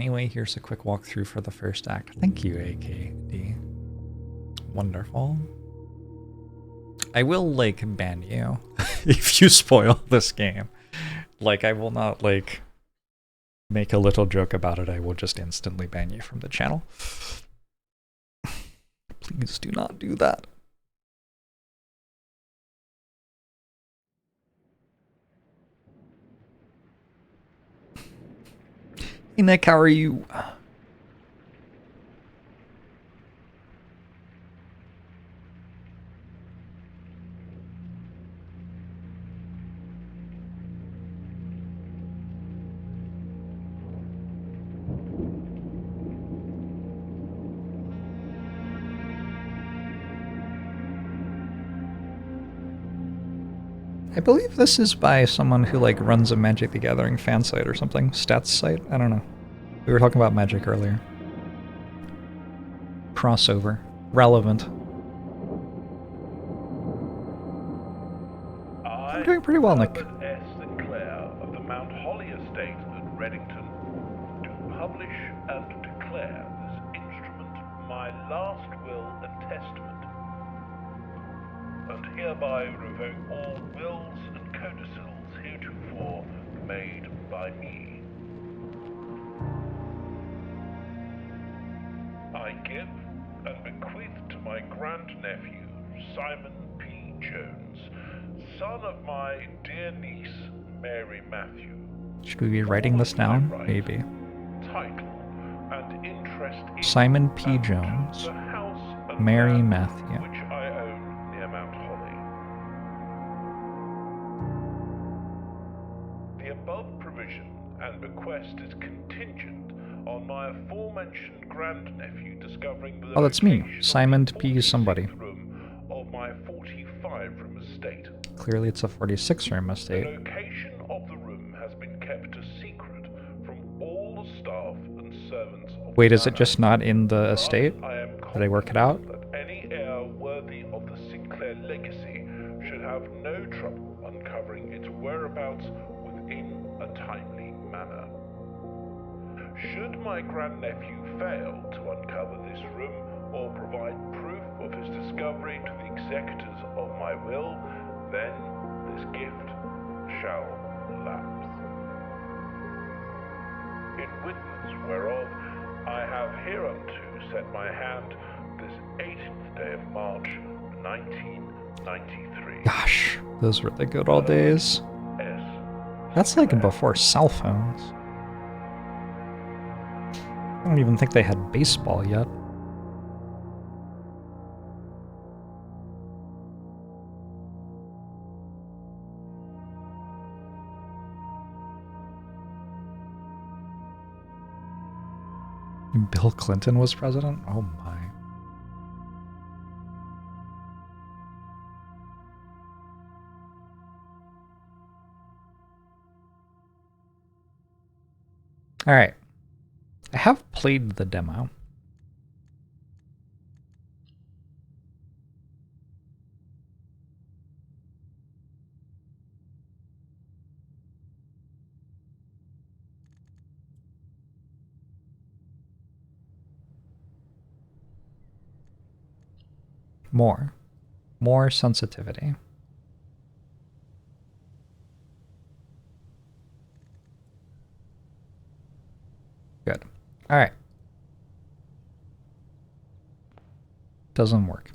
anyway, here's a quick walkthrough for the first act. Thank you, AKD. Wonderful. I will, like, ban you if you spoil this game. Like, I will not, like, make a little joke about it. I will just instantly ban you from the channel. Please do not do that. Hey Nick, how are you? I believe this is by someone who, like, runs a Magic the Gathering fan site or something. Stats site? I don't know. We were talking about Magic earlier. Crossover. Relevant. I'm doing pretty well, Nick. S. Sinclair of the Mount Holly Estate at Reddington do publish and declare this instrument my last will and testament, and hereby revoke all wills and codicils heretofore made by me. I give and bequeath to my grandnephew, Simon P. Jones, son of my dear niece, Mary Matthew. Should we be writing this down? Maybe. Title and interest in Simon P. Jones, the house and Mary land Matthew. which I own near Mount Holly. The above provision and bequest is contingent on my aforementioned grandnephew discovering the Oh, that's me, location of Simon the P. somebody. 46th room of my 45-room estate. Clearly it's a 46-room The estate. location of the room has been kept a secret from all the staff and servants of Wait, the is it manor. just not in the estate? But I am Did I work it out? confident that any heir worthy of the Sinclair legacy should have no trouble uncovering its whereabouts within a timely manner. Should my grandnephew fail to uncover this room or provide proof of his discovery to the executors of my will, then this gift shall lapse. In witness whereof I have hereunto set my hand this 18th day of March, 1993. Gosh, those were the good old days. S. That's like before cell phones. I don't even think they had baseball yet. Bill Clinton was president? Oh my. Alright. I have played the demo. More sensitivity. Good. Alright. Doesn't work.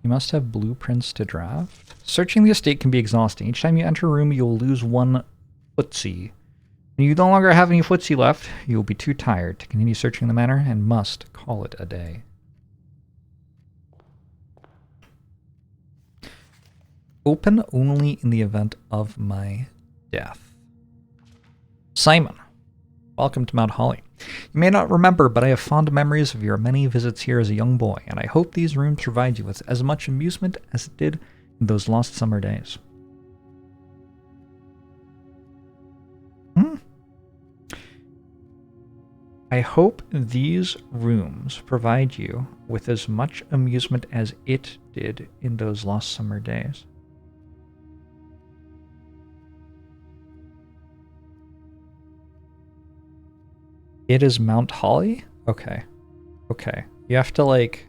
You must have blueprints to draft. Searching the estate can be exhausting. Each time you enter a room, you will lose one footsie. When you no longer have any footsie left, you will be too tired to continue searching the manor and must call it a day. Open only in the event of my death. Simon, welcome to Mount Holly. You may not remember, but I have fond memories of your many visits here as a young boy, and I hope these rooms provide you with as much amusement as it did in those lost summer days. I hope these rooms provide you with as much amusement as it did in those lost summer days. It is Mount Holly? Okay. Okay. You have to, like,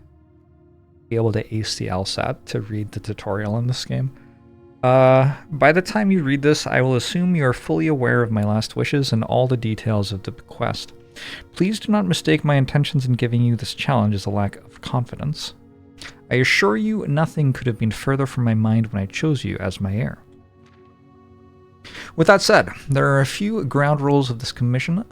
be able to ace the LSAT to read the tutorial in this game. By the time you read this, I will assume you are fully aware of my last wishes and all the details of the bequest. Please do not mistake my intentions in giving you this challenge as a lack of confidence. I assure you nothing could have been further from my mind when I chose you as my heir. With that said, there are a few ground rules of this commission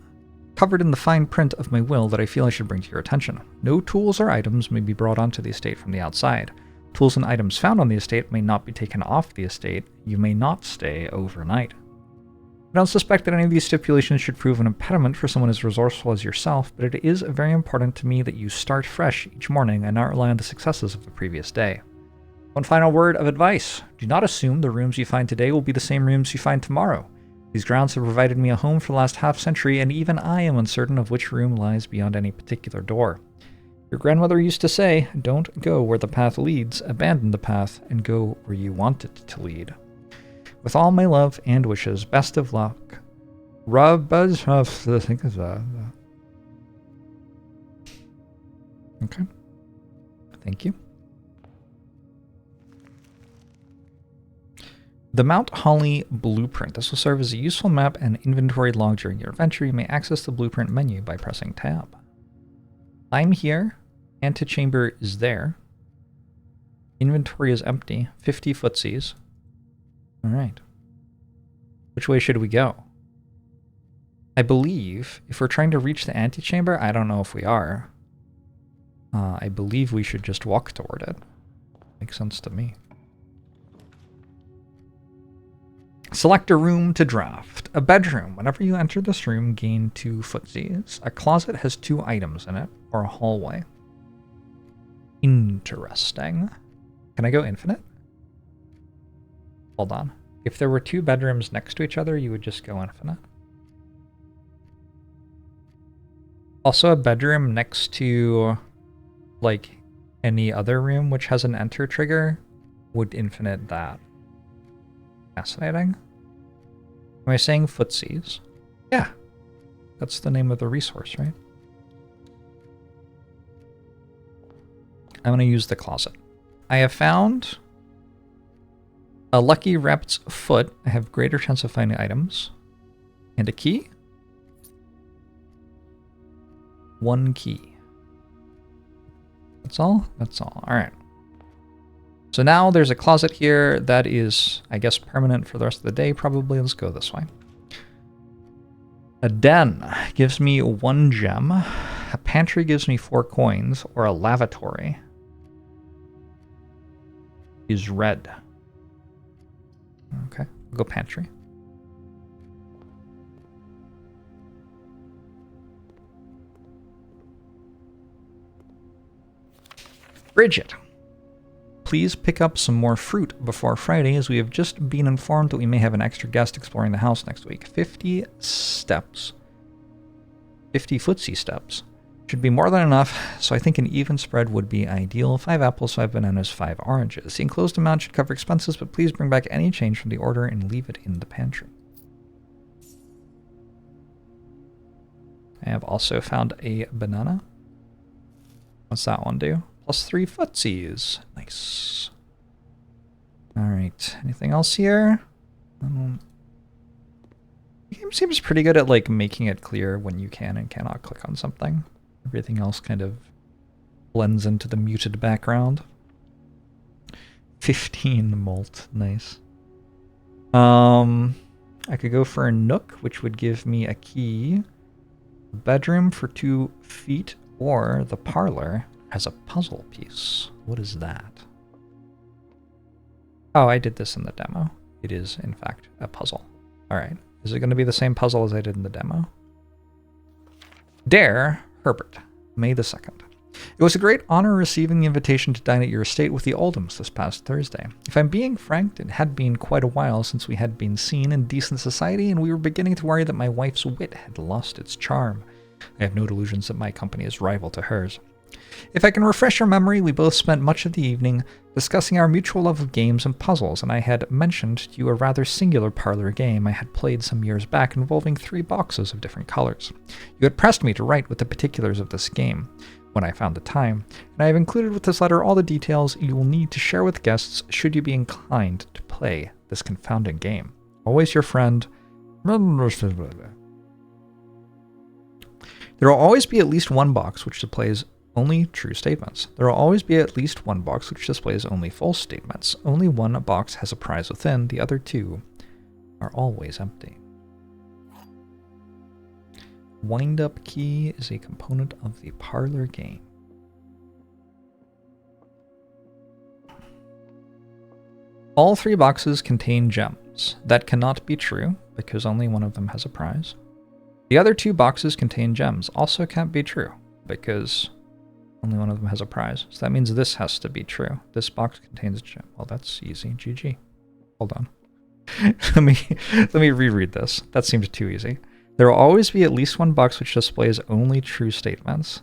covered in the fine print of my will that I feel I should bring to your attention. No tools or items may be brought onto the estate from the outside. Tools and items found on the estate may not be taken off the estate. You may not stay overnight. I don't suspect that any of these stipulations should prove an impediment for someone as resourceful as yourself, but it is very important to me that you start fresh each morning and not rely on the successes of the previous day. One final word of advice. Do not assume the rooms you find today will be the same rooms you find tomorrow. These grounds have provided me a home for the last half-century, and even I am uncertain of which room lies beyond any particular door. Your grandmother used to say, don't go where the path leads, abandon the path, and go where you want it to lead. With all my love and wishes, best of luck. Okay. Thank you. The Mount Holly Blueprint. This will serve as a useful map and inventory log during your adventure. You may access the blueprint menu by pressing tab. I'm here. Antechamber is there. Inventory is empty. 50 footsies. Alright. Which way should we go? I believe if we're trying to reach the antechamber, I don't know if we are. I believe we should just walk toward it. Makes sense to me. Select a room to draft. A bedroom. Whenever you enter this room, gain 2 footsies. A closet has 2 items in it, or a hallway. Interesting. Can I go infinite? Hold on. If there were 2 bedrooms next to each other, you would just go infinite. Also, a bedroom next to, like, any other room which has an enter trigger would infinite that. Fascinating. Am I saying footsies? Yeah. That's the name of the resource, right? I'm going to use the closet. I have found a lucky rabbit's foot. I have greater chance of finding items. And a key. 1 key. That's all? That's all. Alright. So now there's a closet here that is, I guess, permanent for the rest of the day, probably. Let's go this way. A den gives me 1 gem. A pantry gives me 4 coins, or a lavatory is red. Okay, we'll go pantry. Bridget. Please pick up some more fruit before Friday, as we have just been informed that we may have an extra guest exploring the house next week. 50 steps. 50 footsie steps. Should be more than enough, so I think an even spread would be ideal. 5 apples, 5 bananas, 5 oranges. The enclosed amount should cover expenses, but please bring back any change from the order and leave it in the pantry. I have also found a banana. What's that one do? +3 footsies. Nice. Alright, anything else here? The game seems pretty good at, like, making it clear when you can and cannot click on something. Everything else kind of blends into the muted background. 15 malt. Nice. I could go for a nook, which would give me a key. A bedroom for 2 feet, or the parlor has a puzzle piece. What is that? Oh, I did this in the demo. It is, in fact, a puzzle. Alright. Is it going to be the same puzzle as I did in the demo? Dare Herbert, May the 2nd. It was a great honor receiving the invitation to dine at your estate with the Oldhams this past Thursday. If I'm being frank, it had been quite a while since we had been seen in decent society, and we were beginning to worry that my wife's wit had lost its charm. I have no delusions that my company is rival to hers. If I can refresh your memory, we both spent much of the evening discussing our mutual love of games and puzzles, and I had mentioned to you a rather singular parlor game I had played some years back involving 3 boxes of different colors. You had pressed me to write with the particulars of this game when I found the time, and I have included with this letter all the details you will need to share with guests should you be inclined to play this confounded game. Always your friend. There will always be at least one box which displays only true statements. There will always be at least one box which displays only false statements. Only one box has a prize within. The other 2 are always empty. Wind-up key is a component of the parlor game. All 3 boxes contain gems. That cannot be true because only one of them has a prize. The other 2 boxes contain gems. Also can't be true because only one of them has a prize. So that means this has to be true. This box contains a gem. Well, that's easy. GG. Hold on. let me reread this. That seemed too easy. There will always be at least one box which displays only true statements.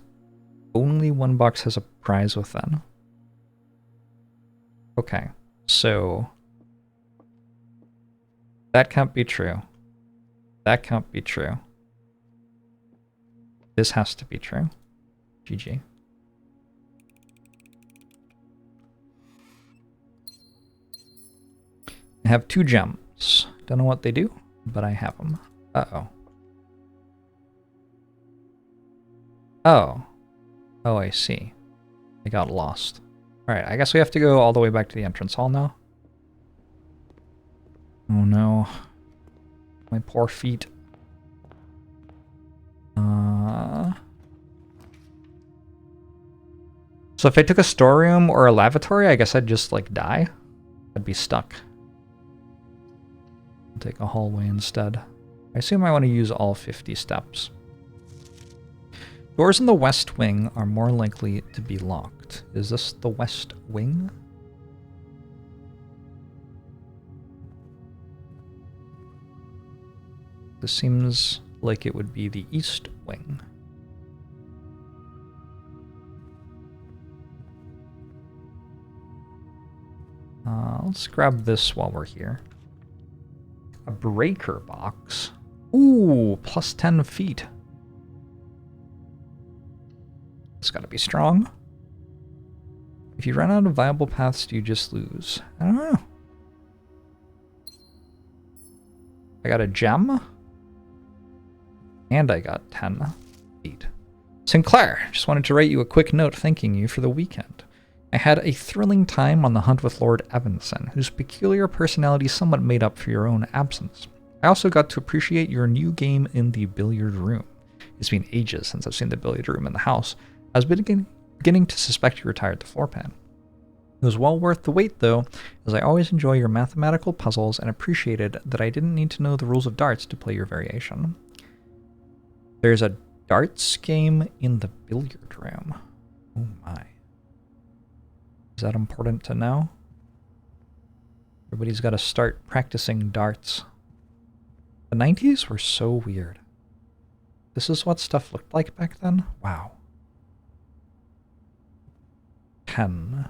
Only one box has a prize within. Okay, so that can't be true. That can't be true. This has to be true. GG. I have 2 gems. Don't know what they do, but I have them. Uh-oh. Oh. Oh, I see. I got lost. Alright, I guess we have to go all the way back to the entrance hall now. Oh no. My poor feet. So if I took a storeroom or a lavatory, I guess I'd just, like, die. I'd be stuck. I'll take a hallway instead. I assume I want to use all 50 steps. Doors in the west wing are more likely to be locked. Is this the west wing? This seems like it would be the east wing. Let's grab this while we're here. A breaker box. Ooh, plus 10 feet. It's gotta be strong. If you run out of viable paths, do you just lose? I don't know. I got a gem. And I got 10 feet. Sinclair, just wanted to write you a quick note thanking you for the weekend. I had a thrilling time on the hunt with Lord Evanson, whose peculiar personality somewhat made up for your own absence. I also got to appreciate your new game in the billiard room. It's been ages since I've seen the billiard room in the house. I was beginning to suspect you retired the floor pan. It was well worth the wait, though, as I always enjoy your mathematical puzzles and appreciated that I didn't need to know the rules of darts to play your variation. There's a darts game in the billiard room. Oh my. Is that important to know? Everybody's got to start practicing darts. The 90s were so weird. This is what stuff looked like back then? Wow. 10.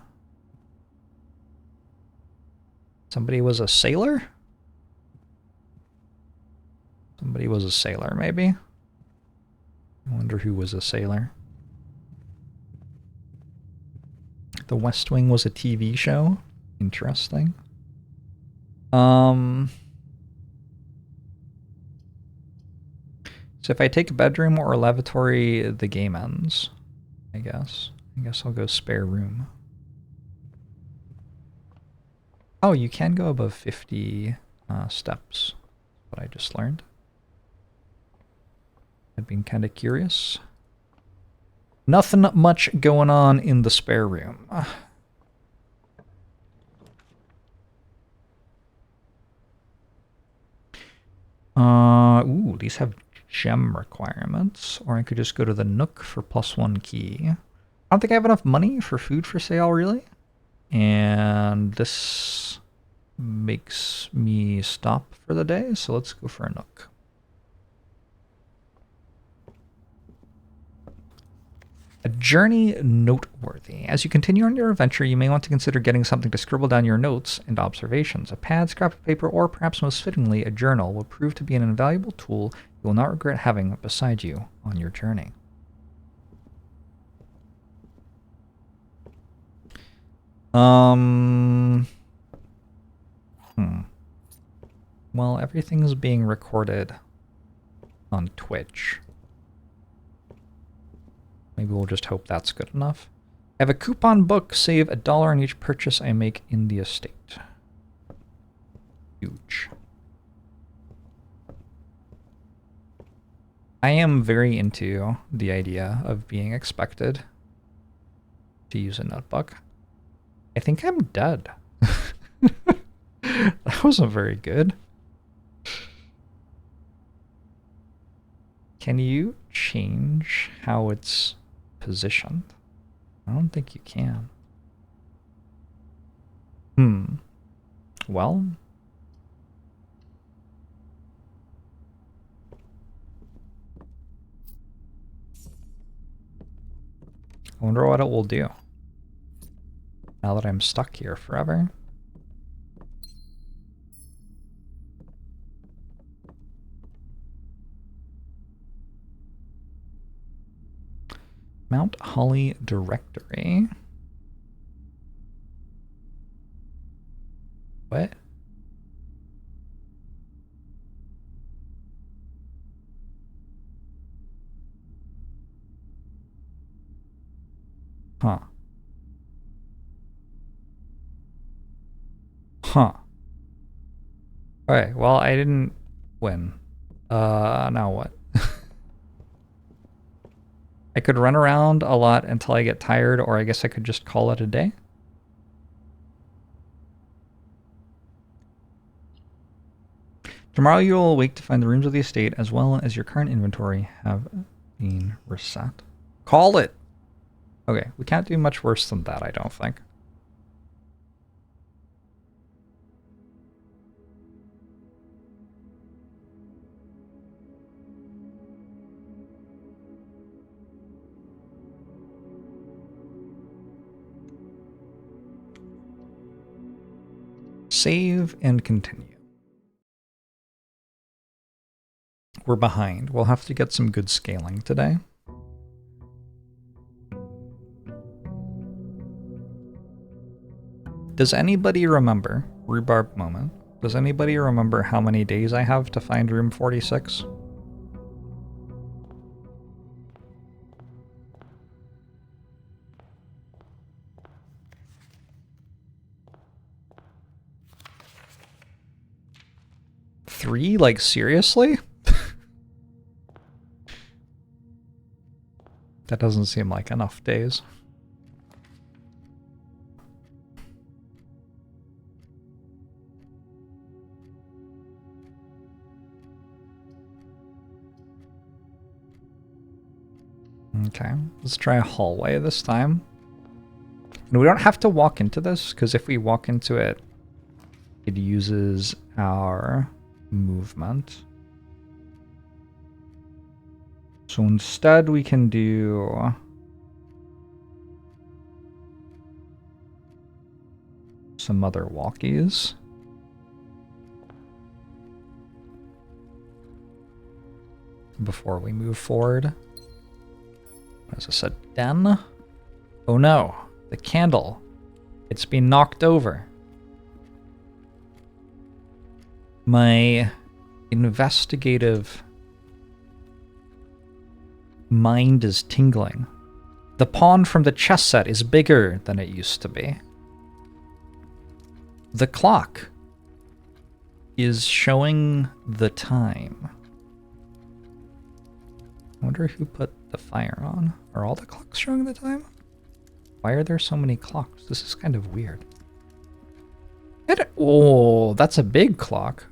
Somebody was a sailor? Somebody was a sailor, maybe? I wonder who was a sailor. The West Wing was a TV show. Interesting. So if I take a bedroom or a lavatory, the game ends, I guess. I guess I'll go spare room. Oh, you can go above 50 steps. What I just learned. I've been kind of curious. Nothing much going on in the spare room. Ooh, these have gem requirements. Or I could just go to the Nook for +1 key. I don't think I have enough money for food for sale, really. And this makes me stop for the day, so let's go for a Nook. A journey noteworthy. As you continue on your adventure, you may want to consider getting something to scribble down your notes and observations. A pad, scrap of paper, or perhaps most fittingly, a journal will prove to be an invaluable tool you will not regret having beside you on your journey. Well, everything's being recorded on Twitch. Maybe we'll just hope that's good enough. I have a coupon book. Save $1 on each purchase I make in the estate. Huge. I am very into the idea of being expected to use a notebook. I think I'm dead. That wasn't very good. Can you change how it's positioned? I don't think you can. Well. I wonder what it will do now that I'm stuck here forever. Mount Holly directory. What? Huh. Alright, well, I didn't win. Now what? I could run around a lot until I get tired, or I guess I could just call it a day. Tomorrow you will awake to find the rooms of the estate as well as your current inventory have been reset. Call it! Okay, we can't do much worse than that, I don't think. Save and continue. We're behind. We'll have to get some good scaling today. Does anybody remember, rhubarb moment, does anybody remember how many days I have to find room 46? Three? Like, seriously? That doesn't seem like enough days. Okay, let's try a hallway this time. And we don't have to walk into this, because if we walk into it, it uses our movement. So instead we can do some other walkies. Before we move forward. As I said, den. Oh no, the candle. It's been knocked over. My investigative mind is tingling. The pawn from the chess set is bigger than it used to be. The clock is showing the time. I wonder who put the fire on. Are all the clocks showing the time? Why are there so many clocks? This is kind of weird. Oh, that's a big clock.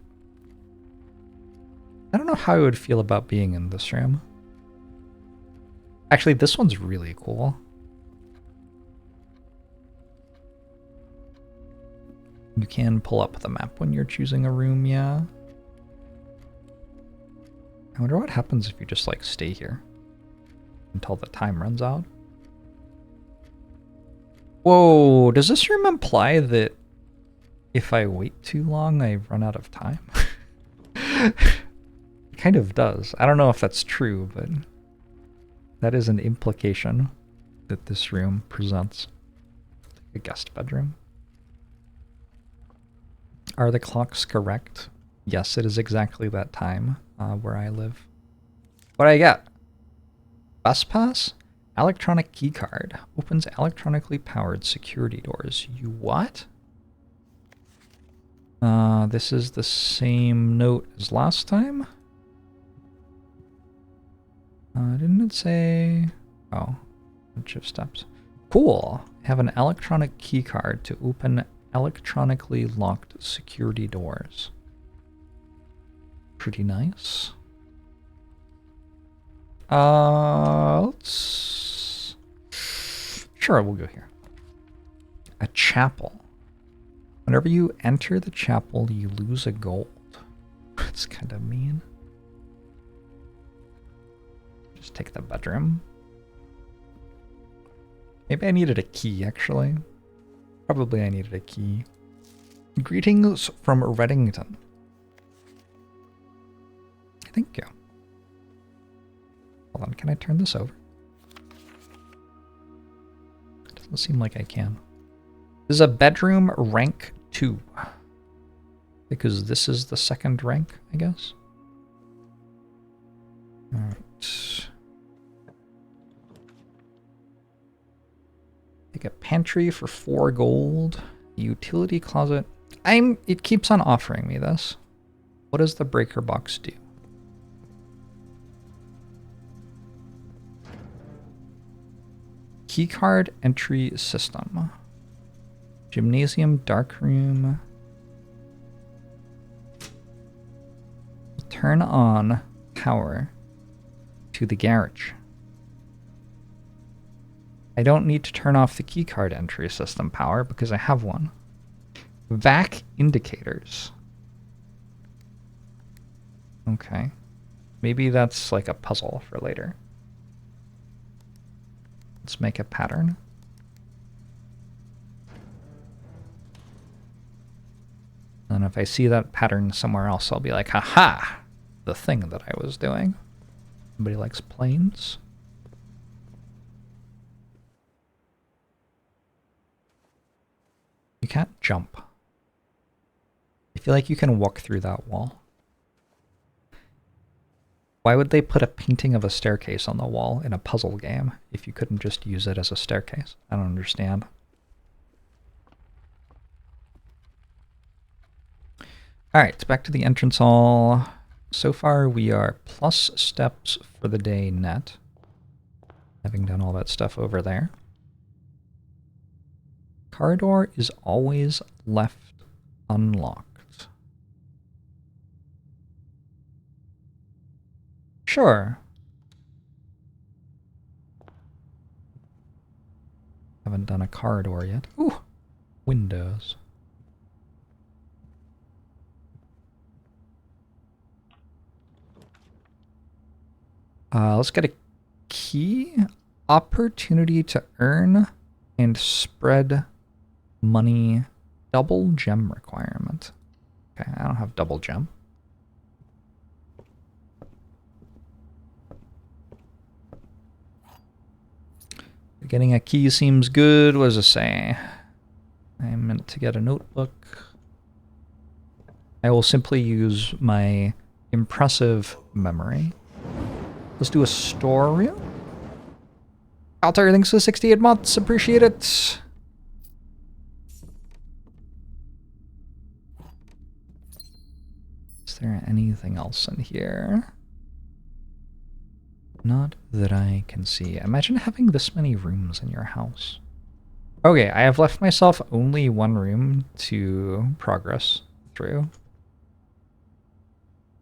I don't know how I would feel about being in this room. Actually, this one's really cool. You can pull up the map when you're choosing a room, yeah. I wonder what happens if you just, like, stay here until the time runs out. Whoa, does this room imply that if I wait too long, I run out of time? It kind of does. I don't know if that's true, but that is an implication that this room presents. A guest bedroom. Are the clocks correct? Yes, it is exactly that time where I live. What do I get? Bus pass? Electronic key card. Opens electronically powered security doors. You what? This is the same note as last time? Didn't it say... Oh, bunch of steps. Cool. Have an electronic key card to open electronically locked security doors. Pretty nice. Let's... Sure, we'll go here. A chapel. Whenever you enter the chapel, you lose a gold. That's kind of mean. Just take the bedroom. Maybe I needed a key, actually. Probably I needed a key. Greetings from Reddington. Thank you. Hold on, can I turn this over? Doesn't seem like I can. This is a bedroom rank 2. Because this is the second rank, I guess. Alright. Take a pantry for 4 gold. Utility closet. It keeps on offering me this. What does the breaker box do? Keycard entry system. Gymnasium, darkroom. Turn on power to the garage. I don't need to turn off the keycard entry system power because I have one. Vac indicators. Okay. Maybe that's like a puzzle for later. Let's make a pattern. And if I see that pattern somewhere else, I'll be like, haha, the thing that I was doing. Somebody likes planes? You can't jump. I feel like you can walk through that wall. Why would they put a painting of a staircase on the wall in a puzzle game if you couldn't just use it as a staircase? I don't understand. Alright, back to the entrance hall. So far we are plus steps for the day net. Having done all that stuff over there. Corridor is always left unlocked. Sure. Haven't done a corridor yet. Ooh, windows. Let's get a key. Opportunity to earn and spread money. Double gem requirement. Okay, I don't have double gem. Getting a key seems good. What does it say? I meant to get a notebook. I will simply use my impressive memory. Let's do a story. Altair, thanks for 68 months. Appreciate it. Is there anything else in here? Not that I can see. Imagine having this many rooms in your house. Okay, I have left myself only one room to progress through.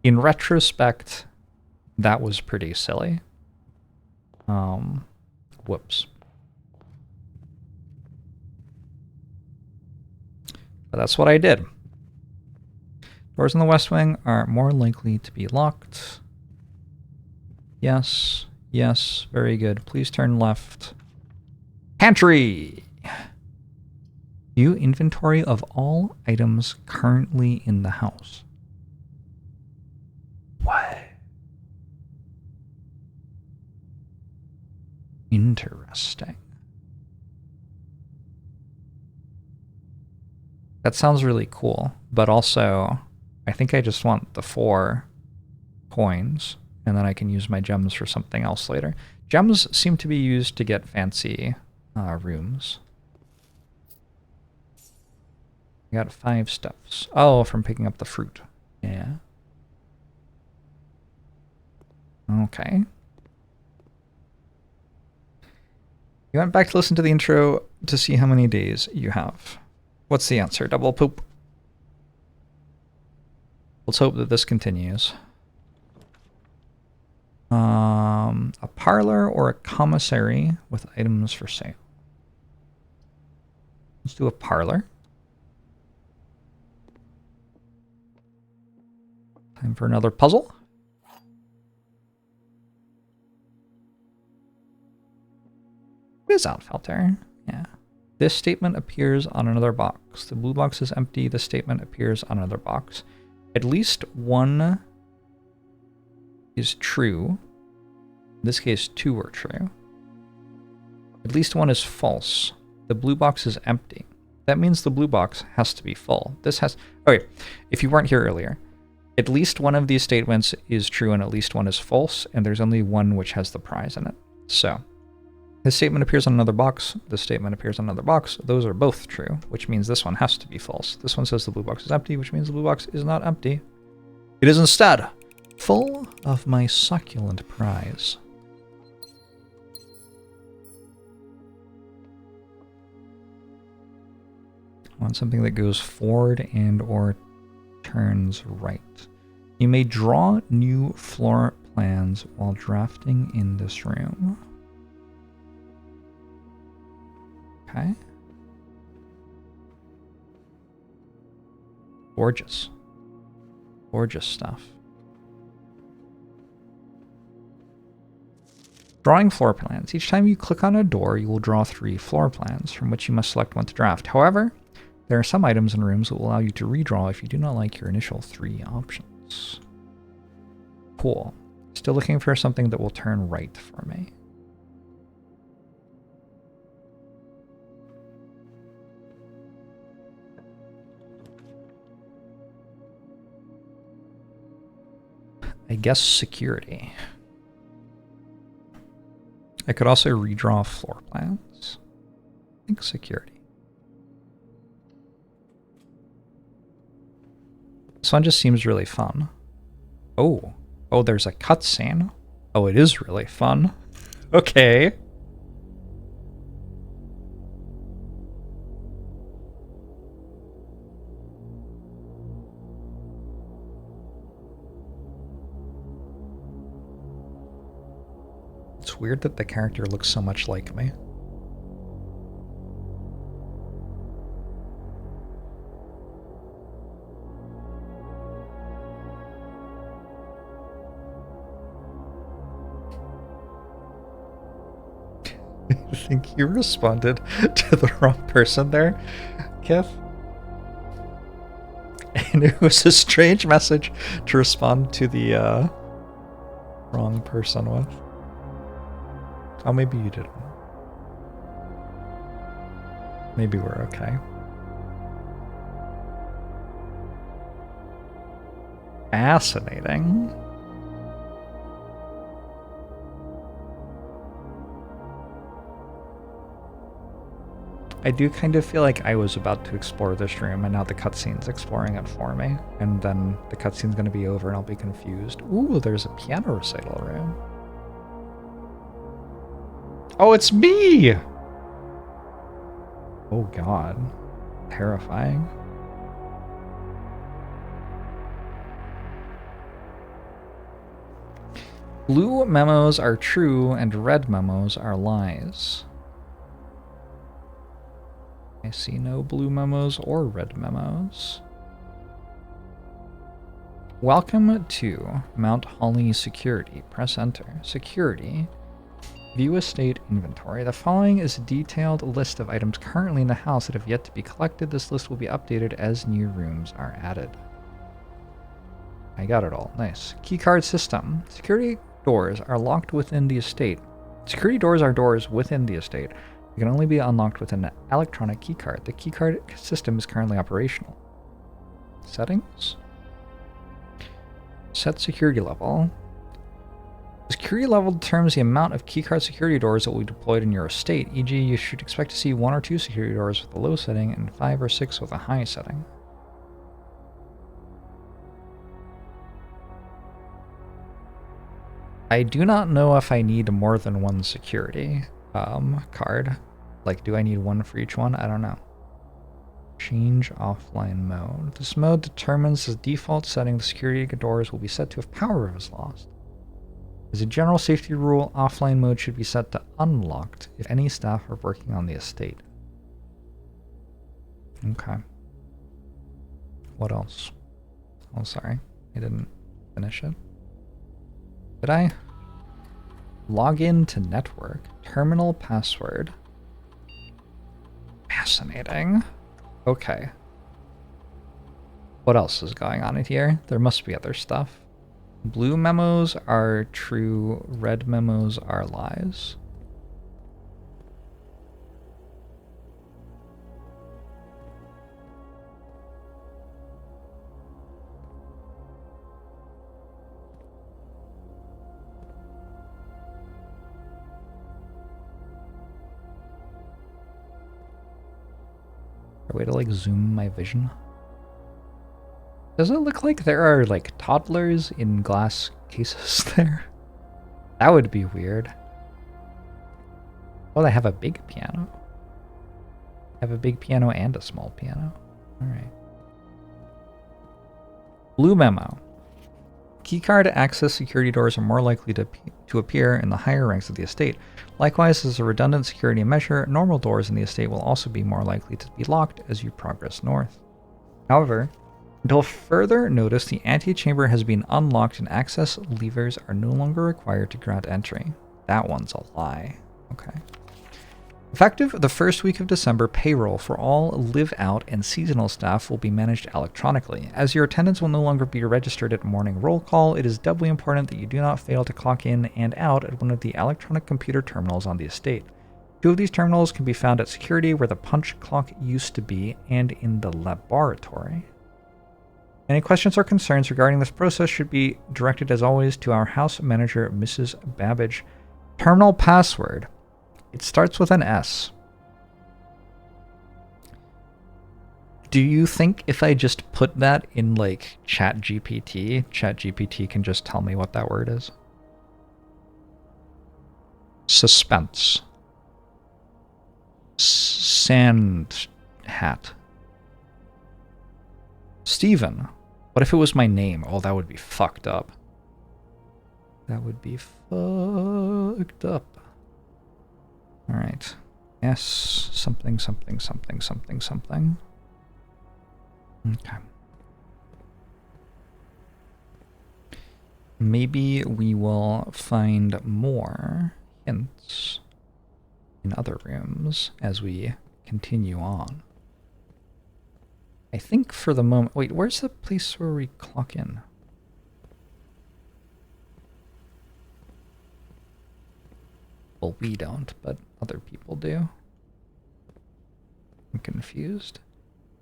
In retrospect, that was pretty silly. Whoops. But that's what I did. Doors in the West Wing are more likely to be locked. Yes, yes, very good. Please turn left. Pantry! View inventory of all items currently in the house. What? Interesting. That sounds really cool, but also I think I just want the 4 coins, and then I can use my gems for something else later. Gems seem to be used to get fancy rooms. I got 5 stuffs. Oh, from picking up the fruit. Yeah. Okay. You went back to listen to the intro to see how many days you have. What's the answer? Double poop. Let's hope that this continues. A parlor or a commissary with items for sale. Let's do a parlor. Time for another puzzle. It is Outfilter. Yeah. This statement appears on another box. The blue box is empty. This statement appears on another box. At least one is true. In this case, 2 are true. At least one is false. The blue box is empty. That means the blue box has to be full. This has... Okay, if you weren't here earlier, at least one of these statements is true and at least one is false, and there's only one which has the prize in it. So, this statement appears on another box. This statement appears on another box. Those are both true, which means this one has to be false. This one says the blue box is empty, which means the blue box is not empty. It is instead full of my succulent prize. I want something that goes forward and or turns right. You may draw new floor plans while drafting in this room. Okay. Gorgeous. Gorgeous stuff. Drawing floor plans. Each time you click on a door, you will draw 3 floor plans, from which you must select one to draft. However, there are some items in rooms that will allow you to redraw if you do not like your initial 3 options. Cool. Still looking for something that will turn right for me. I guess security. I could also redraw floor plans. I think security. This one just seems really fun. Oh. Oh, there's a cutscene. Oh, it is really fun. Okay. It's weird that the character looks so much like me. I think you responded to the wrong person there, Kev. And it was a strange message to respond to the wrong person with. Oh, maybe you didn't. Maybe we're okay. Fascinating. I do kind of feel like I was about to explore this room, and now the cutscene's exploring it for me. And then the cutscene's going to be over, and I'll be confused. Ooh, there's a piano recital room. Oh, it's me! Oh god. Terrifying. Blue memos are true, and red memos are lies. I see no blue memos or red memos. Welcome to Mount Holly Security. Press enter. Security. View estate inventory. The following is a detailed list of items currently in the house that have yet to be collected. This list will be updated as new rooms are added. I got it all. Nice. Keycard system. Security doors are locked within the estate. Security doors are doors within the estate. They can only be unlocked with an electronic keycard. The keycard system is currently operational. Settings. Set security level. The security level determines the amount of keycard security doors that will be deployed in your estate. E.g., you should expect to see 1 or 2 security doors with a low setting and 5 or 6 with a high setting. I do not know if I need more than one security card. Like, do I need one for each one? I don't know. Change offline mode. This mode determines the default setting the security doors will be set to if power is lost. As a general safety rule, offline mode should be set to unlocked if any staff are working on the estate. Okay. What else? Oh, sorry. I didn't finish it. Did I? Log in to network. Terminal password. Fascinating. Okay. What else is going on in here? There must be other stuff. Blue memos are true. Red memos are lies. A way to like zoom my vision. Does it look like there are like toddlers in glass cases there? That would be weird. Oh, they have a big piano. They have a big piano and a small piano. Alright. Blue memo. Keycard access security doors are more likely to appear in the higher ranks of the estate. Likewise, as a redundant security measure, normal doors in the estate will also be more likely to be locked as you progress north. However, until further notice, the antechamber has been unlocked and access levers are no longer required to grant entry. That one's a lie. Okay. Effective the first week of December, payroll for all live-out and seasonal staff will be managed electronically. As your attendance will no longer be registered at morning roll call, it is doubly important that you do not fail to clock in and out at one of the electronic computer terminals on the estate. 2 of these terminals can be found at security, where the punch clock used to be, and in the laboratory. Any questions or concerns regarding this process should be directed, as always, to our house manager, Mrs. Babbage. Terminal password. It starts with an S. Do you think if I just put that in, like, ChatGPT can just tell me what that word is? Suspense. Sand hat. Steven. What if it was my name? Oh, that would be fucked up. That would be fucked up. Alright. Yes, something. Okay. Maybe we will find more hints in other rooms as we continue on. I think for the moment... Wait, where's the place where we clock in? Well, we don't, but other people do. I'm confused.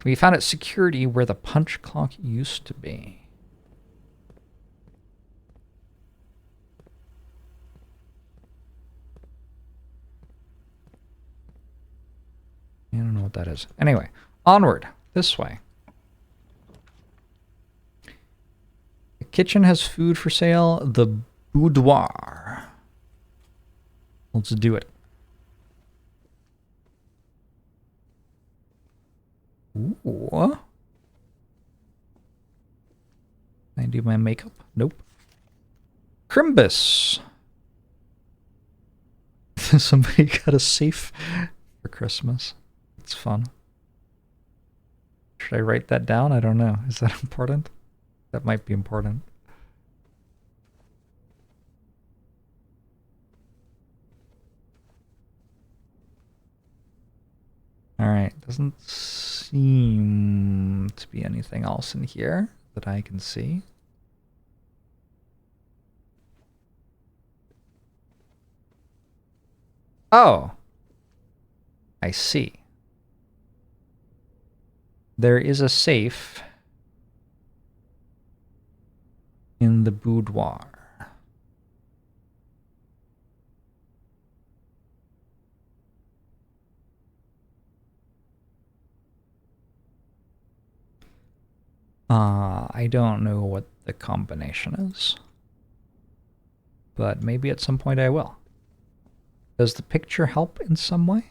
We found at security where the punch clock used to be. I don't know what that is. Anyway, onward. This way. The kitchen has food for sale. The boudoir. Let's do it. Ooh. Can I do my makeup? Nope. Crimbus. Somebody got a safe for Christmas. It's fun. Should I write that down? I don't know. Is that important? That might be important. Alright, doesn't seem to be anything else in here that I can see. Oh, I see. There is a safe in the boudoir. I don't know what the combination is, but maybe at some point I will. Does the picture help in some way?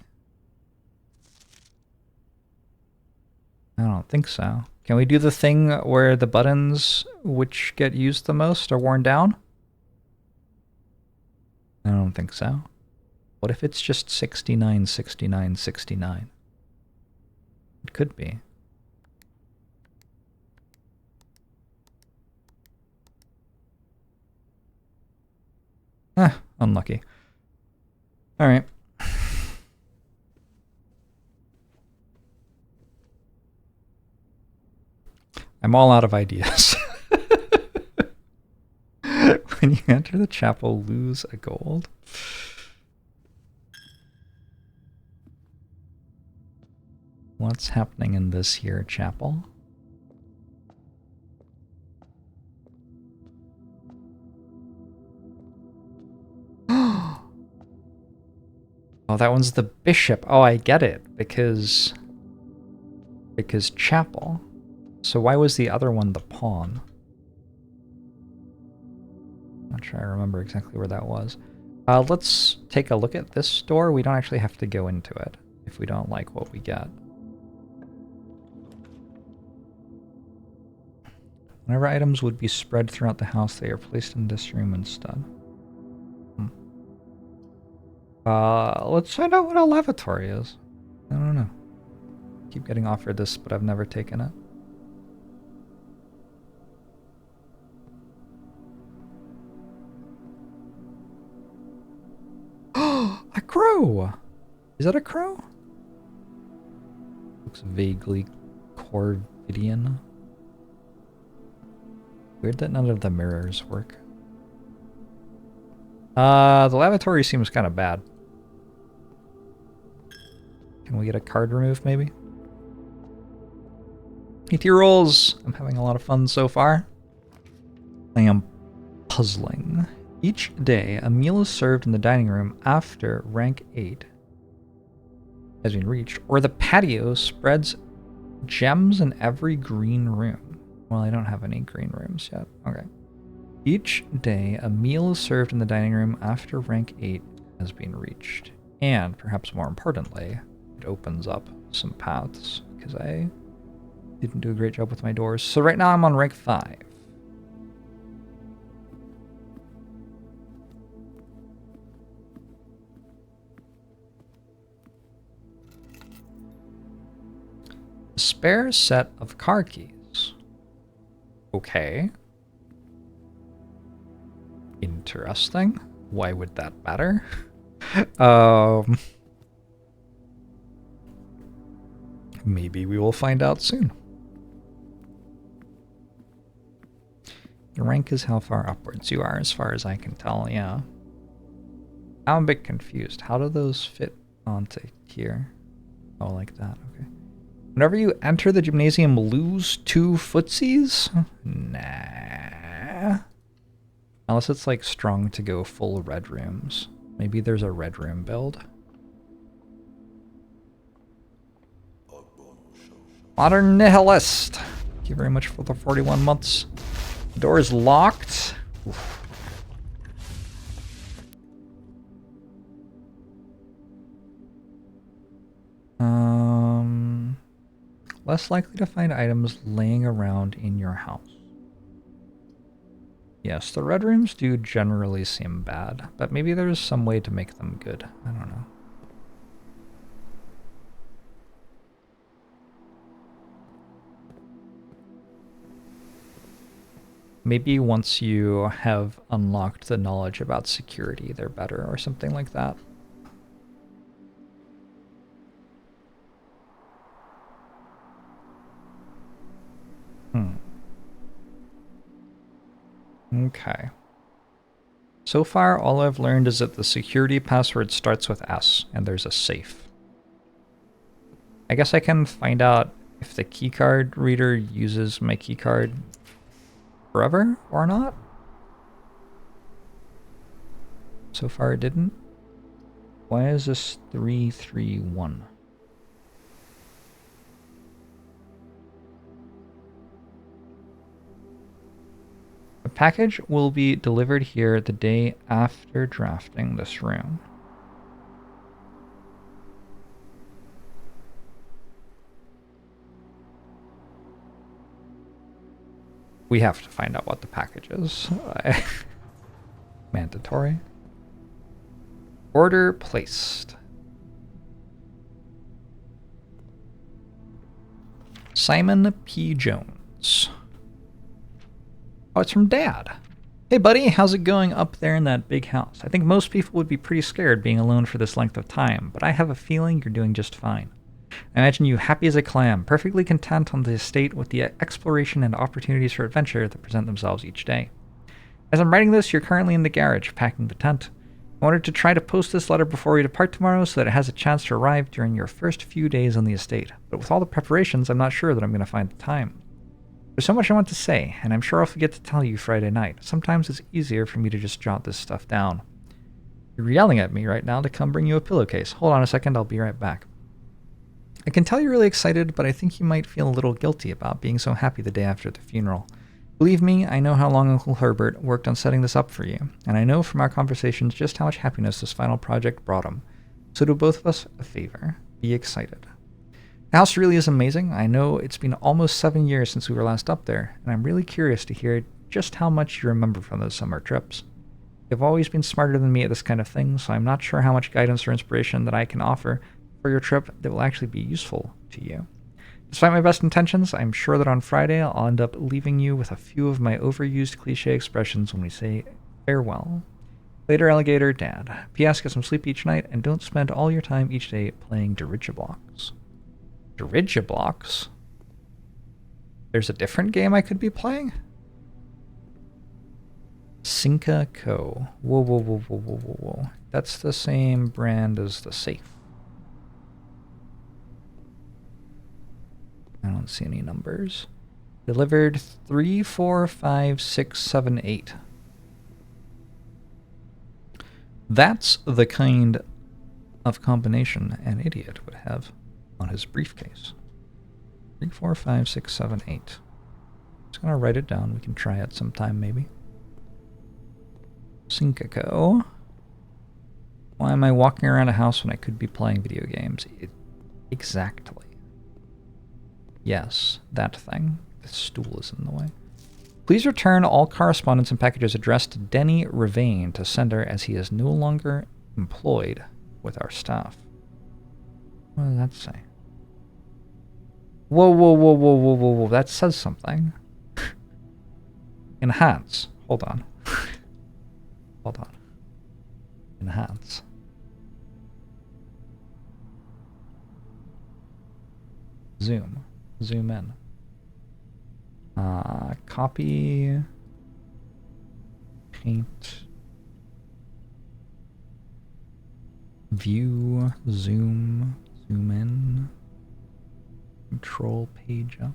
I don't think so. Can we do the thing where the buttons which get used the most are worn down? I don't think so. What if it's just 69, 69, 69? It could be. Unlucky. All right. I'm all out of ideas. When you enter the chapel, lose a gold. What's happening in this here chapel? Oh, that one's the bishop. Oh, I get it. Because chapel. So why was the other one the pawn? Not sure I remember exactly where that was. Let's take a look at this door. We don't actually have to go into it if we don't like what we get. Whenever items would be spread throughout the house, they are placed in this room instead. Let's find out what a lavatory is. I don't know. Keep getting offered this, but I've never taken it. A crow! Is that a crow? Looks vaguely Corvidian. Weird that none of the mirrors work. The lavatory seems kind of bad. Can we get a card removed, maybe? 80 rolls! I'm having a lot of fun so far. I am puzzling. Each day, a meal is served in the dining room after rank 8 has been reached, or the patio spreads gems in every green room. Well, I don't have any green rooms yet. Okay. Each day, a meal is served in the dining room after rank 8 has been reached. And, perhaps more importantly, it opens up some paths, because I didn't do a great job with my doors. So right now I'm on rank 5. A spare set of car keys. Okay. Interesting. Why would that matter? Maybe we will find out soon. Your rank is how far upwards you are, as far as I can tell, yeah. I'm a bit confused. How do those fit onto here? Oh, like that, okay. Whenever you enter the gymnasium, lose 2 footsies? Nah. Unless it's like strong to go full red rooms. Maybe there's a red room build. Modern Nihilist. Thank you very much for the 41 months. The door is locked. Oof. Less likely to find items laying around in your house. Yes, the red rooms do generally seem bad, but maybe there's some way to make them good. I don't know. Maybe once you have unlocked the knowledge about security, they're better or something like that. Okay. So far, all I've learned is that the security password starts with S, and there's a safe. I guess I can find out if the keycard reader uses my keycard forever or not. So far it didn't. Why is this 331? The package will be delivered here the day after drafting this room. We have to find out what the package is. Mandatory. Order placed. Simon P. Jones. Oh, it's from Dad. Hey buddy, how's it going up there in that big house? I think most people would be pretty scared being alone for this length of time, but I have a feeling you're doing just fine. I imagine you happy as a clam, perfectly content on the estate with the exploration and opportunities for adventure that present themselves each day. As I'm writing this, you're currently in the garage, packing the tent. I wanted to try to post this letter before we depart tomorrow so that it has a chance to arrive during your first few days on the estate, but with all the preparations, I'm not sure that I'm going to find the time. There's so much I want to say, and I'm sure I'll forget to tell you Friday night. Sometimes it's easier for me to just jot this stuff down. You're yelling at me right now to come bring you a pillowcase. Hold on a second, I'll be right back. I can tell you're really excited, but I think you might feel a little guilty about being so happy the day after the funeral. Believe me, I know how long Uncle Herbert worked on setting this up for you, and I know from our conversations just how much happiness this final project brought him. So do both of us a favor. Be excited. The house really is amazing. I know it's been almost 7 years since we were last up there, and I'm really curious to hear just how much you remember from those summer trips. You've always been smarter than me at this kind of thing, so I'm not sure how much guidance or inspiration that I can offer for your trip that will actually be useful to you. Despite my best intentions, I'm sure that on Friday I'll end up leaving you with a few of my overused cliche expressions when we say farewell. Later, alligator, Dad. P.S. Get some sleep each night, and don't spend all your time each day playing Dirigiblocks. Dirigiblocks? There's a different game I could be playing? Sinca Co. Whoa, whoa, whoa, whoa, whoa, whoa, whoa. That's the same brand as the safe. I don't see any numbers. Delivered 3, 4, 5, 6, 7, 8. That's the kind of combination an idiot would have on his briefcase. 3, 4, 5, 6, 7, 8. Just gonna write it down. We can try it sometime, maybe. Sincaco. Why am I walking around a house when I could be playing video games? Exactly. Yes, that thing. The stool is in the way. Please return all correspondence and packages addressed to Denny Ravain to sender as he is no longer employed with our staff. What does that say? Whoa, whoa, whoa, whoa, whoa, whoa, whoa. That says something. Enhance. Hold on. Hold on. Enhance. Zoom. Zoom in. Copy. Paint. View. Zoom. Zoom in. Control page up.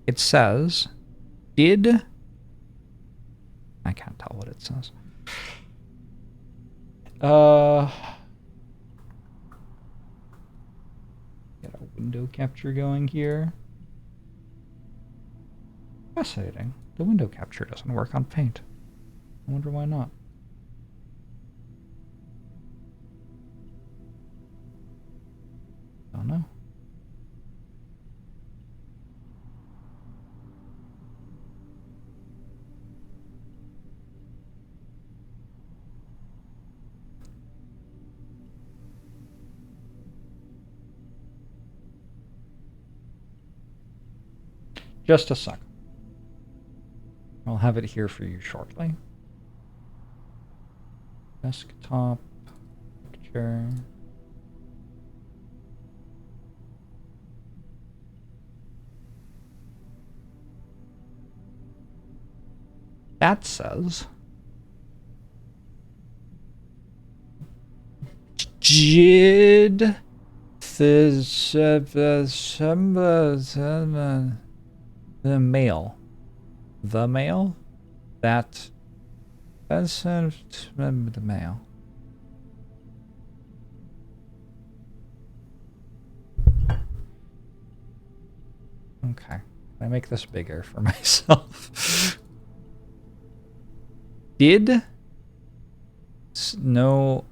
It says, did... I can't tell what it says. Get a window capture going here. Fascinating. The window capture doesn't work on Paint. I wonder why not. Don't know. Just a sec. I'll have it here for you shortly. Desktop. Sure. That says Jid the male. The male? That's the male. Okay. Can I make this bigger for myself? Did? No,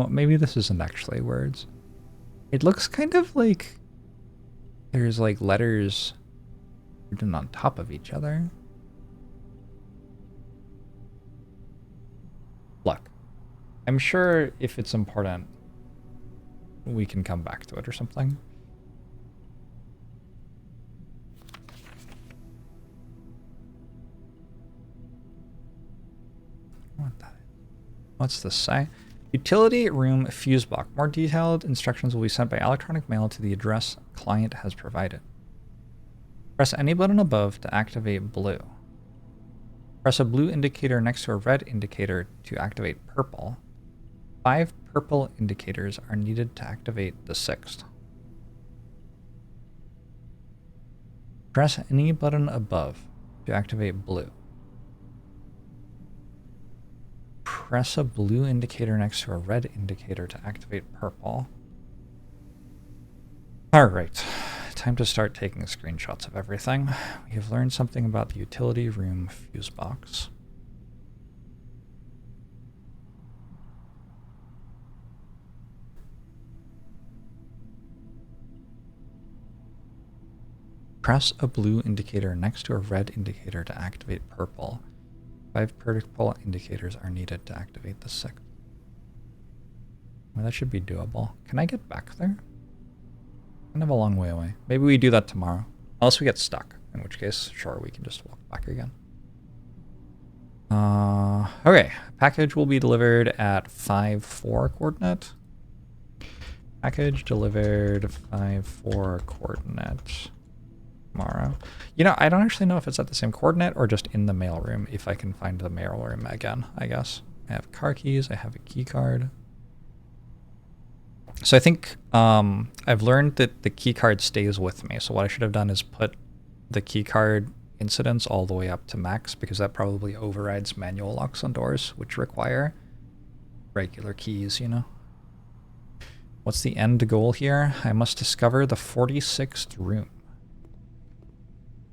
maybe this isn't actually words. It looks kind of like there's like letters written on top of each other. Look, I'm sure if it's important, we can come back to it or something. What's this say? Utility room fuse box. More detailed instructions will be sent by electronic mail to the address client has provided. Press any button above to activate blue. Press a blue indicator next to a red indicator to activate purple. 5 purple indicators are needed to activate the 6th. Press any button above to activate blue. Press a blue indicator next to a red indicator to activate purple. Alright, time to start taking screenshots of everything. We have learned something about the utility room fuse box. Press a blue indicator next to a red indicator to activate purple. 5 purple indicators are needed to activate the 6th. Well, that should be doable. Can I get back there? Kind of a long way away. Maybe we do that tomorrow. Unless we get stuck, in which case, sure, we can just walk back again. Okay. Package will be delivered at 5-4 coordinate. Package delivered 5-4 coordinate. Tomorrow. You know, I don't actually know if it's at the same coordinate or just in the mailroom, if I can find the mailroom again, I guess. I have car keys, I have a key card. So I think I've learned that the key card stays with me. So what I should have done is put the key card incidence all the way up to max, because that probably overrides manual locks on doors, which require regular keys, you know. What's the end goal here? I must discover the 46th room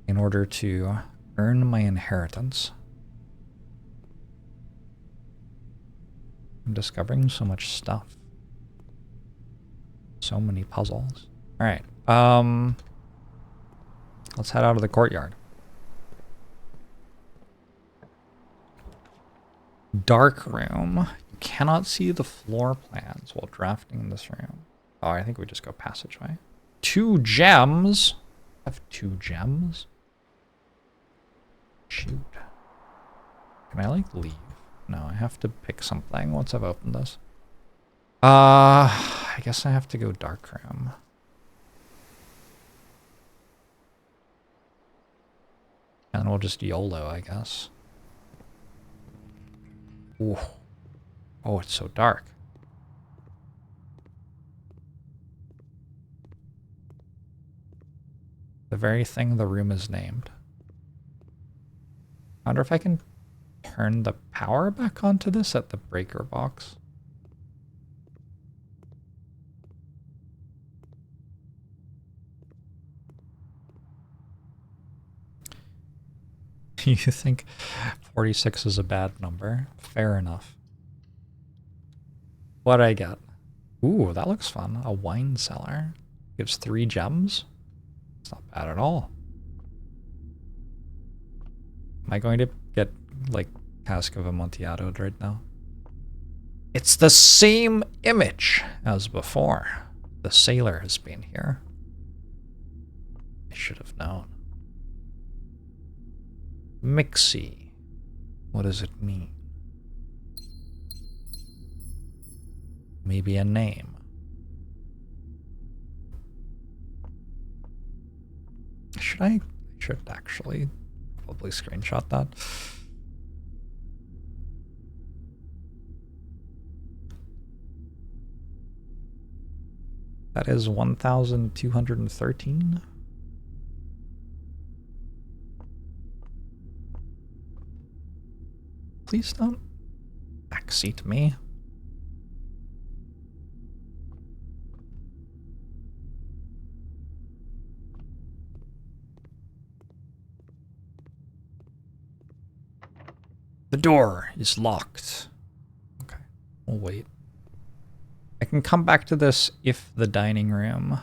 in order to earn my inheritance. I'm discovering so much stuff. So many puzzles. All right. Let's head out of the courtyard. Dark room. You cannot see the floor plans while drafting in this room. Oh, I think we just go passageway. 2 gems. I have 2 gems. Shoot. Can I, like, leave? No, I have to pick something once I've opened this. I guess I have to go dark room. And we'll just YOLO, I guess. Ooh. Oh, it's so dark. The very thing the room is named. I wonder if I can turn the power back onto this at the breaker box. You think 46 is a bad number? Fair enough. What'd I get? Ooh, that looks fun. A wine cellar. Gives 3 gems. It's not bad at all. Am I going to get, like, Cask of Amontillado right now? It's the same image as before. The sailor has been here. I should have known. Mixie. What does it mean? Maybe a name. I should actually probably screenshot that. That is 1,213. Please don't backseat me. The door is locked. Okay, we'll wait. I can come back to this if the dining room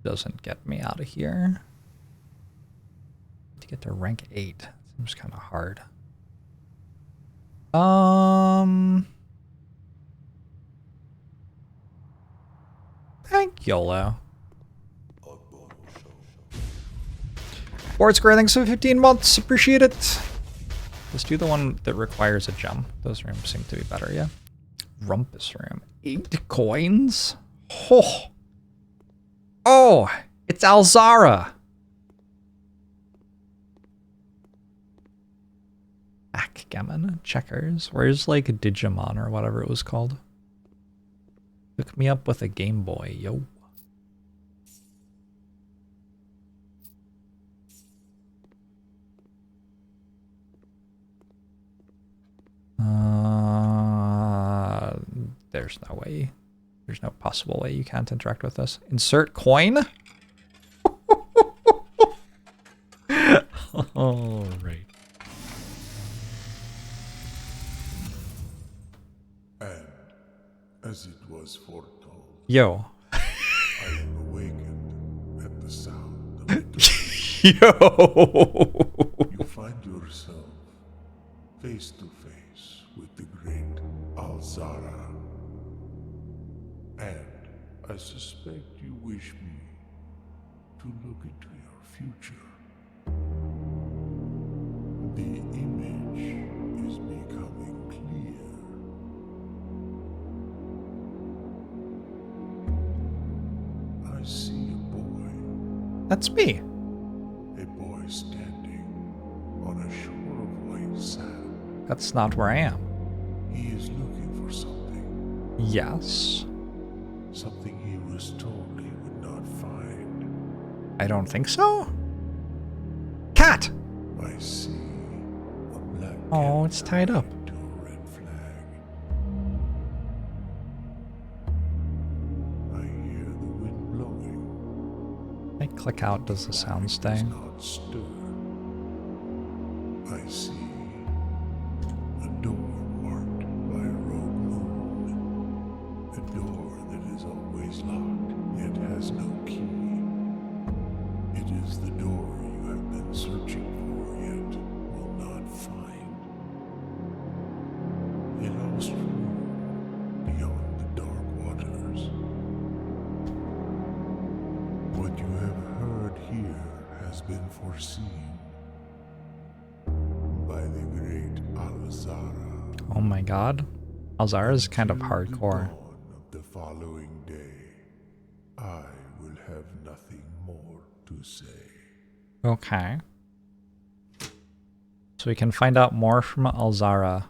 doesn't get me out of here. To get to rank 8 seems kind of hard. Thank YOLO. Board Square, thanks for 15 months. Appreciate it. Let's do the one that requires a gem. Those rooms seem to be better, yeah. Rumpus room. 8 coins? Oh! Oh! It's Alzara! Backgammon. Checkers. Where's like Digimon or whatever it was called? Hook me up with a Game Boy, yo. There's no way. There's no possible way you can't interact with this. Insert coin? All right. And as it was foretold, Yo. I am awakened at the sound of the Yo. You find yourself face to face with the great Alzara. And I suspect you wish me to look into your future. The image is becoming clear. I see a boy. That's me. A boy standing on a shore of white sand. That's not where I am. He is looking for something. Yes. Something he was told he would not find. I don't think so. Cat! I see a black cat. Oh, it's tied up. To a red flag. I hear the wind blowing. I click out, does the sound Does stay? not stir. I see a door marked by a rogue moon. A door that is always locked, yet has no key. It is the door you have been searching for, yet will not find. A lost room beyond the dark waters. What you have heard here has been foreseen by the great Alzara. Oh my god. Alzara is kind of Till hardcore. the dawn of the following day, I will have nothing more to say. Okay. So we can find out more from Alzara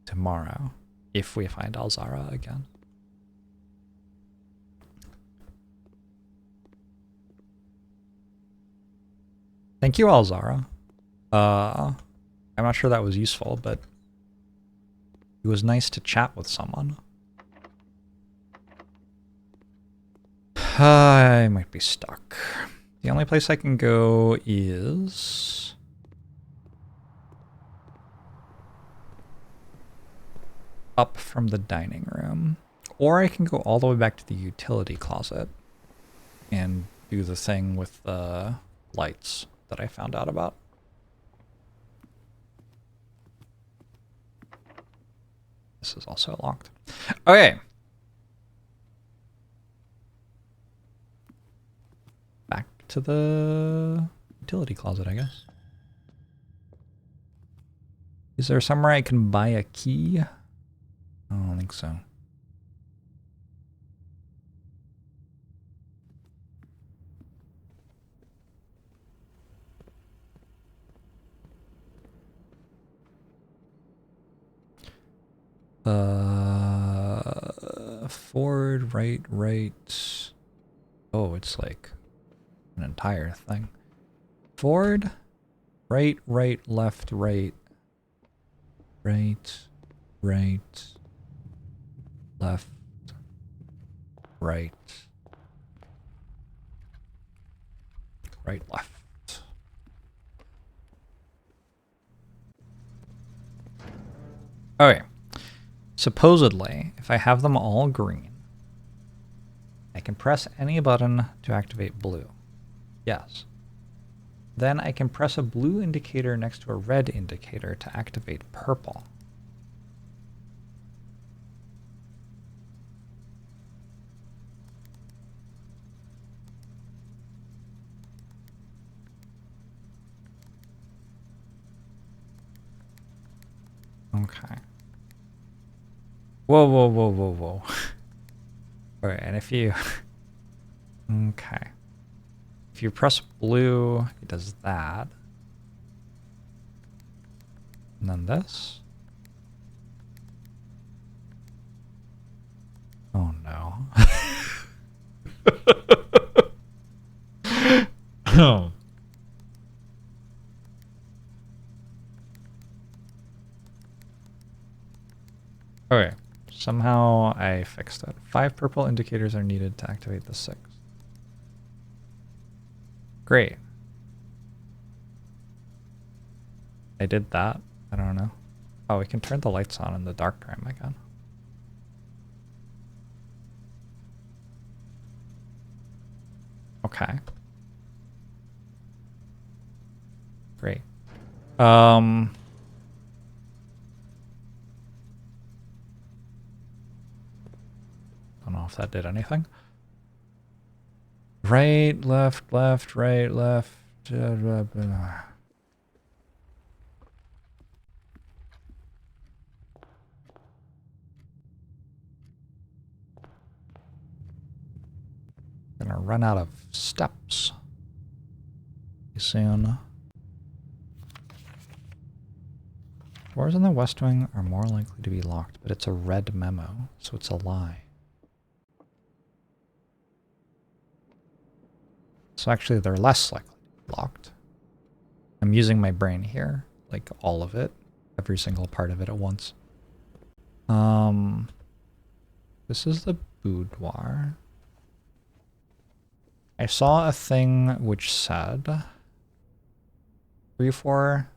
tomorrow. If we find Alzara again. Thank you, Alzara. I'm not sure that was useful, but it was nice to chat with someone. I might be stuck. The only place I can go is up from the dining room. Or I can go all the way back to the utility closet and do the thing with the lights that I found out about. This is also locked. Okay. Back to the utility closet, I guess. Is there somewhere I can buy a key? I don't think so. Forward, right, right. Oh, it's like an entire thing. Forward, right, right, left, right. Right, right, left, right, right, left. Okay. Supposedly, if I have them all green, I can press any button to activate blue. Yes. Then I can press a blue indicator next to a red indicator to activate purple. Okay. Whoa, whoa, whoa, whoa, whoa. Alright, and if you... Okay. If you press blue, it does that. And then this. Oh no. Oh. Okay. Somehow I fixed it. 5 purple indicators are needed to activate the 6. Great. I did that. I don't know. Oh, we can turn the lights on in the dark room again. Okay. Great. Don't know if that did anything. Right, left, left, right, left. Gonna run out of steps soon. Doors in the West Wing are more likely to be locked, but it's a red memo, so it's a lie. So actually they're less likely to be locked. I'm using my brain here, like all of it, every single part of it at once. This is the boudoir. I saw a thing which said 3, 4,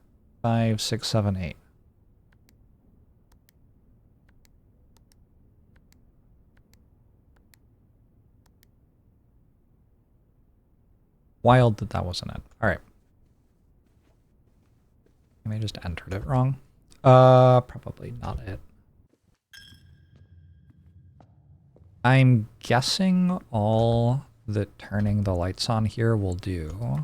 5, 6, 7, 8. Wild that that wasn't it. All right. I may just entered it wrong. Probably not it. I'm guessing all that turning the lights on here will do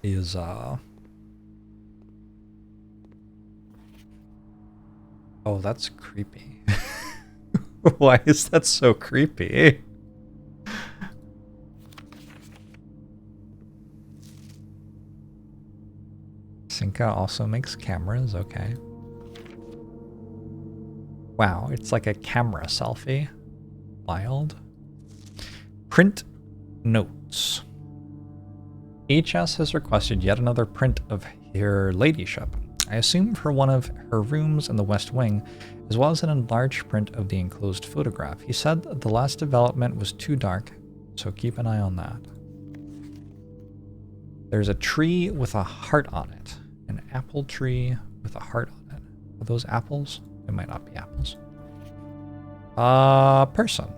is oh, that's creepy. Why is that so creepy? Sinka also makes cameras, okay. Wow, it's like a camera selfie. Wild. Print notes. HS has requested yet another print of her ladyship. I assume for one of her rooms in the West Wing, as well as an enlarged print of the enclosed photograph. He said that the last development was too dark, so keep an eye on that. There's a tree with a heart on it. An apple tree with a heart on it. Are those apples? They might not be apples. Person.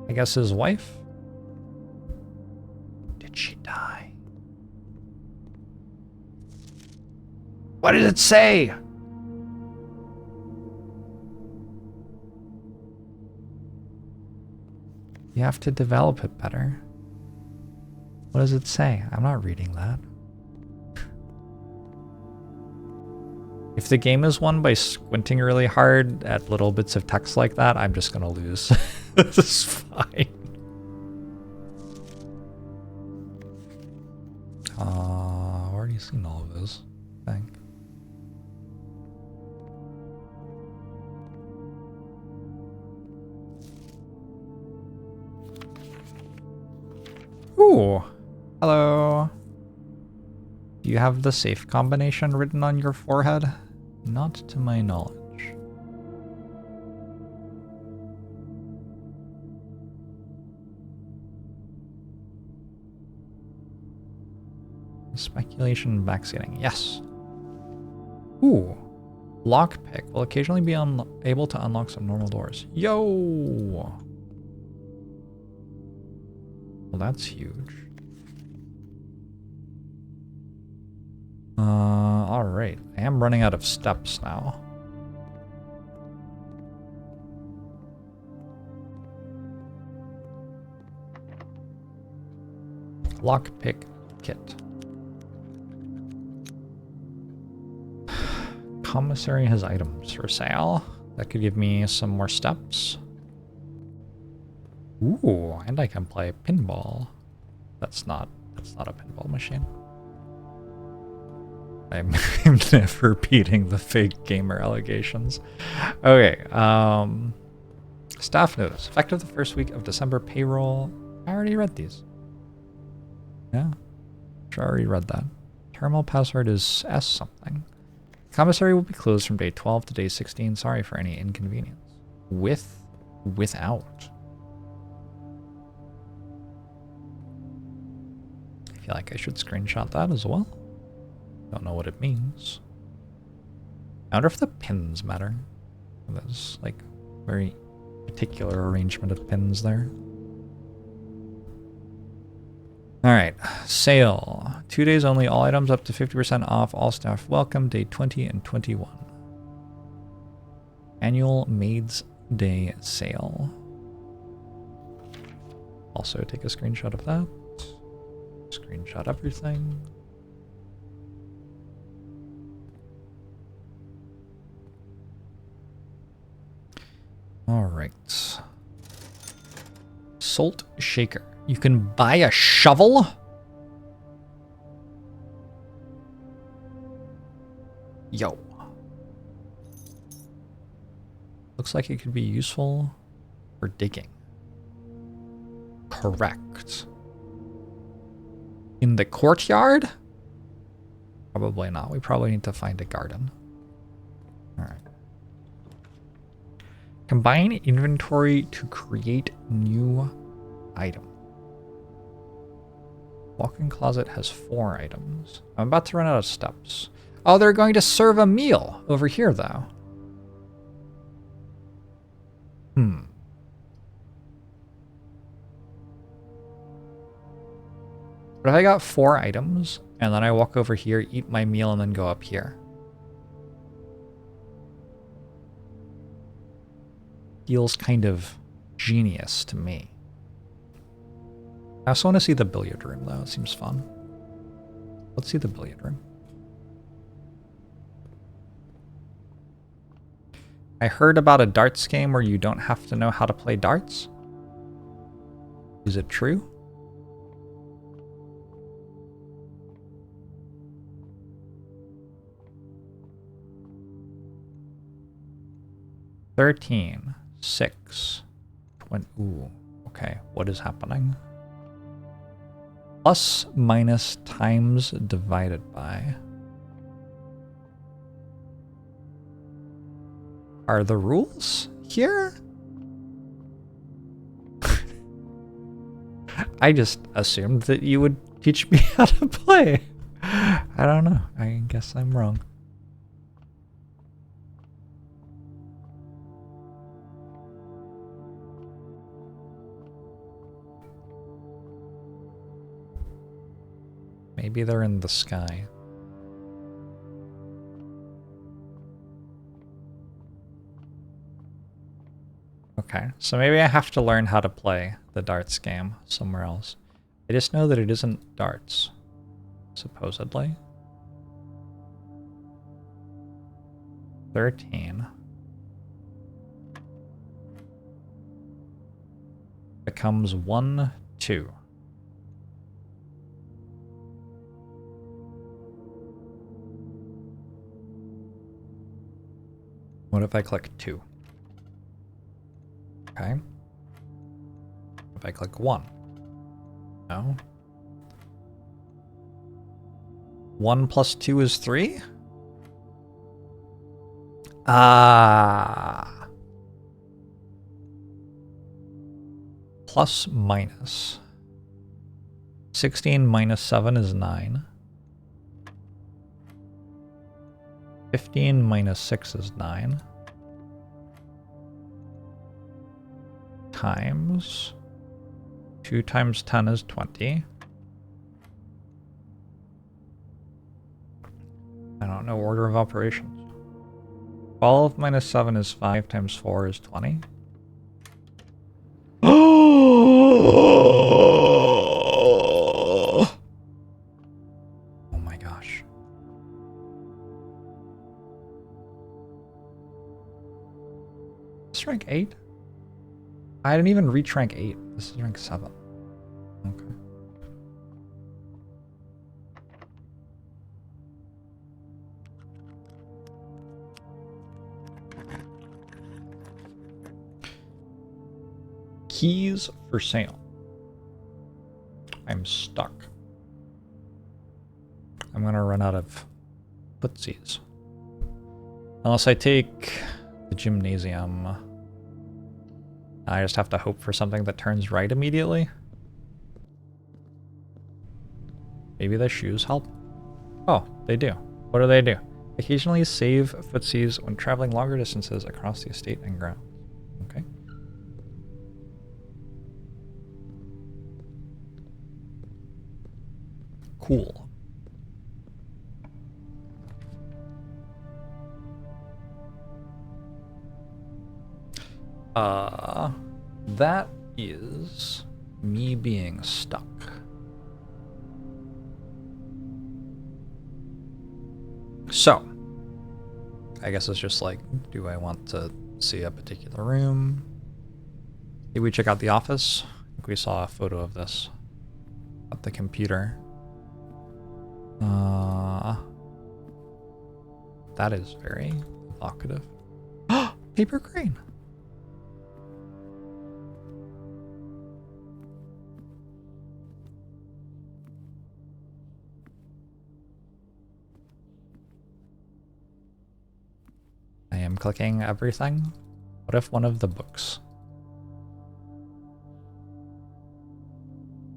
I guess his wife? Did she die? What did it say? You have to develop it better. What does it say? I'm not reading that. If the game is won by squinting really hard at little bits of text like that, I'm just gonna lose. This is fine. I've already seen all of this, I think. Ooh, hello. Do you have the safe combination written on your forehead? Not to my knowledge. Speculation backseating. Yes. Ooh. Lockpick will occasionally be able to unlock some normal doors. Yo! Well, that's huge. Alright. I am running out of steps now. Lockpick kit. Commissary has items for sale. That could give me some more steps. Ooh, and I can play pinball. That's not a pinball machine. I'm never repeating the fake gamer allegations. Okay, staff notice. Effective the first week of December payroll. I already read these. Yeah, sure, I already read that. Terminal password is S something. Commissary will be closed from day 12 to day 16. Sorry for any inconvenience. Without. I feel like I should screenshot that as well. Don't know what it means. I wonder if the pins matter. There's like very particular arrangement of pins there. Alright, sale. 2 days only, all items up to 50% off, all staff welcome, day 20 and 21. Annual Maids Day sale. Also take a screenshot of that. Screenshot everything. Alright. Salt shaker. You can buy a shovel? Yo. Looks like it could be useful for digging. Correct. In the courtyard? Probably not. We probably need to find a garden. Alright. Combine inventory to create new item. Walk-in closet has 4 items. I'm about to run out of steps. Oh, they're going to serve a meal over here, though. But if I got 4 items, and then I walk over here, eat my meal, and then go up here. Feels kind of genius to me. I also want to see the billiard room, though. It seems fun. Let's see the billiard room. I heard about a darts game where you don't have to know how to play darts. Is it true? $13, 6, 20. Ooh, okay. What is happening? Plus, minus, times, divided by. Are the rules here? I just assumed that you would teach me how to play. I don't know. I guess I'm wrong. Maybe they're in the sky. Okay, so maybe I have to learn how to play the darts game somewhere else. I just know that it isn't darts, supposedly. 13. Becomes 1, 2. What if I click 2? Okay. If I click 1? No. 1 plus 2 is 3? Ah. Plus minus. 16 minus 7 is 9. 15 minus 6 is 9. Times 2 times 10 is 20. I don't know order of operations. 12 minus 7 is 5 times 4 is 20. Oh my gosh. Is this rank 8? I didn't even reach rank 8. This is rank 7. Okay. Keys for sale. I'm stuck. I'm gonna run out of footsies. Unless I take the gymnasium. I just have to hope for something that turns right immediately. Maybe the shoes help? Oh, they do. What do they do? Occasionally save footsies when traveling longer distances across the estate and ground. Okay. Cool. That is me being stuck. So, I guess it's just like, do I want to see a particular room? Maybe we check out the office. I think we saw a photo of this at the computer. That is very evocative. Paper crane. I am clicking everything. What if one of the books?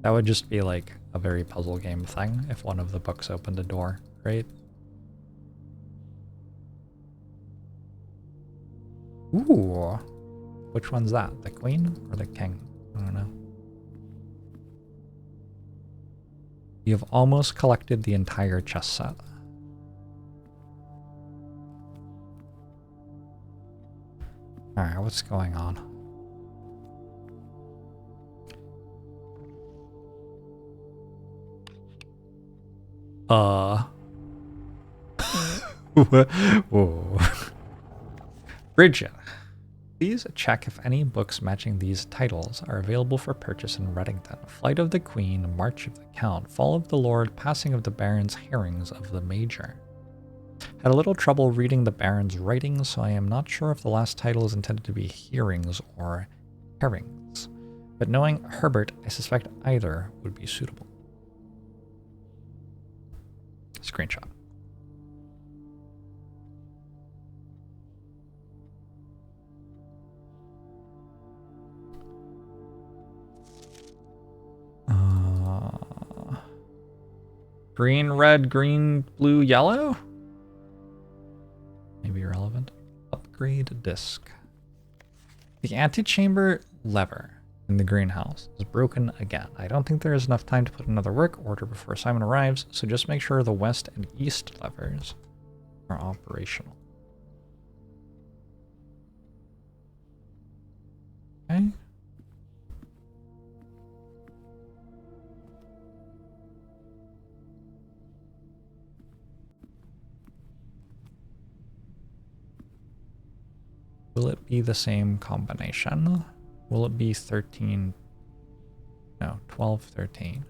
That would just be like a very puzzle game thing if one of the books opened a door, right? Ooh. Which one's that? The queen or the king? I don't know. You've almost collected the entire chess set. Alright, what's going on? Whoa. Bridget, please check if any books matching these titles are available for purchase in Reddington. Flight of the Queen, March of the Count, Fall of the Lord, Passing of the Barons, Herrings of the Major. Had a little trouble reading the Baron's writings, so I am not sure if the last title is intended to be hearings or herrings. But knowing Herbert, I suspect either would be suitable. Screenshot. Green, red, green, blue, yellow? Maybe irrelevant. Upgrade disc. The antechamber lever in the greenhouse is broken again. I don't think there is enough time to put another work order before Simon arrives, so just make sure the west and east levers are operational. Okay. Will it be the same combination? Will it be 13? No, 12, 13.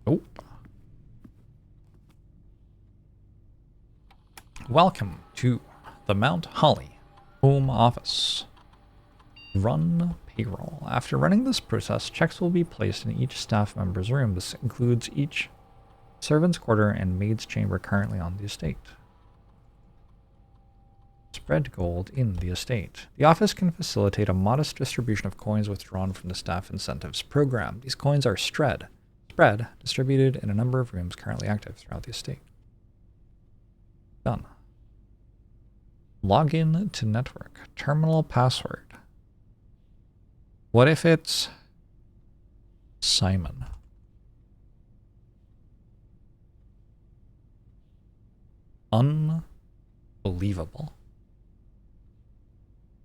Nope. Welcome to the Mount Holly Home Office. Run payroll. After running this process, checks will be placed in each staff member's room. This includes each servant's quarter and maid's chamber currently on the estate. Spread gold in the estate. The office can facilitate a modest distribution of coins withdrawn from the staff incentives program. These coins are spread distributed in a number of rooms currently active throughout the estate. Done. Login to network. Terminal password. What if it's Simon? Unbelievable.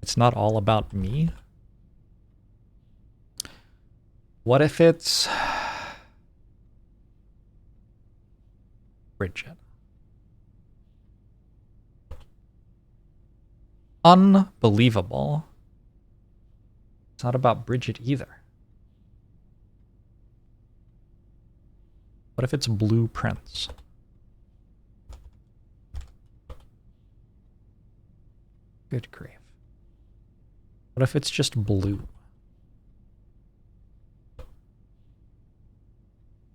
It's not all about me. What if it's Bridget? Unbelievable. It's not about Bridget either. What if it's Blueprints? Good grief. What if it's just blue?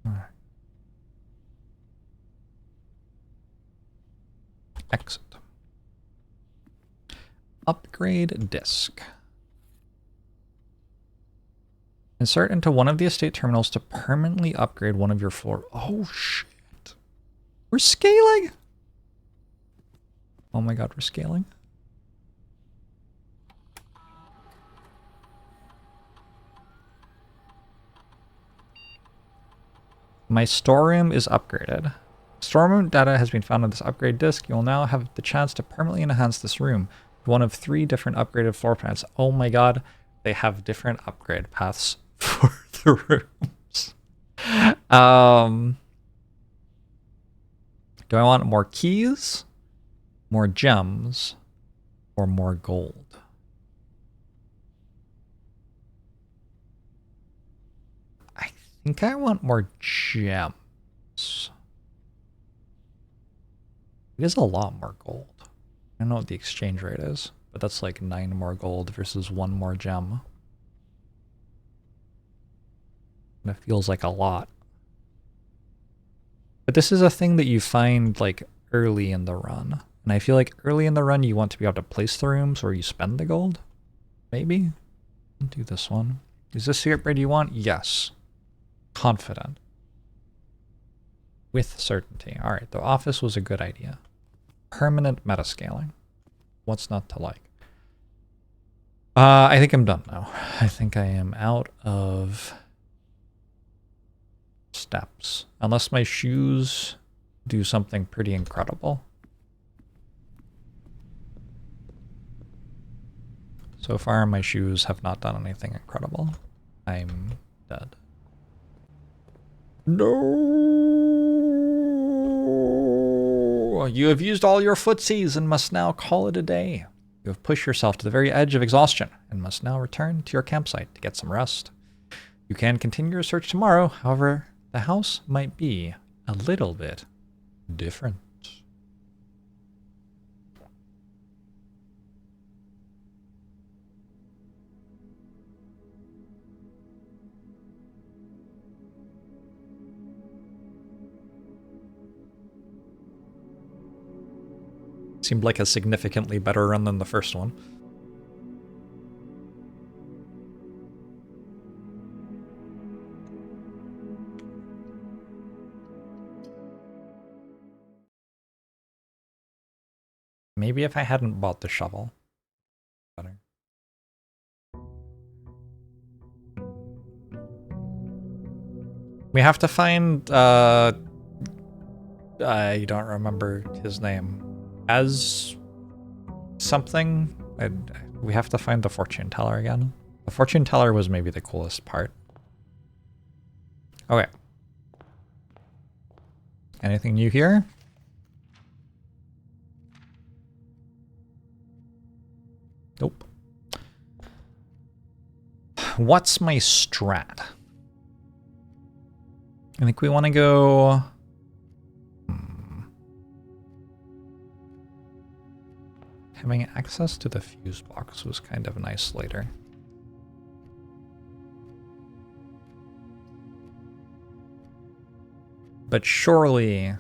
Alright. Exit. Upgrade disk. Insert into one of the estate terminals to permanently upgrade one of your floor. Oh shit. We're scaling. Oh my god, we're scaling. My storeroom is upgraded. Storeroom data has been found on this upgrade disk. You will now have the chance to permanently enhance this room with one of 3 different upgraded floor plans. Oh my god, they have different upgrade paths for the rooms. Do I want more keys, more gems, or more gold? I think I want more gems. It is a lot more gold. I don't know what the exchange rate is, but that's like 9 more gold versus 1 more gem. And it feels like a lot. But this is a thing that you find like early in the run. And I feel like early in the run you want to be able to place the rooms where you spend the gold. Maybe? I'll do this one. Is this the upgrade you want? Yes. Confident. With certainty. Alright, the office was a good idea. Permanent metascaling. What's not to like? I think I'm done now. I think I am out of steps. Unless my shoes do something pretty incredible. So far, my shoes have not done anything incredible. I'm dead. No! You have used all your footsies and must now call it a day. You have pushed yourself to the very edge of exhaustion and must now return to your campsite to get some rest. You can continue your search tomorrow, however, the house might be a little bit different. Seemed like a significantly better run than the first one. Maybe if I hadn't bought the shovel. Better. We have to find, I don't remember his name. As something, we have to find the fortune teller again. The fortune teller was maybe the coolest part. Okay. Anything new here? Nope. What's my strat? I think we want to go... Having access to the fuse box was kind of nice later. But surely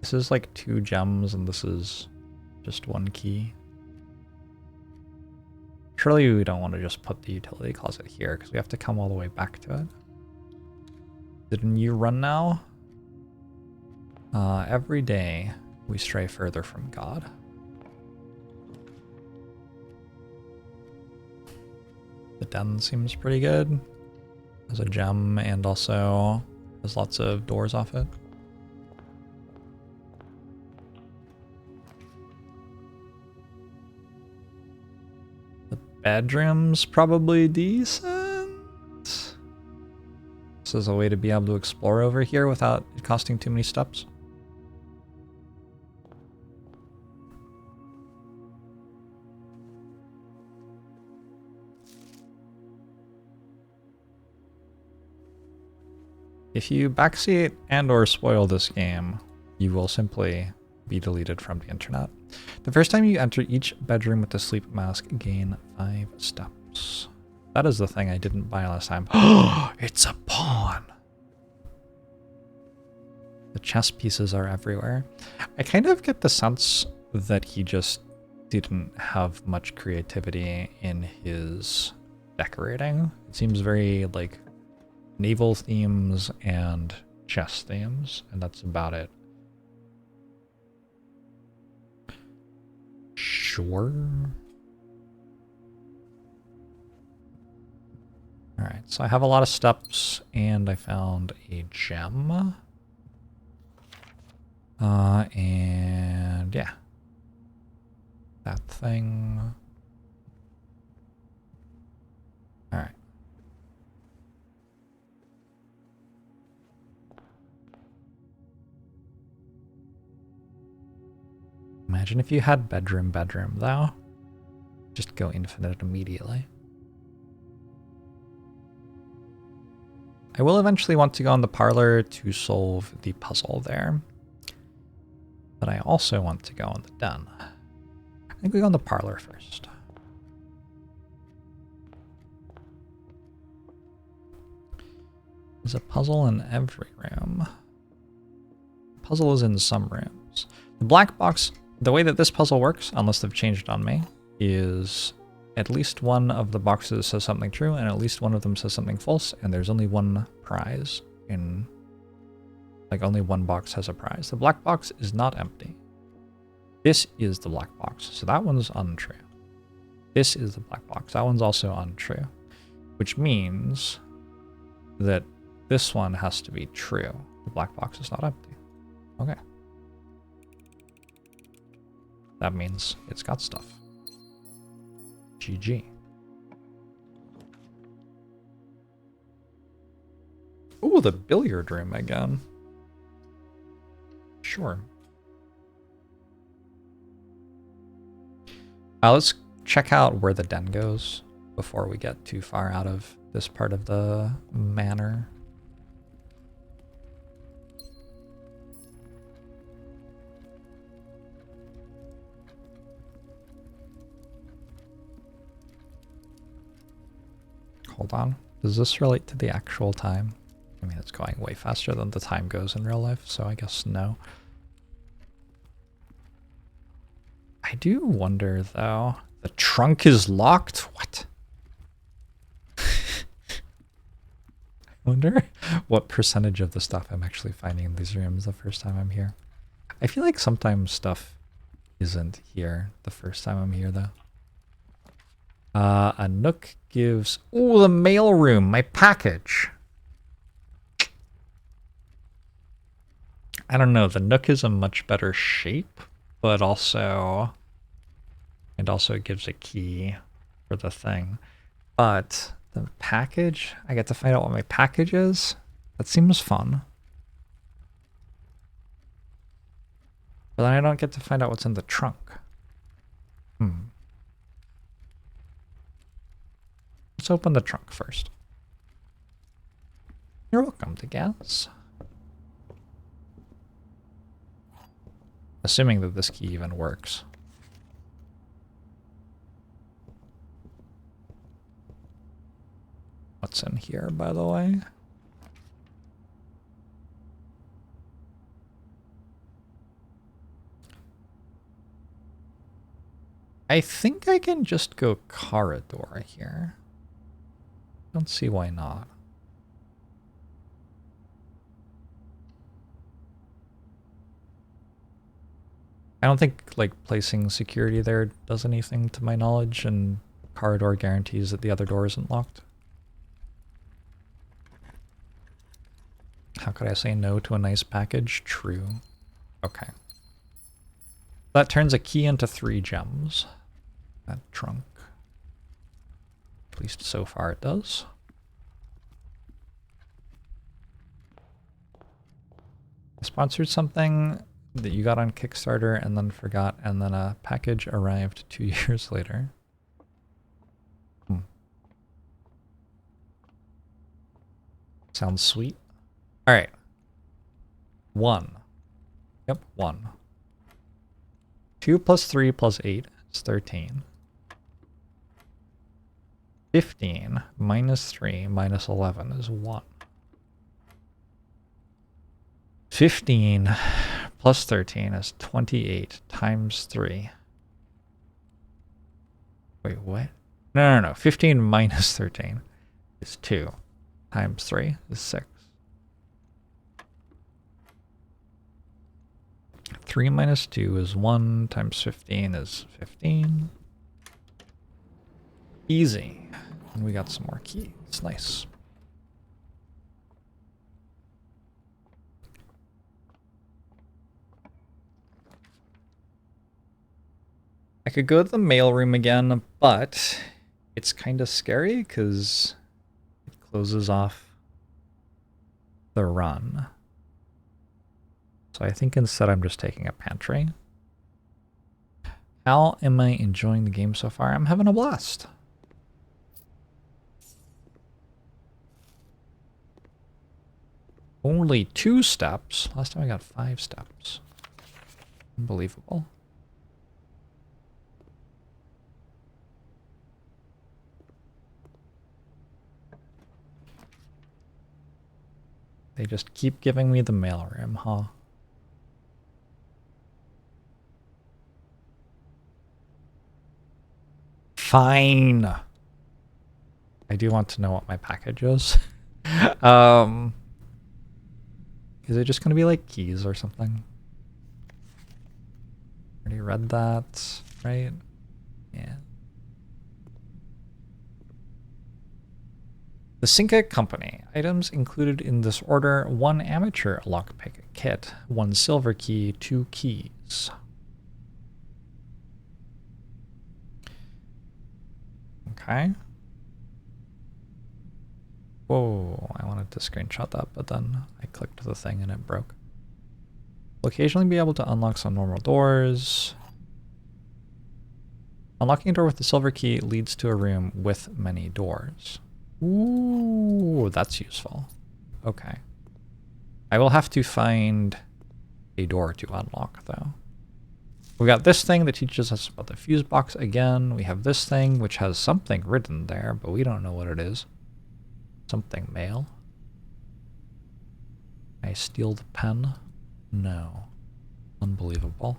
this is like 2 gems and this is just 1 key. Surely we don't want to just put the utility closet here because we have to come all the way back to it. Is it a new run now? Every day we stray further from God. The den seems pretty good. There's a gem and also there's lots of doors off it. The bedroom's probably decent. This is a way to be able to explore over here without it costing too many steps. If you backseat and or spoil this game, you will simply be deleted from the internet. The first time you enter each bedroom with the sleep mask, gain 5 steps. That is the thing I didn't buy last time. Oh, it's a pawn! The chess pieces are everywhere. I kind of get the sense that he just didn't have much creativity in his decorating. It seems very like naval themes and chess themes, and that's about it. Sure. Alright, so I have a lot of steps, and I found a gem. And yeah. That thing. Alright. Imagine if you had bedroom, though. Just go infinite immediately. I will eventually want to go in the parlor to solve the puzzle there. But I also want to go in the den. I think we go in the parlor first. There's a puzzle in every room. Puzzle is in some rooms. The black box, the way that this puzzle works, unless they've changed on me, is at least one of the boxes says something true and at least one of them says something false, and there's only one prize in, like only one box has a prize. The black box is not empty. This is the black box, so that one's untrue. This is the black box, that one's also untrue, which means that this one has to be true. The black box is not empty. Okay. That means it's got stuff. GG. Ooh, the billiard room again. Sure. Let's check out where the den goes before we get too far out of this part of the manor. Hold on. Does this relate to the actual time? I mean, it's going way faster than the time goes in real life, so I guess no. I do wonder, though. The trunk is locked? What? I wonder what percentage of the stuff I'm actually finding in these rooms the first time I'm here. I feel like sometimes stuff isn't here the first time I'm here, though. A nook gives... Ooh, the mail room, my package. I don't know, the nook is a much better shape, but also... And also it gives a key for the thing. But the package, I get to find out what my package is? That seems fun. But then I don't get to find out what's in the trunk. Let's open the trunk first. You're welcome to guess. Assuming that this key even works. what's in here, by the way. I think I can just go corridor here. Don't see why not. I don't think like placing security there does anything to my knowledge, and corridor guarantees that the other door isn't locked. How could I say no to a nice package? True. Okay. That turns a key into 3 gems. That trunk. At least so far it does. I sponsored something that you got on Kickstarter and then forgot, and then a package arrived 2 years later. Sounds sweet. All right. 1. Yep, 1. 2 plus 3 plus 8 is 13. 15 minus 3 minus 11 is 1. 15 plus 13 is 28 times 3. Wait, what? No. 15 minus 13 is 2 times 3 is 6. 3 minus 2 is 1 times 15 is 15. Easy. And we got some more keys. Nice. I could go to the mailroom again, but it's kind of scary because it closes off the run. So I think instead I'm just taking a pantry. How am I enjoying the game so far? I'm having a blast. Only 2 steps. Last time I got 5 steps. Unbelievable. They just keep giving me the mailroom, huh? Fine. I do want to know what my package is. Is it just going to be like keys or something? Already read that, right? Yeah. The Cinca Company. Items included in this order: 1 amateur lockpick kit, 1 silver key, 2 keys. Okay. Whoa, I wanted to screenshot that, but then I clicked the thing and it broke. Will occasionally be able to unlock some normal doors. Unlocking a door with the silver key leads to a room with many doors. Ooh, that's useful. Okay. I will have to find a door to unlock, though. We got this thing that teaches us about the fuse box again. We have this thing, which has something written there, but we don't know what it is. Something mail. Can I steal the pen? No. Unbelievable.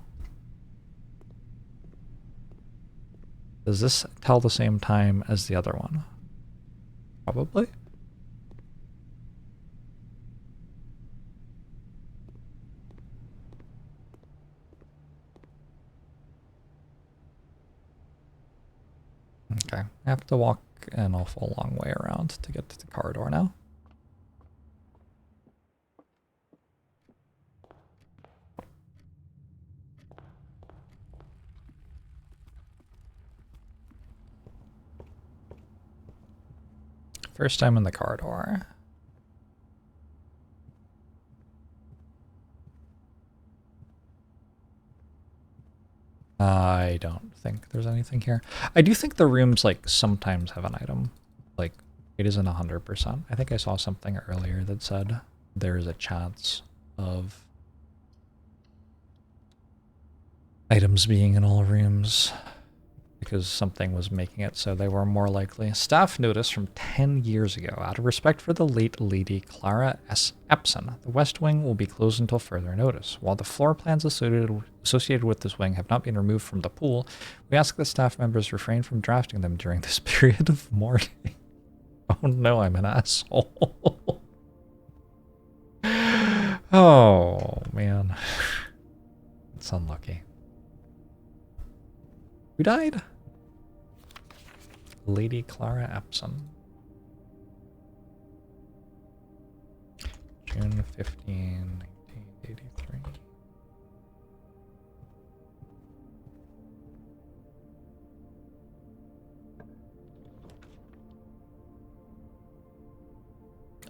Does this tell the same time as the other one? Probably. Okay, I have to walk an awful long way around to get to the corridor now. First time in the corridor. I don't think there's anything here. I do think the rooms like sometimes have an item. Like it isn't 100%. I think I saw something earlier that said there is a chance of items being in all rooms. because something was making it so they were more likely. Staff notice from 10 years ago. Out of respect for the late Lady Clara S. Epson, the West Wing will be closed until further notice. While the floor plans associated with this wing have not been removed from the pool, we ask that staff members refrain from drafting them during this period of mourning. Oh no, I'm an asshole. Oh, man. It's unlucky. Who died? Lady Clara Epson. June 15, 1983.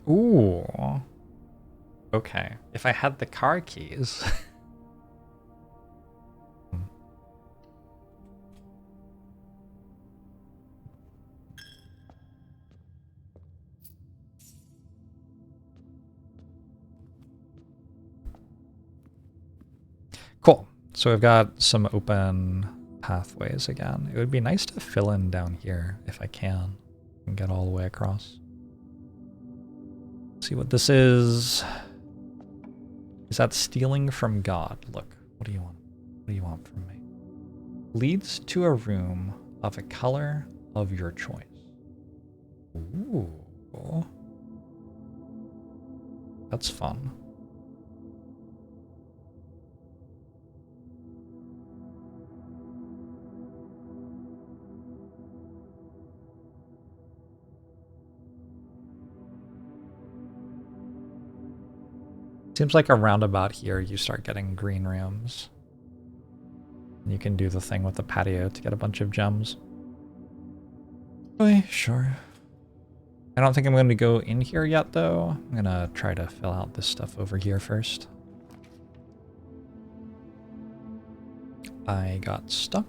Ooh. Okay. If I had the car keys. Cool. So we've got some open pathways again. It would be nice to fill in down here if I can and get all the way across. See what this is. Is that stealing from God? Look, what do you want? What do you want from me? Leads to a room of a color of your choice. Ooh. That's fun. Seems like around about here you start getting green rooms. And you can do the thing with the patio to get a bunch of gems. Okay, sure. I don't think I'm going to go in here yet though. I'm going to try to fill out this stuff over here first. I got stuck.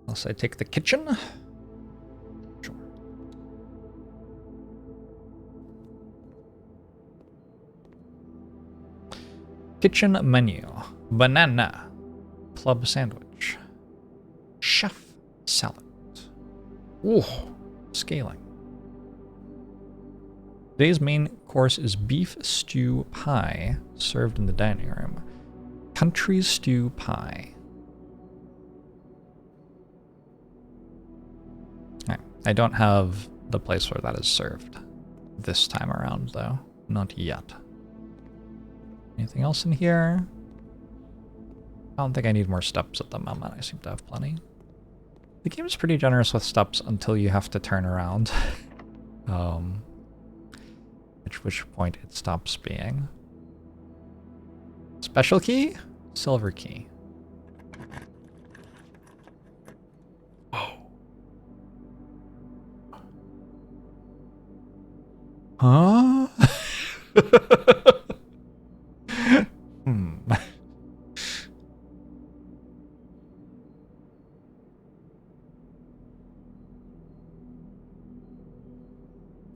Unless I take the kitchen. Sure. Kitchen menu. Banana. Club sandwich. Chef salad. Ooh, scaling. Today's main course is beef stew pie, served in the dining room. Country stew pie. I don't have the place where that is served this time around, though. Not yet. Anything else in here? I don't think I need more steps at the moment. I seem to have plenty. The game is pretty generous with steps until you have to turn around. At which point it stops being. Special key? Silver key. Oh. Huh?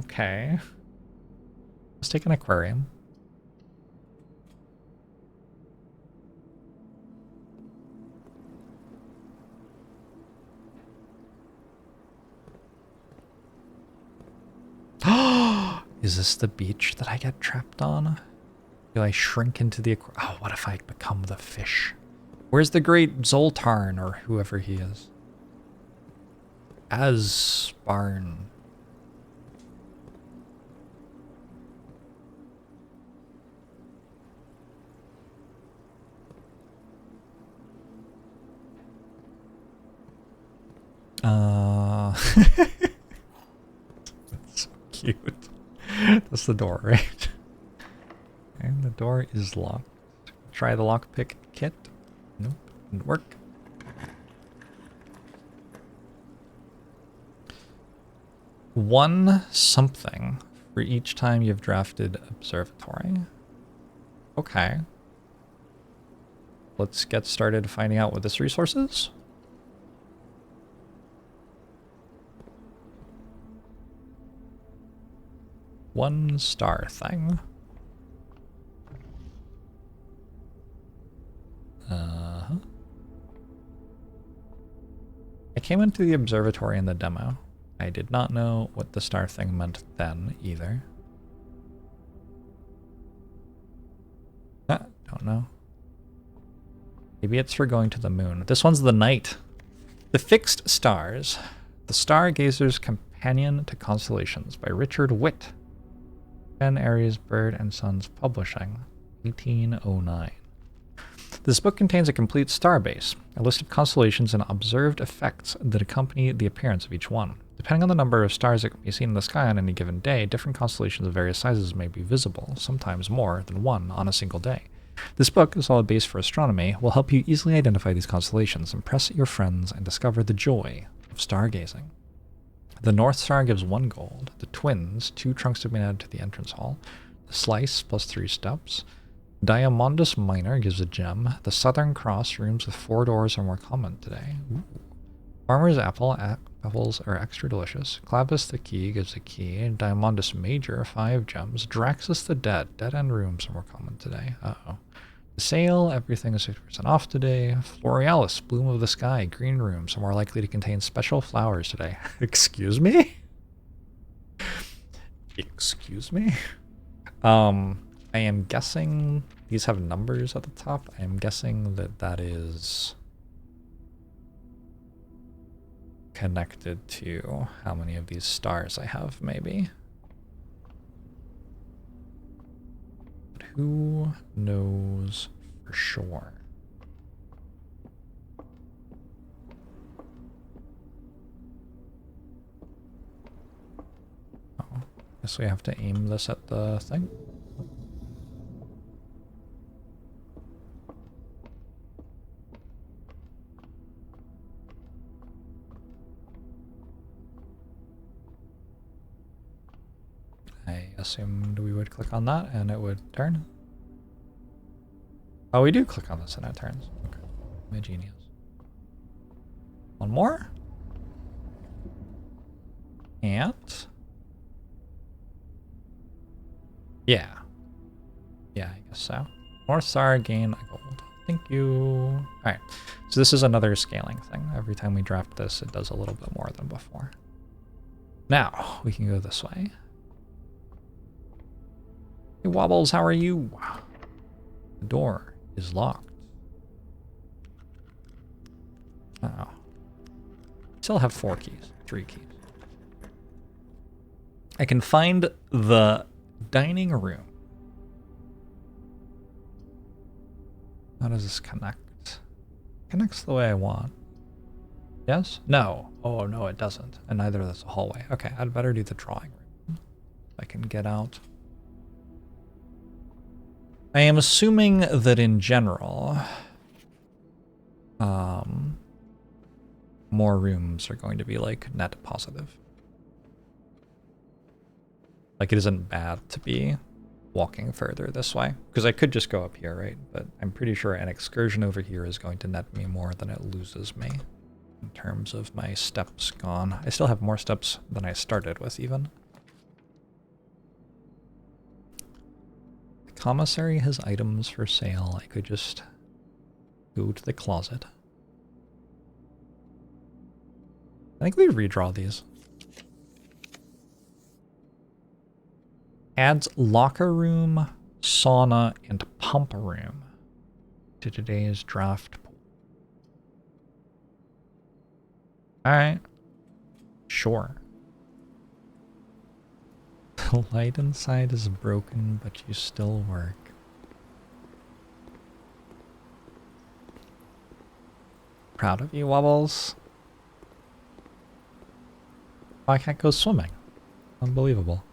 Okay. Let's take an aquarium. Is this the beach that I get trapped on? Do I shrink into the aquarium? Oh, what if I become the fish? Where's the great Zoltarn or whoever he is? Asbarn. That's so cute. That's the door, right? And the door is locked. Try the lockpick kit. Nope, didn't work. One something for each time you've drafted observatory. Okay. Let's get started finding out what this resource is. One star thing. Uh-huh. I came into the observatory in the demo. I did not know what the star thing meant then either. Don't know. Maybe it's for going to the moon. This one's the night. The Fixed Stars. The Stargazer's Companion to Constellations by Richard Witt. Ben Aries Bird and Sons Publishing. 1809. This book contains a complete starbase, a list of constellations and observed effects that accompany the appearance of each one. Depending on the number of stars that can be seen in the sky on any given day, different constellations of various sizes may be visible, sometimes more than one on a single day. This book, a solid base for astronomy, will help you easily identify these constellations, impress your friends, and discover the joy of stargazing. The North Star gives 1 gold, the Twins, 2 trunks have been added to the entrance hall, the Slice plus 3 steps, Diamondus Minor gives a gem, the Southern Cross rooms with 4 doors are more common today. Ooh. Farmer's apples are extra delicious. Clavus the Key gives a key. Diamondus Major, 5 gems. Draxus the Dead end rooms are more common today. Uh-oh. The Sale, everything is 50% off today. Florealis, Bloom of the Sky, green rooms are more likely to contain special flowers today. Excuse me? Excuse me? I am guessing these have numbers at the top. I am guessing that that is connected to how many of these stars I have, maybe. But who knows for sure? Oh, guess we have to aim this at the thing. I assumed we would click on that and it would turn. Oh, we do click on this and it turns. Okay. I'm a genius. One more. And yeah. Yeah, I guess so. North Star, gain a gold. Thank you. Alright. So this is another scaling thing. Every time we draft this, it does a little bit more than before. Now, we can go this way. Hey Wobbles, how are you? The door is locked. Uh-oh. Still have 4 keys. 3 keys. I can find the dining room. How does this connect? Connects the way I want. Yes? No. Oh, no, it doesn't. And neither does the hallway. Okay, I'd better do the drawing room. I can get out. I am assuming that in general, more rooms are going to be like net positive. Like it isn't bad to be walking further this way, because I could just go up here, right? But I'm pretty sure an excursion over here is going to net me more than it loses me in terms of my steps gone. I still have more steps than I started with even. The commissary has items for sale. I could just go to the closet. I think we redraw these. Adds locker room, sauna, and pump room to today's draft pool. Alright. Sure. The light inside is broken, but you still work. Proud of you, Wobbles. Oh, I can't go swimming. Unbelievable.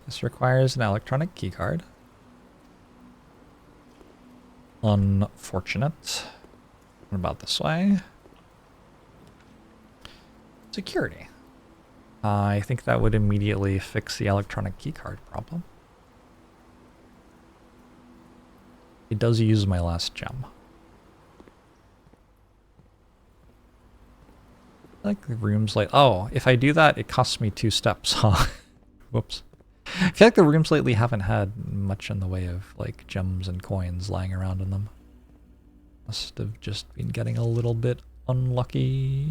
This requires an electronic keycard. Unfortunate. What about this way? Security. I think that would immediately fix the electronic keycard problem. It does use my last gem. Like the room's like, oh, if I do that, it costs me 2 steps, huh? Whoops. I feel like the rooms lately haven't had much in the way of like gems and coins lying around in them. Must have just been getting a little bit unlucky.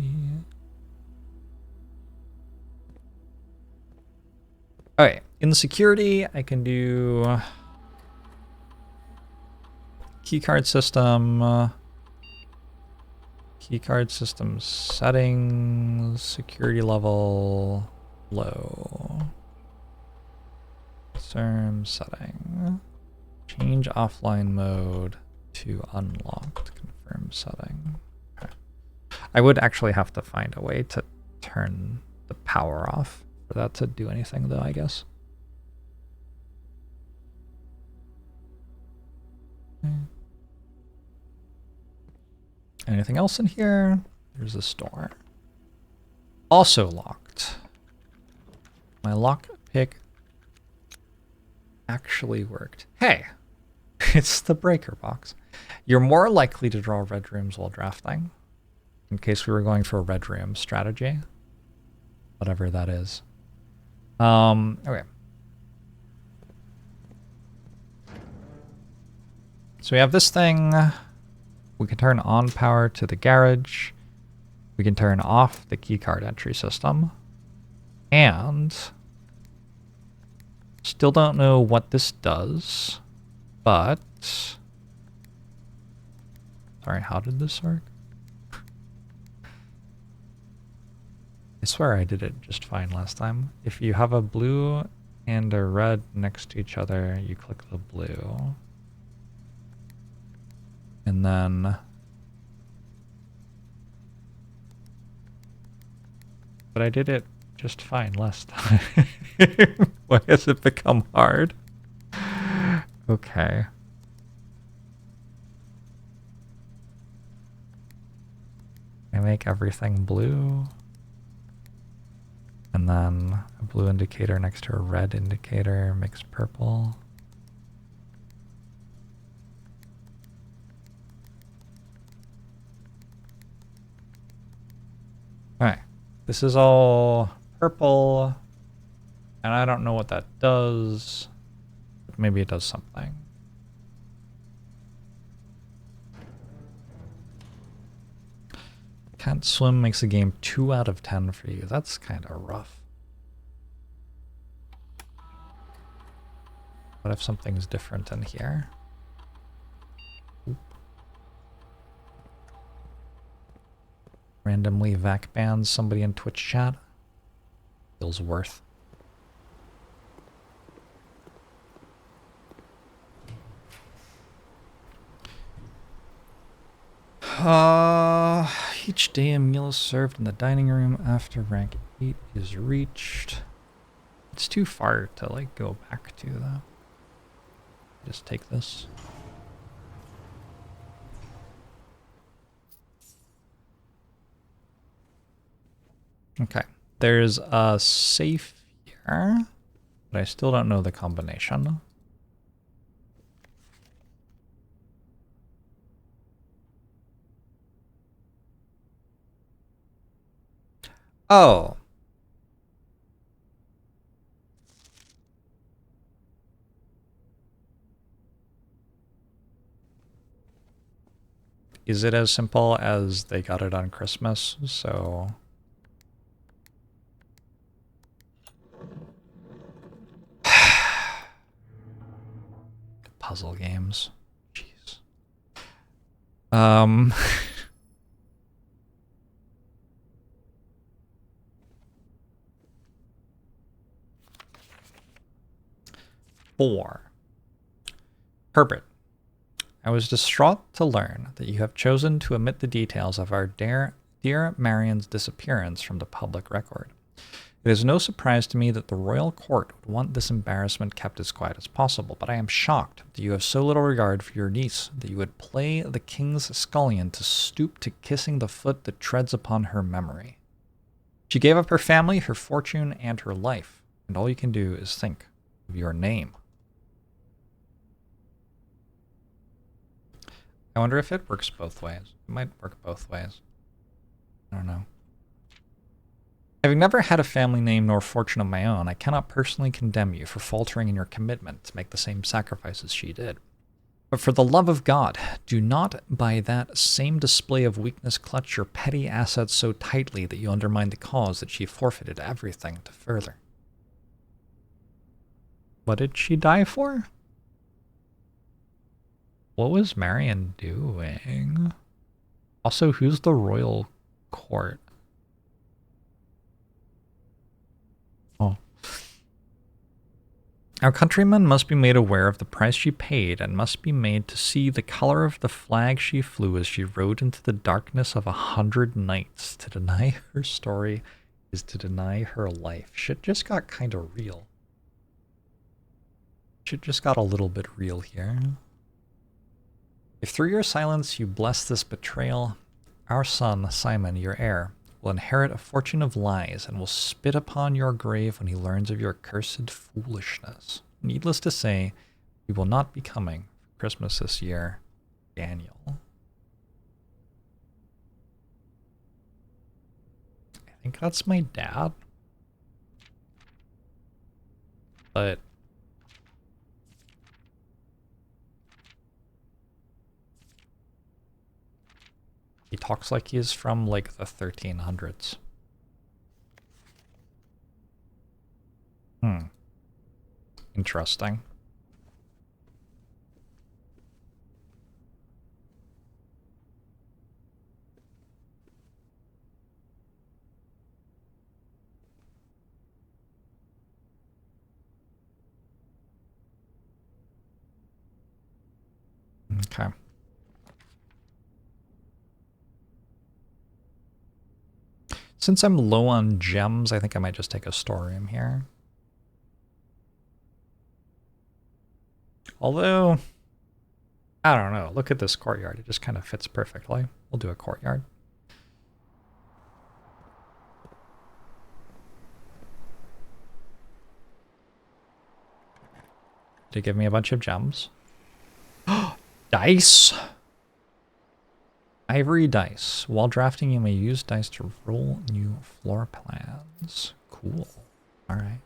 Alright, in security, I can do keycard system, keycard system settings, security level low. CERM setting. Change offline mode to unlocked. Confirm setting. Okay. I would actually have to find a way to turn the power off for that to do anything though, I guess. Okay. Anything else in here? There's a store. Also locked. My lock pick actually worked. Hey, it's the breaker box. You're more likely to draw red rooms while drafting, in case we were going for a red room strategy, whatever that is. Okay. So we have this thing. We can turn on power to the garage. We can turn off the keycard entry system. And still don't know what this does, but sorry, how did this work? I swear I did it just fine last time. If you have a blue and a red next to each other, you click the blue. And then but I did it just fine last time. Why has it become hard? Okay. I make everything blue. And then a blue indicator next to a red indicator makes purple. Alright. This is all purple. And I don't know what that does. But maybe it does something. Can't swim makes the game 2 out of 10 for you. That's kind of rough. What if something's different in here? Oop. Randomly vac bans somebody in Twitch chat. Feels worth. Each day a meal is served in the dining room after rank 8 is reached. It's too far to like go back to though. Just take this. Okay. There's a safe here, but I still don't know the combination. Oh. Is it as simple as they got it on Christmas? So puzzle games. Jeez. 4. Herbert, I was distraught to learn that you have chosen to omit the details of our dear Marion's disappearance from the public record. It is no surprise to me that the royal court would want this embarrassment kept as quiet as possible, but I am shocked that you have so little regard for your niece that you would play the king's scullion to stoop to kissing the foot that treads upon her memory. She gave up her family, her fortune, and her life, and all you can do is think of your name. I wonder if it works both ways. It might work both ways. I don't know. Having never had a family name nor fortune of my own, I cannot personally condemn you for faltering in your commitment to make the same sacrifices she did. But for the love of God, do not by that same display of weakness clutch your petty assets so tightly that you undermine the cause that she forfeited everything to further. What did she die for? What was Marion doing? Also, who's the royal court? Oh. Our countrymen must be made aware of the price she paid and must be made to see the color of the flag she flew as she rode into the darkness of 100 nights. To deny her story is to deny her life. Shit just got kind of real. Shit just got a little bit real here. If through your silence you bless this betrayal, our son, Simon, your heir, will inherit a fortune of lies and will spit upon your grave when he learns of your cursed foolishness. Needless to say, he will not be coming for Christmas this year. Daniel. I think that's my dad. But he talks like he's from, like, the 1300s. Interesting. Okay. Since I'm low on gems, I think I might just take a storeroom here. Although, I don't know. Look at this courtyard. It just kind of fits perfectly. We'll do a courtyard. Did it give me a bunch of gems? Dice! Ivory dice. While drafting, you may use dice to roll new floor plans. Cool. Alright.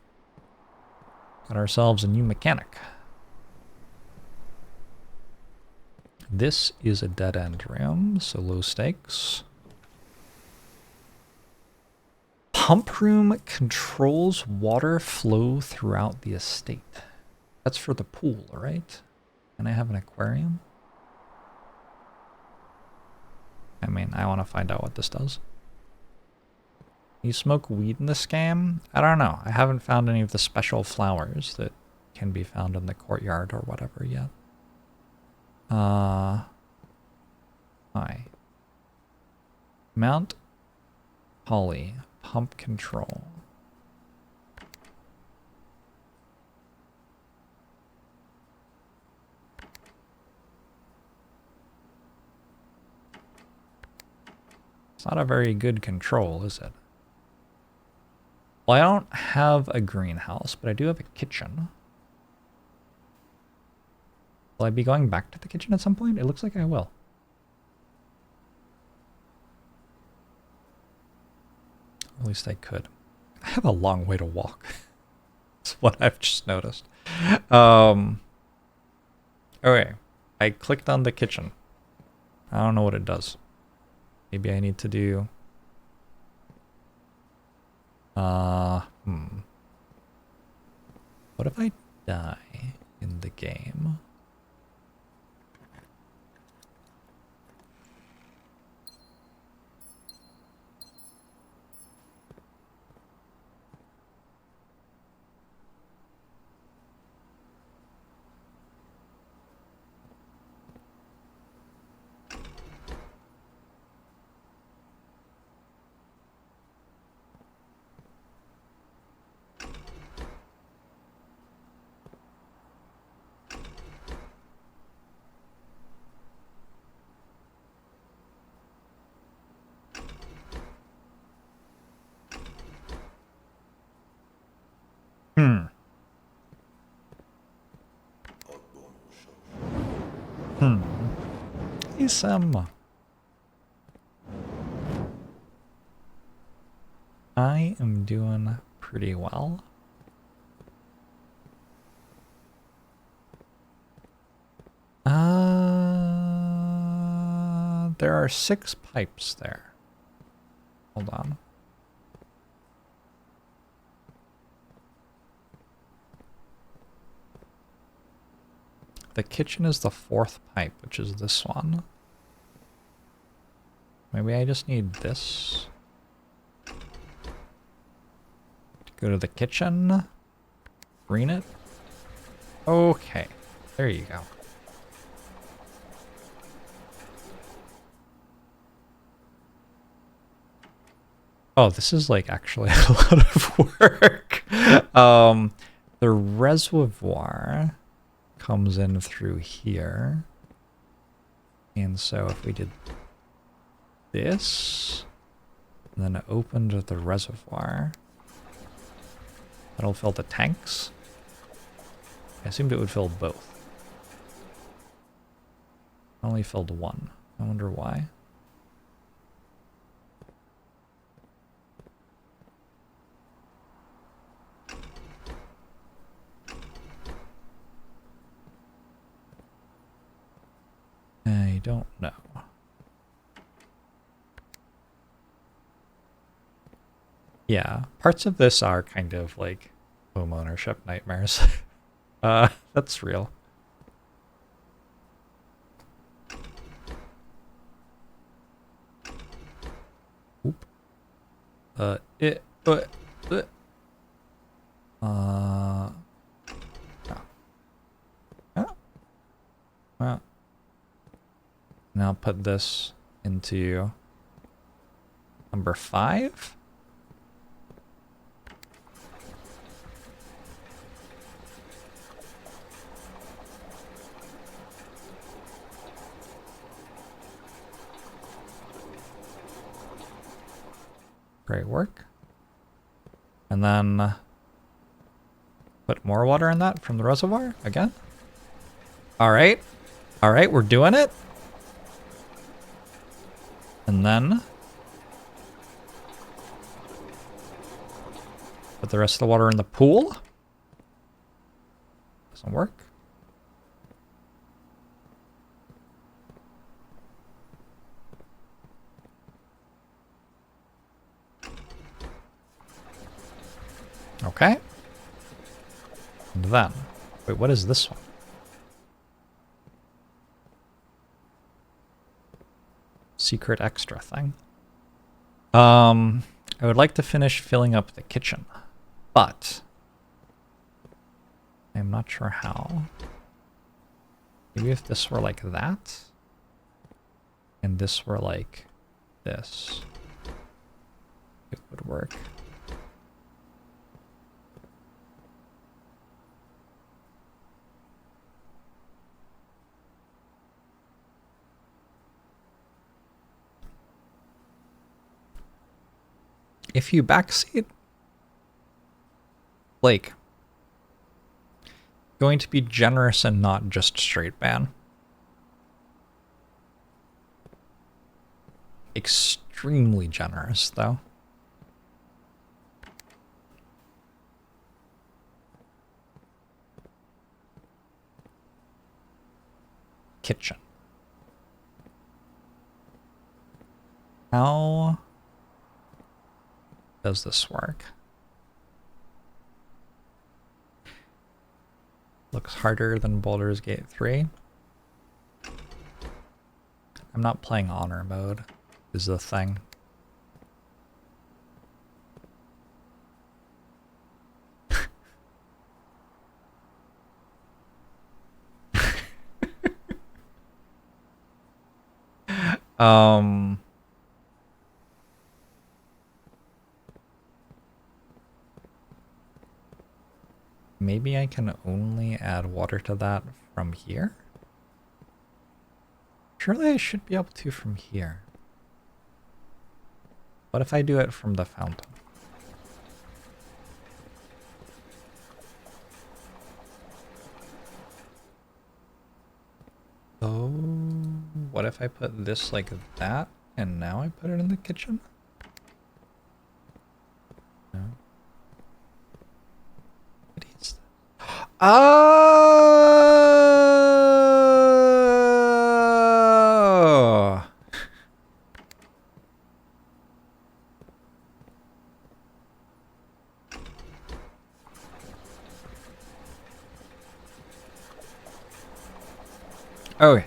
Got ourselves a new mechanic. This is a dead-end room, so low stakes. Pump room controls water flow throughout the estate. That's for the pool, right? And I have an aquarium? I mean, I want to find out what this does. You smoke weed in this game? I don't know. I haven't found any of the special flowers that can be found in the courtyard or whatever yet. Hi. Mount Holly. Pump control. It's not a very good control, is it? Well, I don't have a greenhouse, but I do have a kitchen. Will I be going back to the kitchen at some point? It looks like I will. At least I could. I have a long way to walk. That's what I've just noticed. Okay. I clicked on the kitchen. I don't know what it does. Maybe I need to do... What if I die in the game? Hey, Sam. I am doing pretty well. There are 6 pipes there. Hold on. The kitchen is the 4th pipe, which is this one. Maybe I just need this. Go to the kitchen. Green it. Okay. There you go. Oh, this is like actually a lot of work. The reservoir comes in through here. And so if we did this, and then opened the reservoir, that'll fill the tanks. I assumed it would fill both. Only filled one. I wonder why. I don't know. Yeah, parts of this are kind of like home ownership nightmares. That's real. Oop. Now put this into number 5. Great work. And then put more water in that from the reservoir again. All right. All right, we're doing it. And then put the rest of the water in the pool. Doesn't work. Okay. And then, wait, what is this one? Secret extra thing. I would like to finish filling up the kitchen, but I'm not sure how. Maybe if this were like that, and this were like this, it would work. If you backseat, like, going to be generous and not just straight ban. Extremely generous, though. Kitchen. How does this work? Looks harder than Baldur's Gate 3. I'm not playing honor mode, is the thing. Maybe I can only add water to that from here? Surely I should be able to from here. What if I do it from the fountain? Oh, what if I put this like that, and now I put it in the kitchen? Oh! Okay.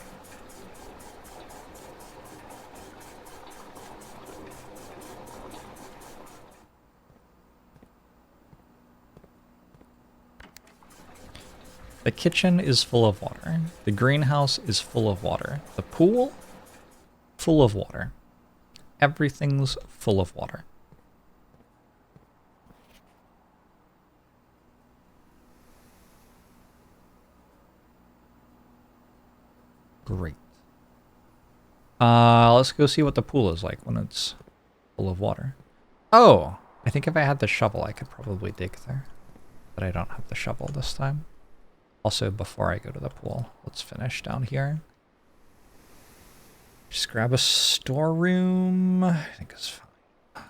The kitchen is full of water. The greenhouse is full of water. The pool, full of water. Everything's full of water. Great. Let's go see what the pool is like when it's full of water. Oh, I think if I had the shovel, I could probably dig there. But I don't have the shovel this time. Also, before I go to the pool, let's finish down here. Just grab a storeroom. I think it's fine.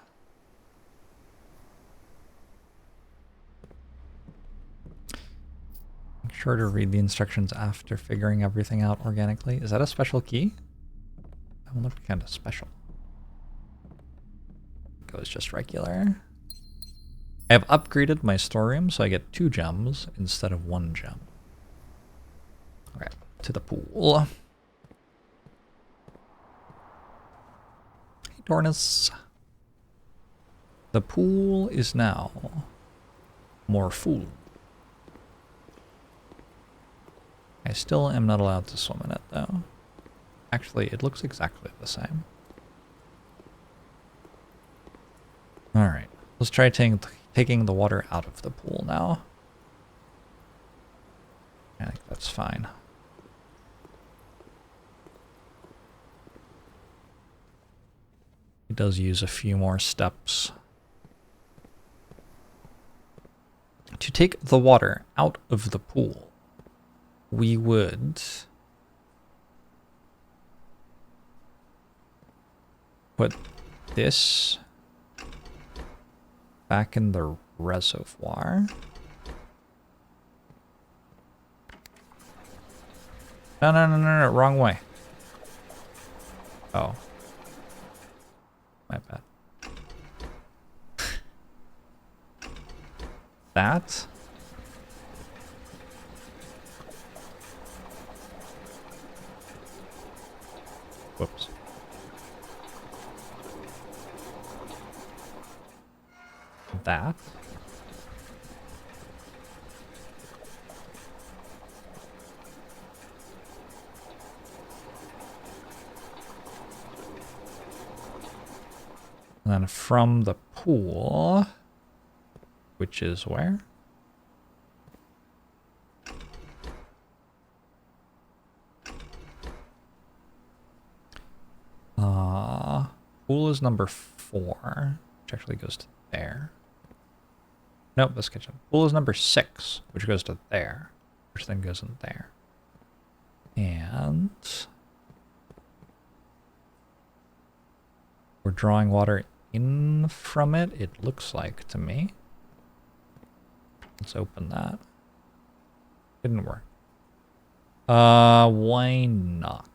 Make sure to read the instructions after figuring everything out organically. Is that a special key? That one looked kind of special. Goes just regular. I have upgraded my storeroom, so I get 2 gems instead of 1 gem. Okay, to the pool. Hey, Dornus. The pool is now more full. I still am not allowed to swim in it, though. Actually, it looks exactly the same. Alright, let's try taking the water out of the pool now. I think that's fine. It does use a few more steps. To take the water out of the pool, we would put this back in the reservoir. No, wrong way. Oh. My bad. That. Whoops. That. And then from the pool, which is where? Pool is number 4, which actually goes to there. Nope, this kitchen. Pool is number 6, which goes to there, which then goes in there. And we're drawing water in from it, it looks like to me. Let's open that. Didn't work. Why not?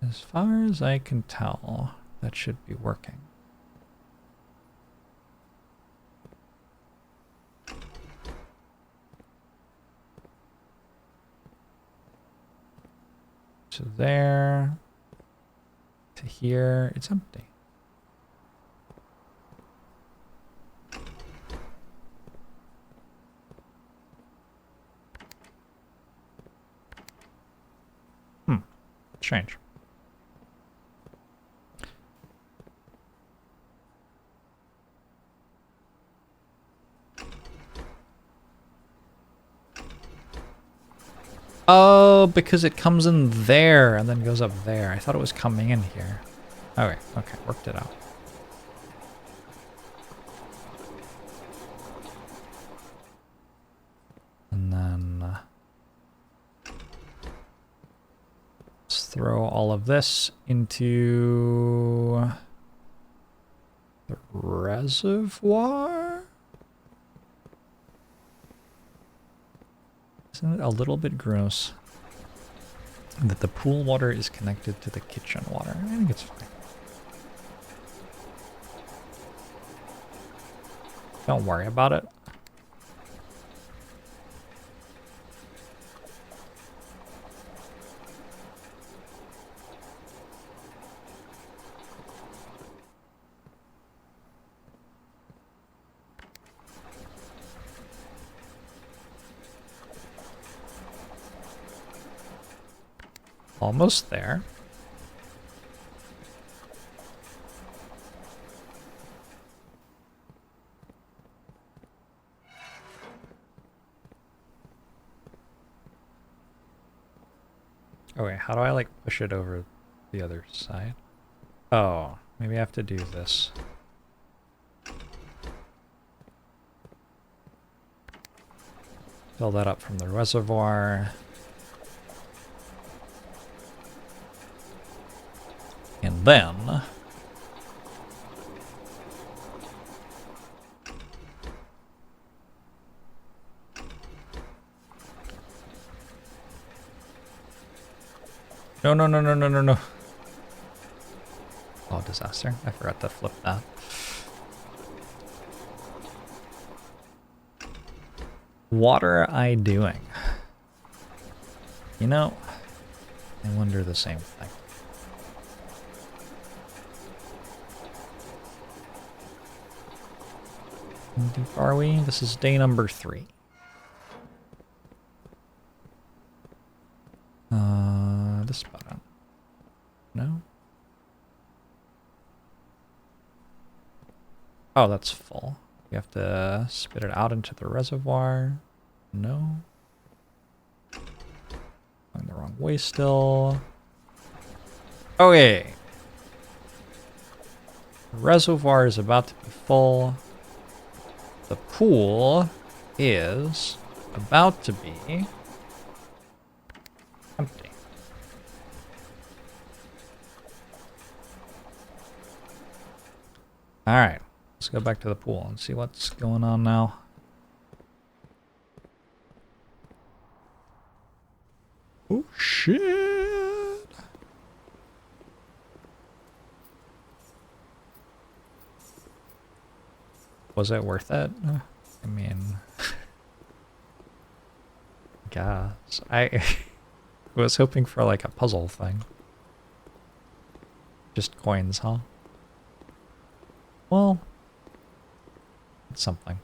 As far as I can tell, that should be working. To there, to here, it's empty. Strange. Oh, because it comes in there and then goes up there. I thought it was coming in here. Okay, okay, worked it out. And then let's throw all of this into the reservoir? Isn't it a little bit gross that the pool water is connected to the kitchen water? I think it's fine. Don't worry about it. Almost there. Oh wait, how do I like push it over the other side? Oh, maybe I have to do this. Fill that up from the reservoir. And then no. Oh, disaster. I forgot to flip that. What are I doing? You know, I wonder the same thing. How deep are we? This is day number 3. This button. No? Oh, that's full. We have to spit it out into the reservoir. No. Going the wrong way still. Okay. The reservoir is about to be full. The pool is about to be empty. All right, let's go back to the pool and see what's going on now. Oh, shit. Was it worth it? I mean, guess. I was hoping for like a puzzle thing. Just coins, huh? Well, it's something.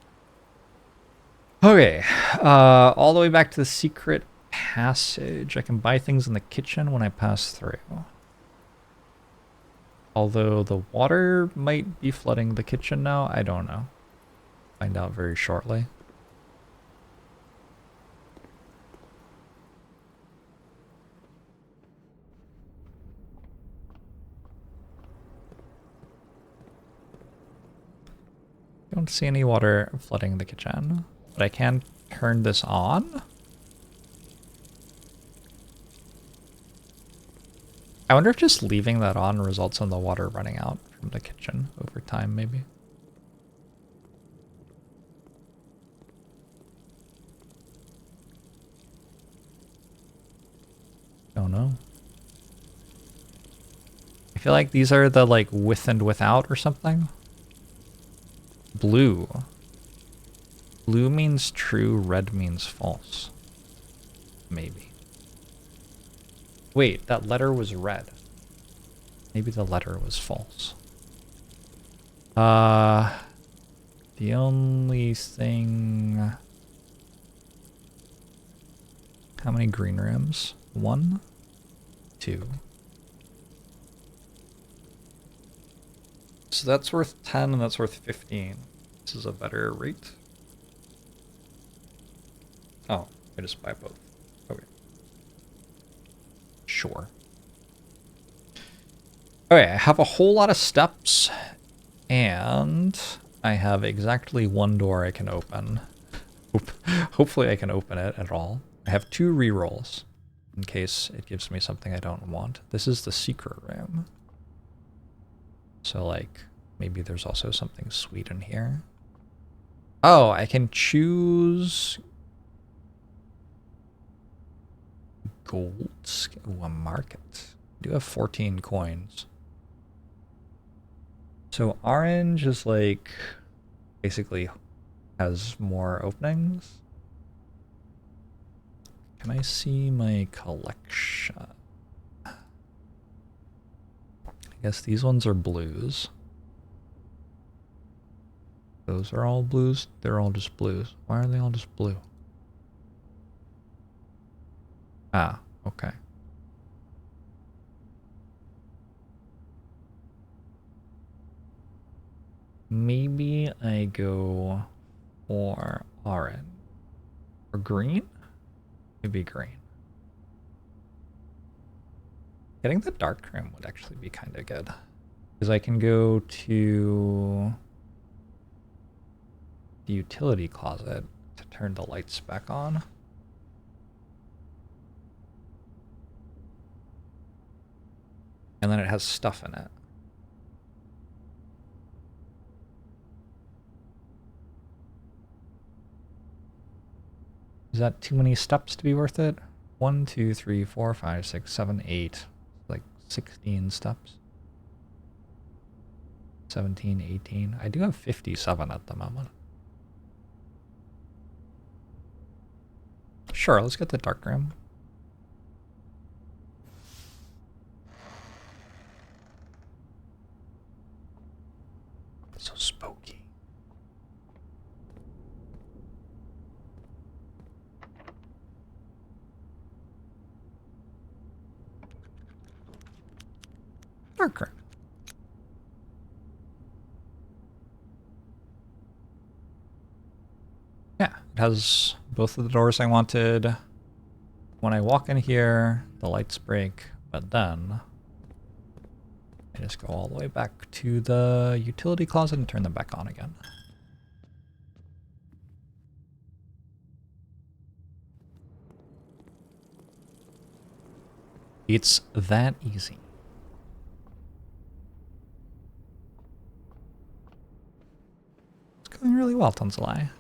Okay, all the way back to the secret passage. I can buy things in the kitchen when I pass through. Although the water might be flooding the kitchen now, I don't know. Find out very shortly. Don't see any water flooding the kitchen, but I can turn this on. I wonder if just leaving that on results in the water running out from the kitchen over time, maybe. Don't know. I feel like these are the like with and without or something. Blue. Blue means true, red means false. Maybe. Wait, that letter was red. Maybe the letter was false. The only thing... How many green rims? 1, 2. So that's worth 10 and that's worth 15. This is a better rate. Oh, I just buy both. Okay. Sure. Okay, I have a whole lot of steps and I have exactly 1 door I can open. Hopefully I can open it at all. I have 2 rerolls. in case it gives me something I don't want. This is the secret room. So like, maybe there's also something sweet in here. Oh, I can choose gold. Ooh, a market. I do have 14 coins. So orange is like, basically has more openings. Can I see my collection? I guess these ones are blues. Those are all blues. They're all just blues. Why are they all just blue? Ah, okay. Maybe I go for orange. Or green? Maybe green. Getting the dark room would actually be kind of good. Because I can go to the utility closet to turn the lights back on. And then it has stuff in it. Is that too many steps to be worth it? 1, 2, 3, 4, 5, 6, 7, 8. Like 16 steps. 17, 18. I do have 57 at the moment. Sure, let's get the dark room. So spooky. Dark room. Yeah, it has both of the doors I wanted. When I walk in here, the lights break, but then I just go all the way back to the utility closet and turn them back on again. It's that easy. It's going really well, Tunzelai.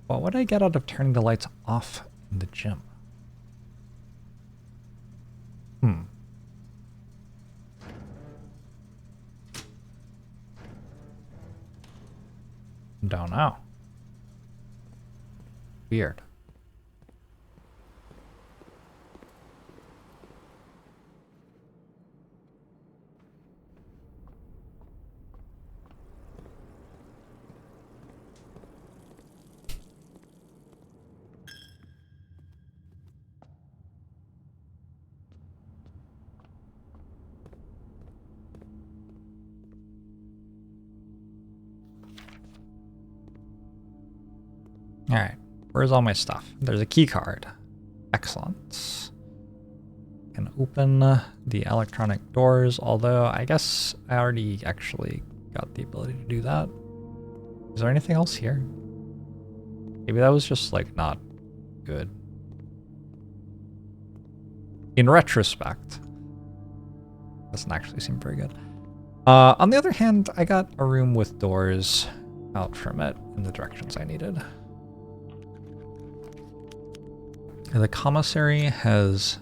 What would I get out of turning the lights off in the gym? Don't know. Weird. All right, where's all my stuff? There's a key card. Excellent. Can open the electronic doors, although I guess I already actually got the ability to do that. Is there anything else here? Maybe that was just like not good. In retrospect, doesn't actually seem very good. On the other hand, I got a room with doors out from it in the directions I needed. The commissary has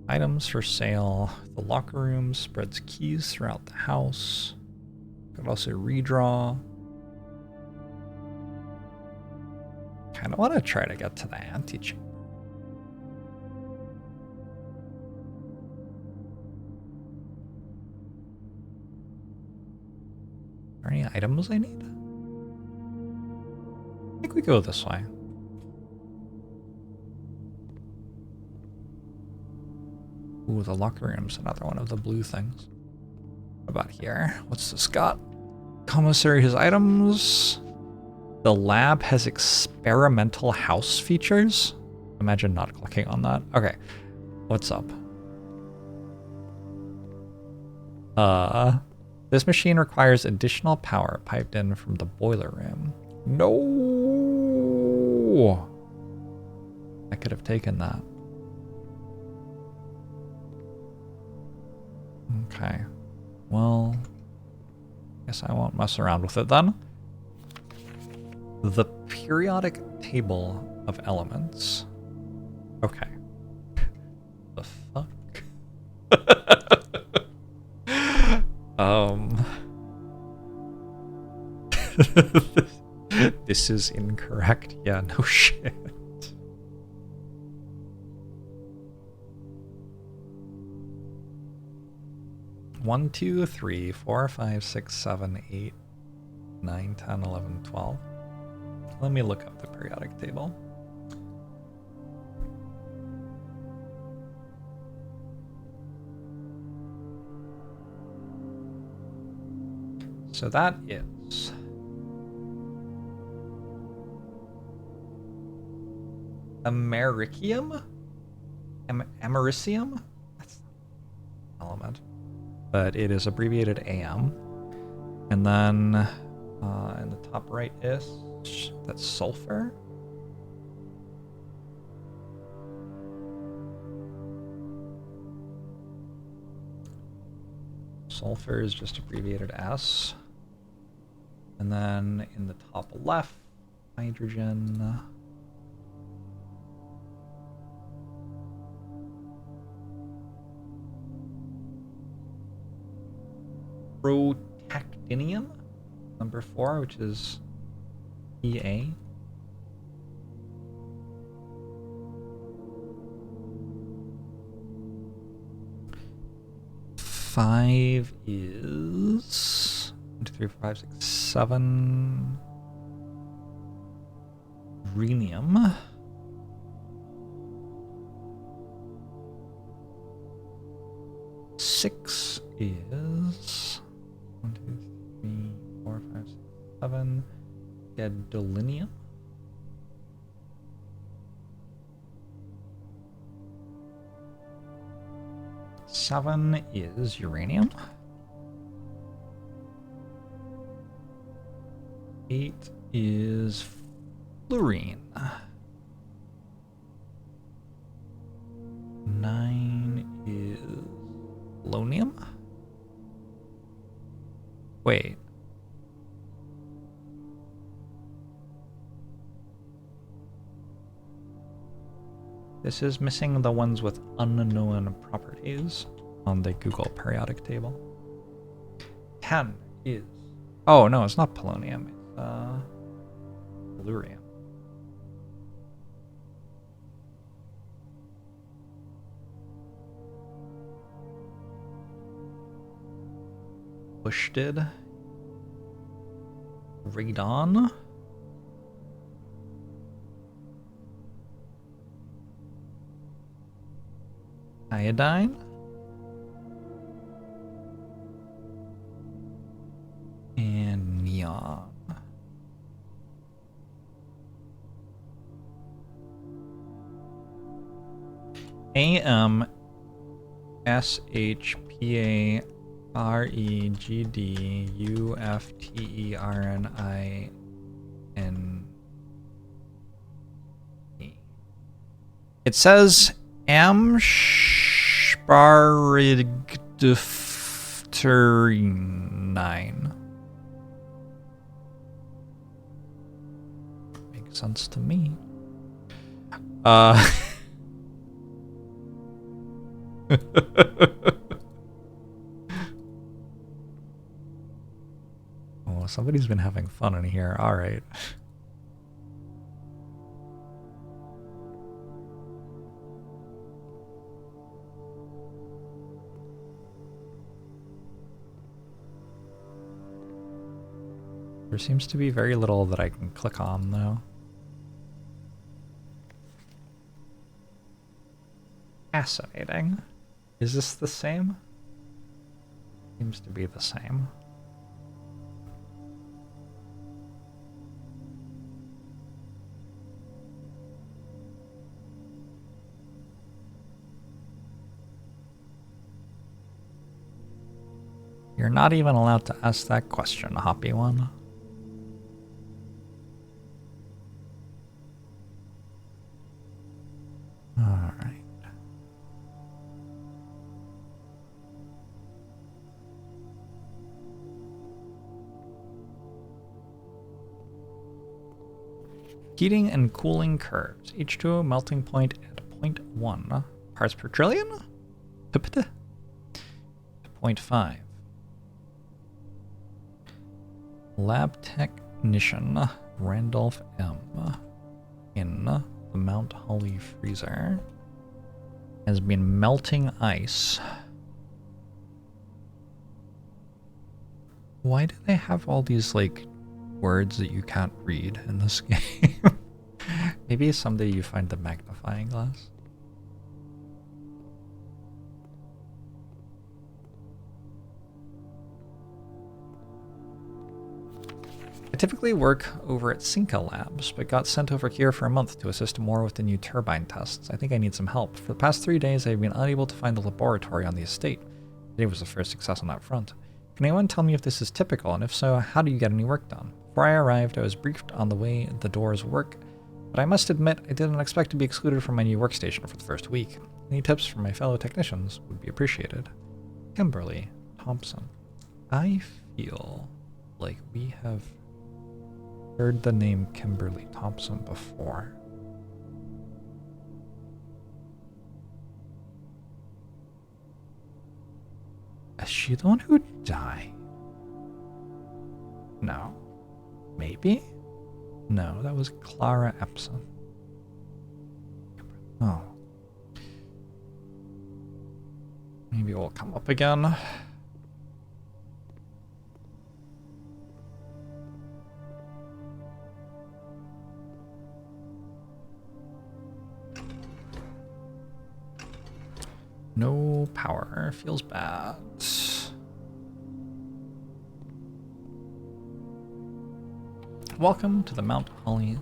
items for sale. The locker room spreads keys throughout the house. Could also redraw. Kind of want to try to get to the antechamber. Are there any items I need? I think we go this way. Ooh, the locker room's another one of the blue things. What about here? What's this got? Commissary has items. The lab has experimental house features. Imagine not clicking on that. Okay, what's up? This machine requires additional power piped in from the boiler room. No! I could have taken that. Okay. Well, guess I won't mess around with it then. The periodic table of elements. Okay. The fuck? This is incorrect. Yeah, no shit. 1, 2, 3, 4, 5, 6, 7, 8, 9, 10, 11, 12. Let me look up the periodic table. So that is Americium? Americium? That's not an element. But it is abbreviated AM. And then in the top right is, that's sulfur. Sulfur is just abbreviated S. And then in the top left, hydrogen. Protactinium, number 4, which is EA. Five is 1, 2, 3, 4, 5, 6, 7. Rhenium. Six is 1, 2, 3, 4, 5, 6, 7. Gadolinium. Seven is uranium. 8 is fluorine. 9 is polonium. Wait. This is missing the ones with unknown properties on the Google periodic table. 10 is... Oh, no, it's not polonium. It's tellurium. Bushted. Radon. Iodine. And neon. AM SHPA REGD UFTERNINE. It says Amsparigdifterine. Makes sense to me. Oh, somebody's been having fun in here. All right. There seems to be very little that I can click on, though. Fascinating. Is this the same? Seems to be the same. You're not even allowed to ask that question, Hoppy One. Alright. Heating and cooling curves, each to a melting point at 0.1 parts per trillion? 0.5. Lab technician Randolph M. in the Mount Holly freezer has been melting ice. Why do they have all these, like, words that you can't read in this game? Maybe someday you find the magnifying glass. I typically work over at Cinca Labs, but got sent over here for a month to assist more with the new turbine tests. I think I need some help. For the past 3 days, I've been unable to find the laboratory on the estate. Today was the first success on that front. Can anyone tell me if this is typical, and if so, how do you get any work done? Before I arrived, I was briefed on the way the doors work, but I must admit I didn't expect to be excluded from my new workstation for the first week. Any tips from my fellow technicians would be appreciated. Kimberly Thompson. I feel like we have heard the name Kimberly Thompson before. Is she the one who died? No. Maybe? No, that was Clara Epson. Oh. Maybe it will come up again. No power. Feels bad. Welcome to the Mount Holly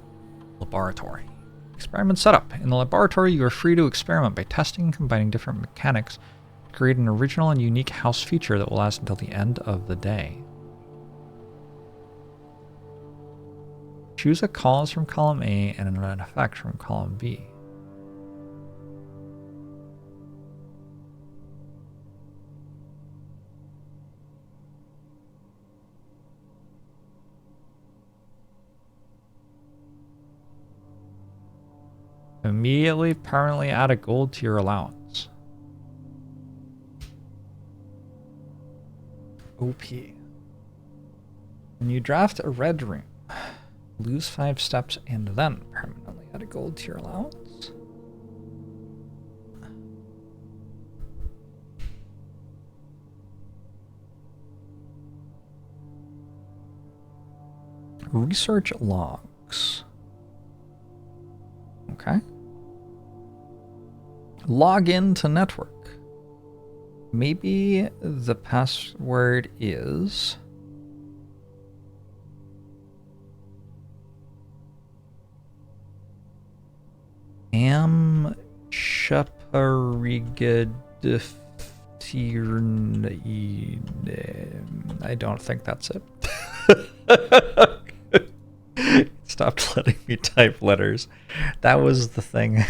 Laboratory. Experiment setup. In the laboratory, you are free to experiment by testing and combining different mechanics to create an original and unique house feature that will last until the end of the day. Choose a cause from column A and an effect from column B. Immediately permanently add a gold to your allowance. OP. When you draft a red room, lose 5 steps and then permanently add a gold to your allowance. Research logs. Okay. Log in to network. Maybe the password is I don't think that's it. Stopped letting me type letters. That was the thing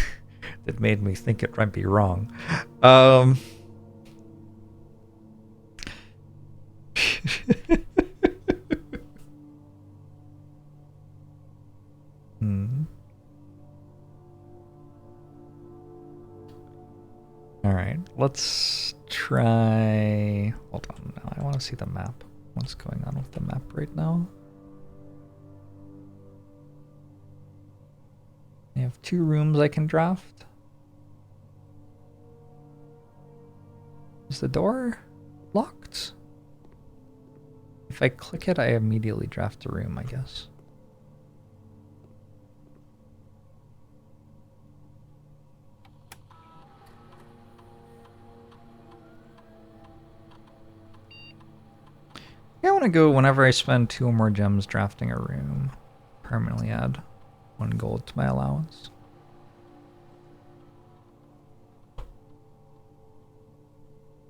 that made me think it might be wrong. All right, let's try. Hold on, now I want to see the map. What's going on with the map right now? I have 2 rooms I can draft. Is the door locked? If I click it, I immediately draft a room, I guess. I want to go whenever I spend 2 or more gems drafting a room. Permanently add 1 gold to my allowance.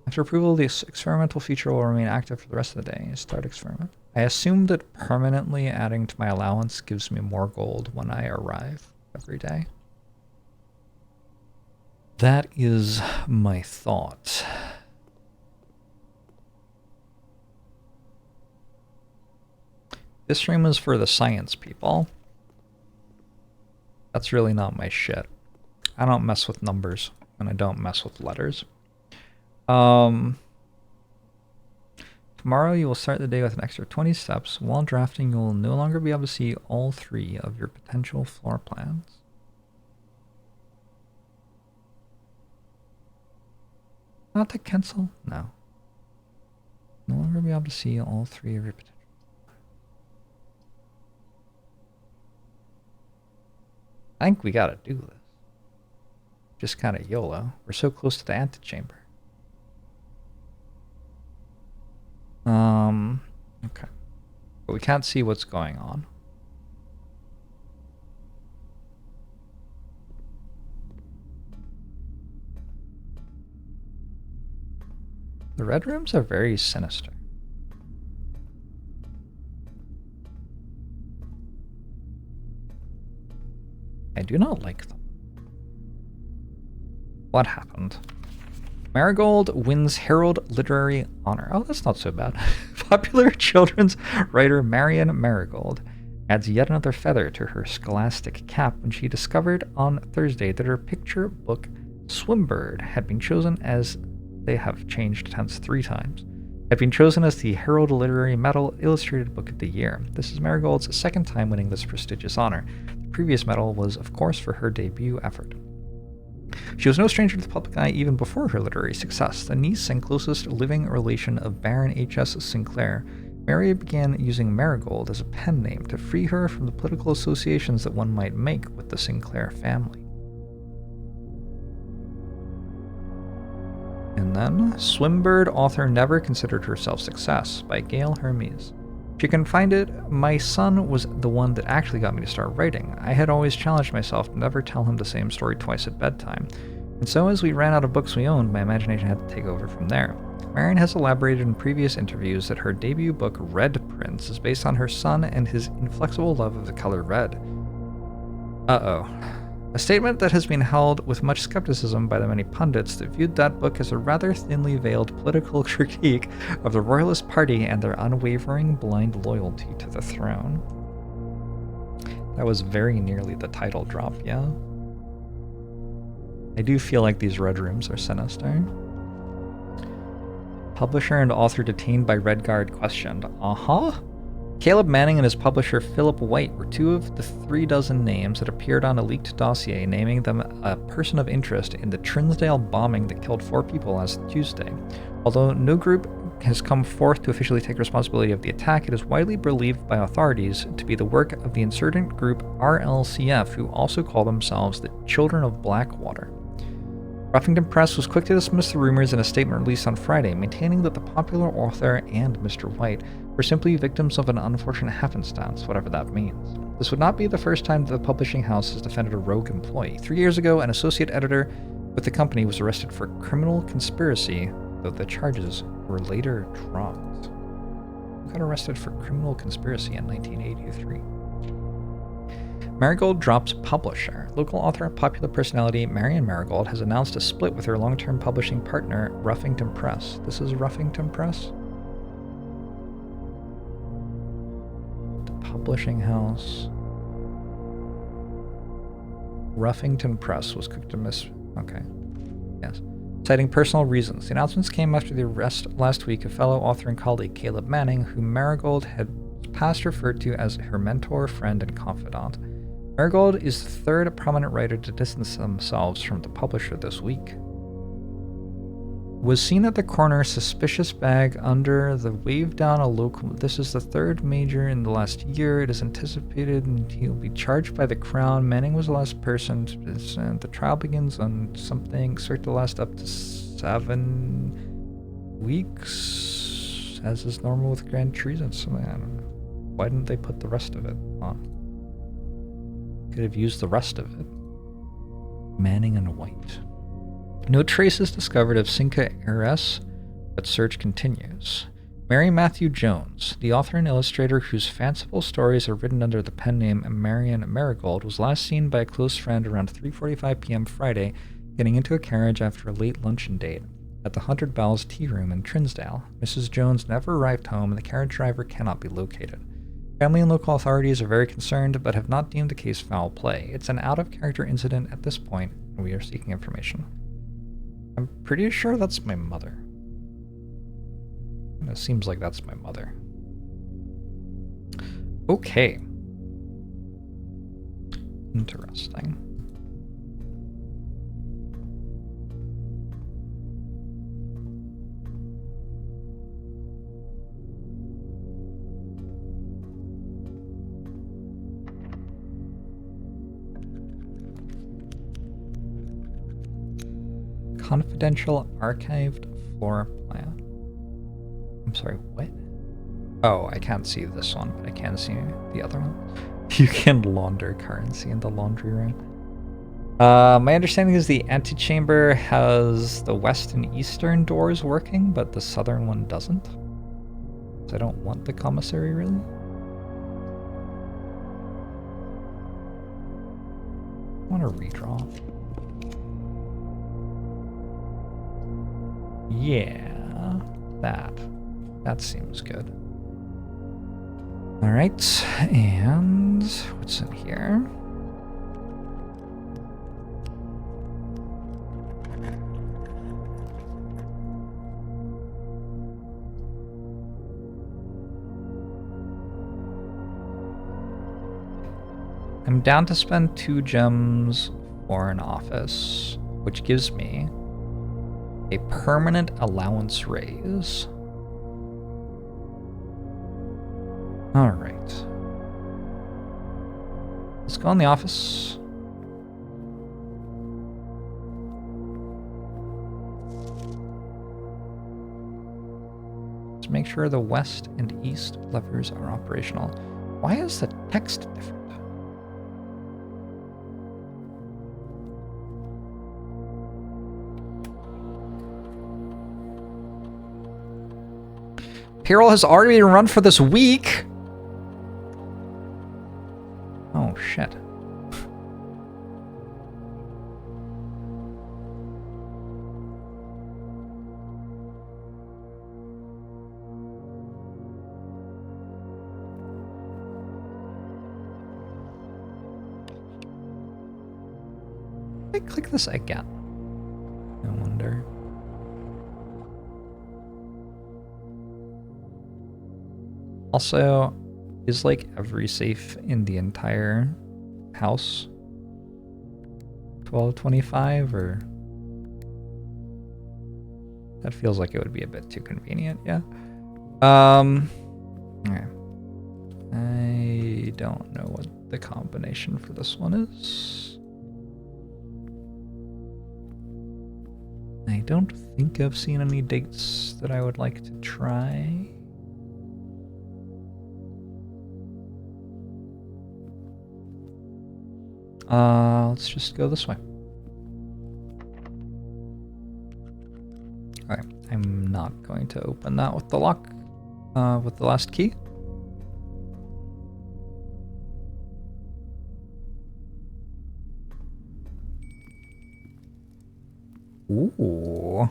After approval, this experimental feature will remain active for the rest of the day. Start experiment. I assume that permanently adding to my allowance gives me more gold when I arrive every day. That is my thought. This room is for the science people. That's really not my shit. I don't mess with numbers, and I don't mess with letters. Tomorrow you will start the day with an extra 20 steps. While drafting, you will no longer be able to see all 3 of your potential floor plans. Not to cancel? No. No longer be able to see all 3 of your potential. I think we gotta do this. Just kind of YOLO. We're so close to the antechamber. Okay. But we can't see what's going on. The red rooms are very sinister. I do not like them. What happened? Marigold wins Herald Literary Honor. Oh, that's not so bad. Popular children's writer Marian Marigold adds yet another feather to her scholastic cap when she discovered on Thursday that her picture book Swimbird had been chosen as they have changed tense 3 times. Had been chosen as the Herald Literary Medal Illustrated Book of the Year. This is Marigold's 2nd time winning this prestigious honor. The previous medal was, of course, for her debut effort. She was no stranger to the public eye even before her literary success. The niece and closest living relation of Baron H.S. Sinclair, Mary began using Marigold as a pen name to free her from the political associations that one might make with the Sinclair family. And then, Swimbird author never considered herself success, by Gail Hermes. She confided, "My son was the one that actually got me to start writing. I had always challenged myself to never tell him the same story twice at bedtime. And so as we ran out of books we owned, my imagination had to take over from there." Marian has elaborated in previous interviews that her debut book, Red Prince, is based on her son and his inflexible love of the color red. Uh-oh. A statement that has been held with much skepticism by the many pundits that viewed that book as a rather thinly veiled political critique of the Royalist Party and their unwavering blind loyalty to the throne. That was very nearly the title drop, yeah? I do feel like these red rooms are sinister. Publisher and author detained by Red Guard questioned. Caleb Manning and his publisher Philip White were 2 of the 36 names that appeared on a leaked dossier naming them a person of interest in the Trinsdale bombing that killed 4 people last Tuesday. Although no group has come forth to officially take responsibility of the attack, it is widely believed by authorities to be the work of the insurgent group RLCF, who also call themselves the Children of Blackwater. Ruffington Press was quick to dismiss the rumors in a statement released on Friday, maintaining that the popular author and Mr. White were simply victims of an unfortunate happenstance, whatever that means. This would not be the first time that the publishing house has defended a rogue employee. 3 years ago, an associate editor with the company was arrested for criminal conspiracy, though the charges were later dropped. Who got arrested for criminal conspiracy in 1983? Marigold drops publisher. Local author and popular personality Marian Marigold has announced a split with her long-term publishing partner, Ruffington Press. This is Ruffington Press? The publishing house. Ruffington Press was quick to miss... Okay. Yes. Citing personal reasons. The announcements came after the arrest last week of fellow author and colleague Caleb Manning, whom Marigold had past referred to as her mentor, friend, and confidant. Marigold is the 3rd prominent writer to distance themselves from the publisher this week. Was seen at the corner, suspicious bag under the wave down a local... This is the 3rd major in the last year. It is anticipated and he'll be charged by the Crown. Manning was the last person. The trial begins on something expected to last up to 7 weeks, as is normal with grand treason. So, I don't know. Why didn't they put the rest of it on? Could have used the rest of it. Manning and White. No traces discovered of Cinca heiress but search continues. Mary Matthew Jones, the author and illustrator whose fanciful stories are written under the pen name Marion Marigold, was last seen by a close friend around 3:45 p.m. Friday, getting into a carriage after a late luncheon date at the 100 Bells Tea Room in Trinsdale. Mrs. Jones never arrived home, and the carriage driver cannot be located. Family and local authorities are very concerned, but have not deemed the case foul play. It's an out-of-character incident at this point, and we are seeking information. I'm pretty sure that's my mother. It seems like that's my mother. Okay. Interesting. Confidential archived floor plan. I'm sorry, what? Oh, I can't see this one, but I can see the other one. You can launder currency in the laundry room. My understanding is the antechamber has the west and eastern doors working, but the southern one doesn't. So I don't want the commissary, really. I want to redraw. Yeah, that seems good. All right, and what's in here? I'm down to spend 2 gems for an office, which gives me a permanent allowance raise. All right. Let's go in the office. Let's make sure the west and east levers are operational. Why is the text different? Payroll has already been run for this week. Oh, shit. I click this again. I wonder. Also, is like every safe in the entire house 1225 or that feels like it would be a bit too convenient, yeah. Okay. I don't know what the combination for this one is. I don't think I've seen any dates that I would like to try. Let's just go this way. Alright, I'm not going to open that with the lock, with the last key. Ooh.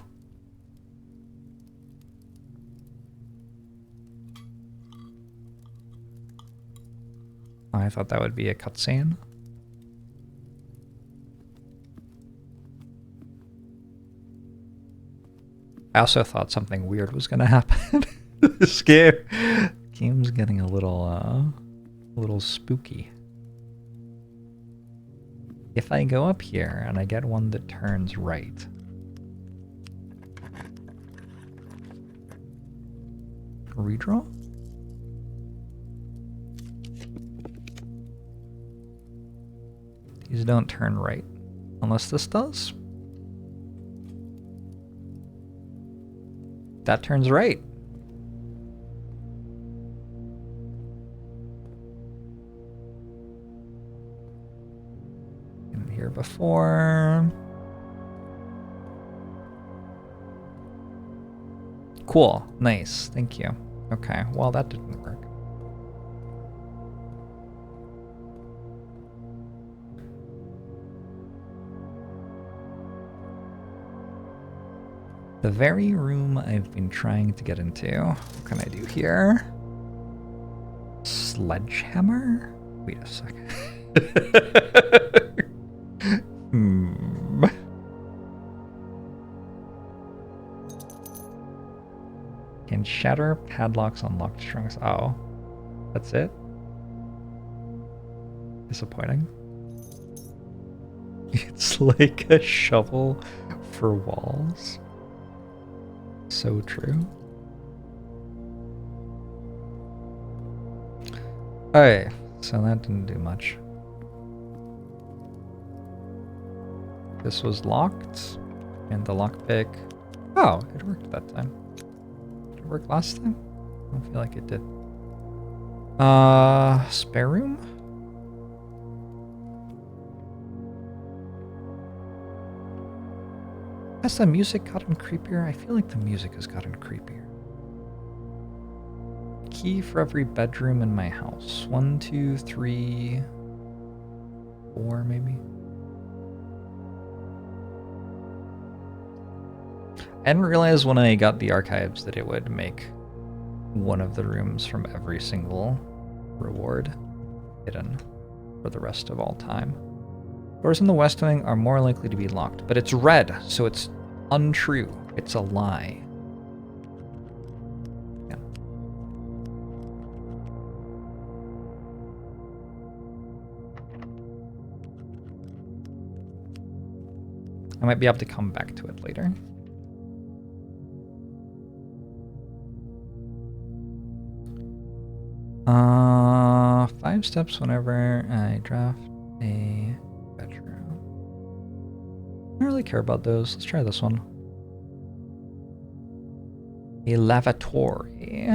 I thought that would be a cutscene. I also thought something weird was going to happen. This game's getting a little spooky. If I go up here and I get one that turns right, redraw? These don't turn right, unless this does. That turns right. Been here before. cool. Nice. Thank you. Okay, well, that didn't work. The very room I've been trying to get into. What can I do here? Sledgehammer? Wait a second. Can shatter padlocks on locked trunks. Oh. That's it? Disappointing. It's like a shovel for walls. So true. Okay, so that didn't do much. This was locked, and the lockpick. Oh, it worked that time. Did it work last time? I don't feel like it did. Spare room? Has the music gotten creepier? I feel like the music has gotten creepier. Key for every bedroom in my house. 1, 2, 3, 4 maybe. I didn't realize when I got the archives that it would make one of the rooms from every single reward hidden for the rest of all time. Doors in the west wing are more likely to be locked, but it's red, so it's untrue. It's a lie. Yeah. I might be able to come back to it later. Uh, 5 steps whenever I draft a bedroom. I don't really care about those. Let's try this one. A lavatory.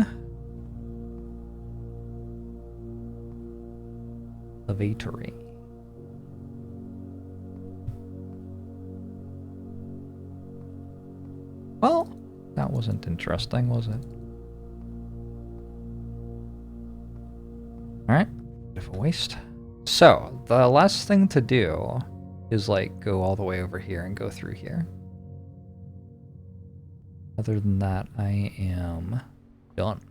Lavatory. Well, that wasn't interesting, was it? Alright, bit of a waste. So, the last thing to do is like go all the way over here and go through here. Other than that, I am done.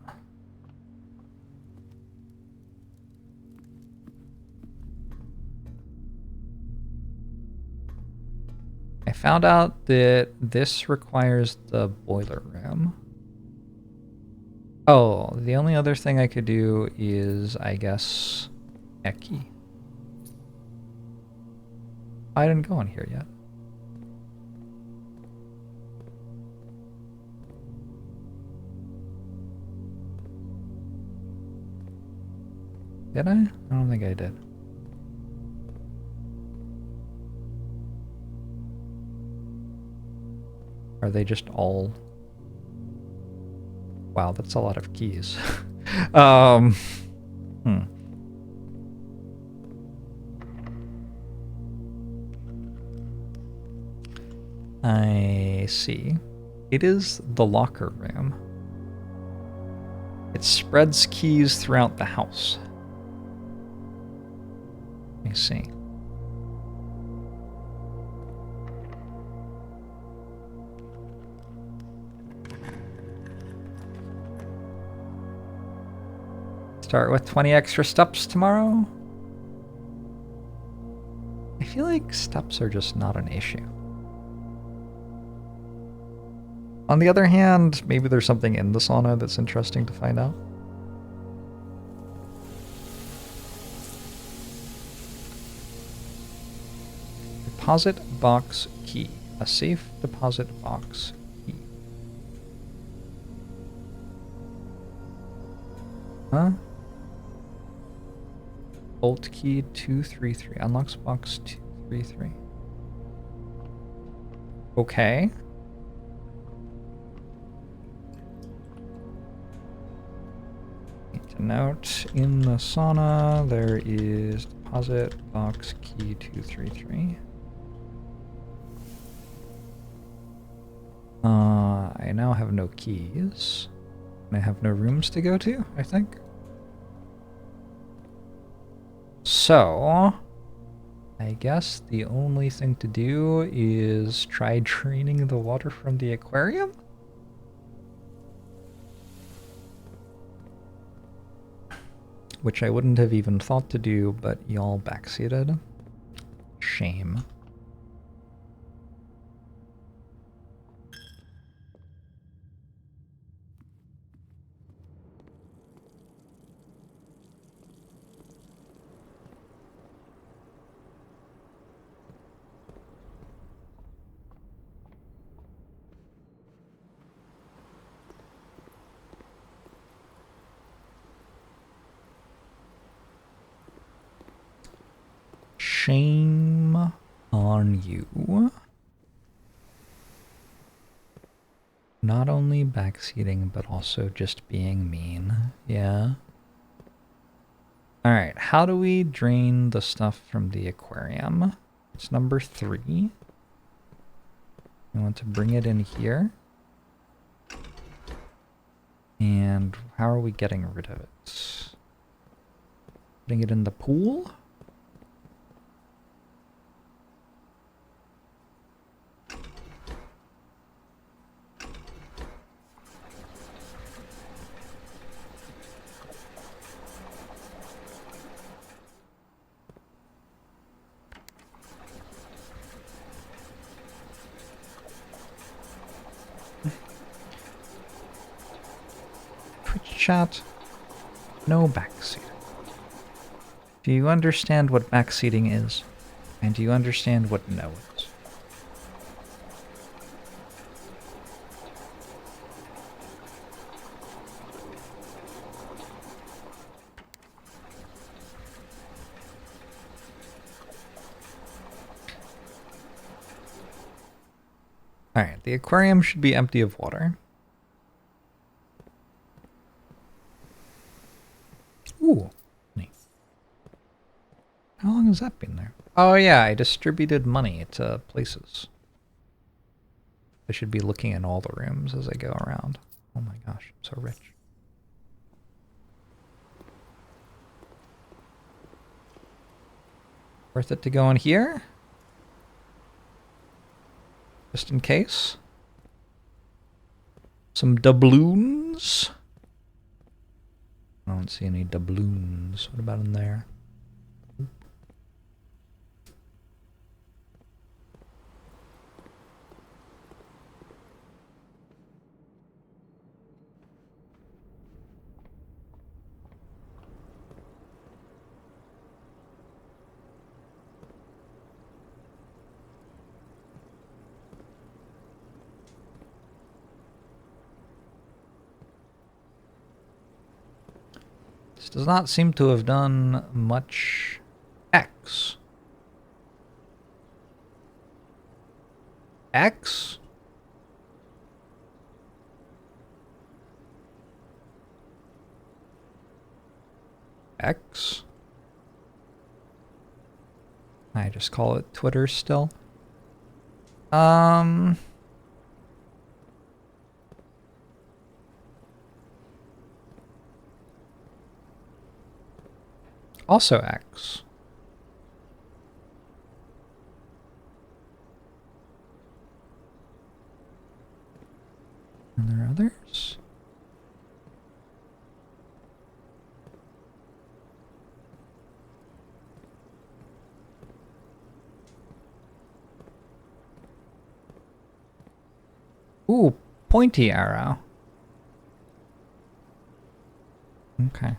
I found out that this requires the boiler room. Oh, the only other thing I could do is, I guess, a key. I didn't go in here yet. Did I? I don't think I did. Are they just all... Wow, that's a lot of keys. I see. It is the locker room. It spreads keys throughout the house. I see. Start with 20 extra steps tomorrow? I feel like steps are just not an issue. On the other hand, maybe there's something in the sauna that's interesting to find out. Deposit box key. A safe deposit box key. Huh? Bolt key 233. Unlocks box 233. Okay. Note, in the sauna, there is deposit box key 233. I now have no keys. And I have no rooms to go to, I think. So, I guess the only thing to do is try draining the water from the aquarium? Which I wouldn't have even thought to do, but y'all backseated. Shame. Shame on you. Not only backseating, but also just being mean. Yeah. Alright, how do we drain the stuff from the aquarium? It's number 3. We want to bring it in here. And how are we getting rid of it? Putting it in the pool? Chat, no backseating. Do you understand what backseating is? And do you understand what no is? Alright, the aquarium should be empty of water. Ooh, neat. How long has that been there? Oh yeah, I distributed money to places. I should be looking in all the rooms as I go around. Oh my gosh, I'm so rich. Worth it to go in here? Just in case. Some doubloons. I don't see any doubloons. What about in there? This does not seem to have done much X. X? X? I just call it Twitter still. Also X. Are there others? Ooh, pointy arrow. Okay.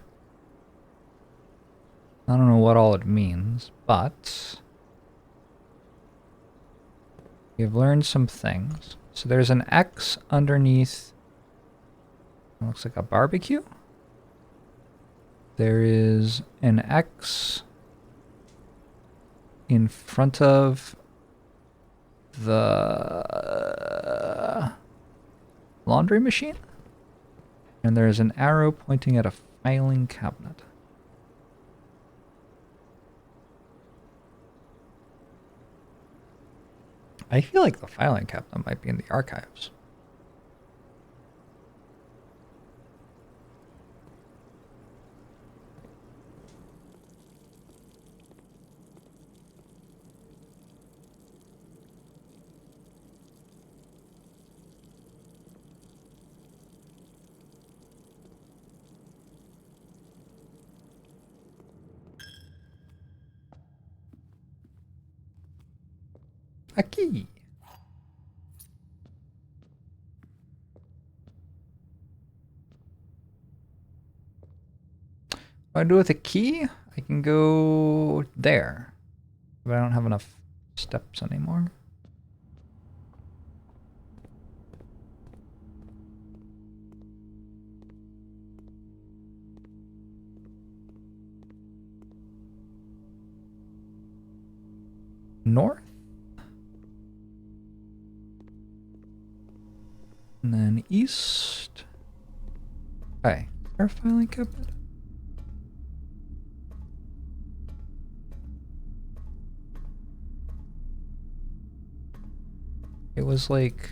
I don't know what all it means, but we've learned some things. So there's an X underneath. It looks like a barbecue. There is an X in front of the laundry machine. And there's an arrow pointing at a filing cabinet. I feel like the filing cabinet might be in the archives. A key. What do I do with a key? I can go there. But I don't have enough steps anymore. North? And then east. Okay. Is there a filing cabinet? It was like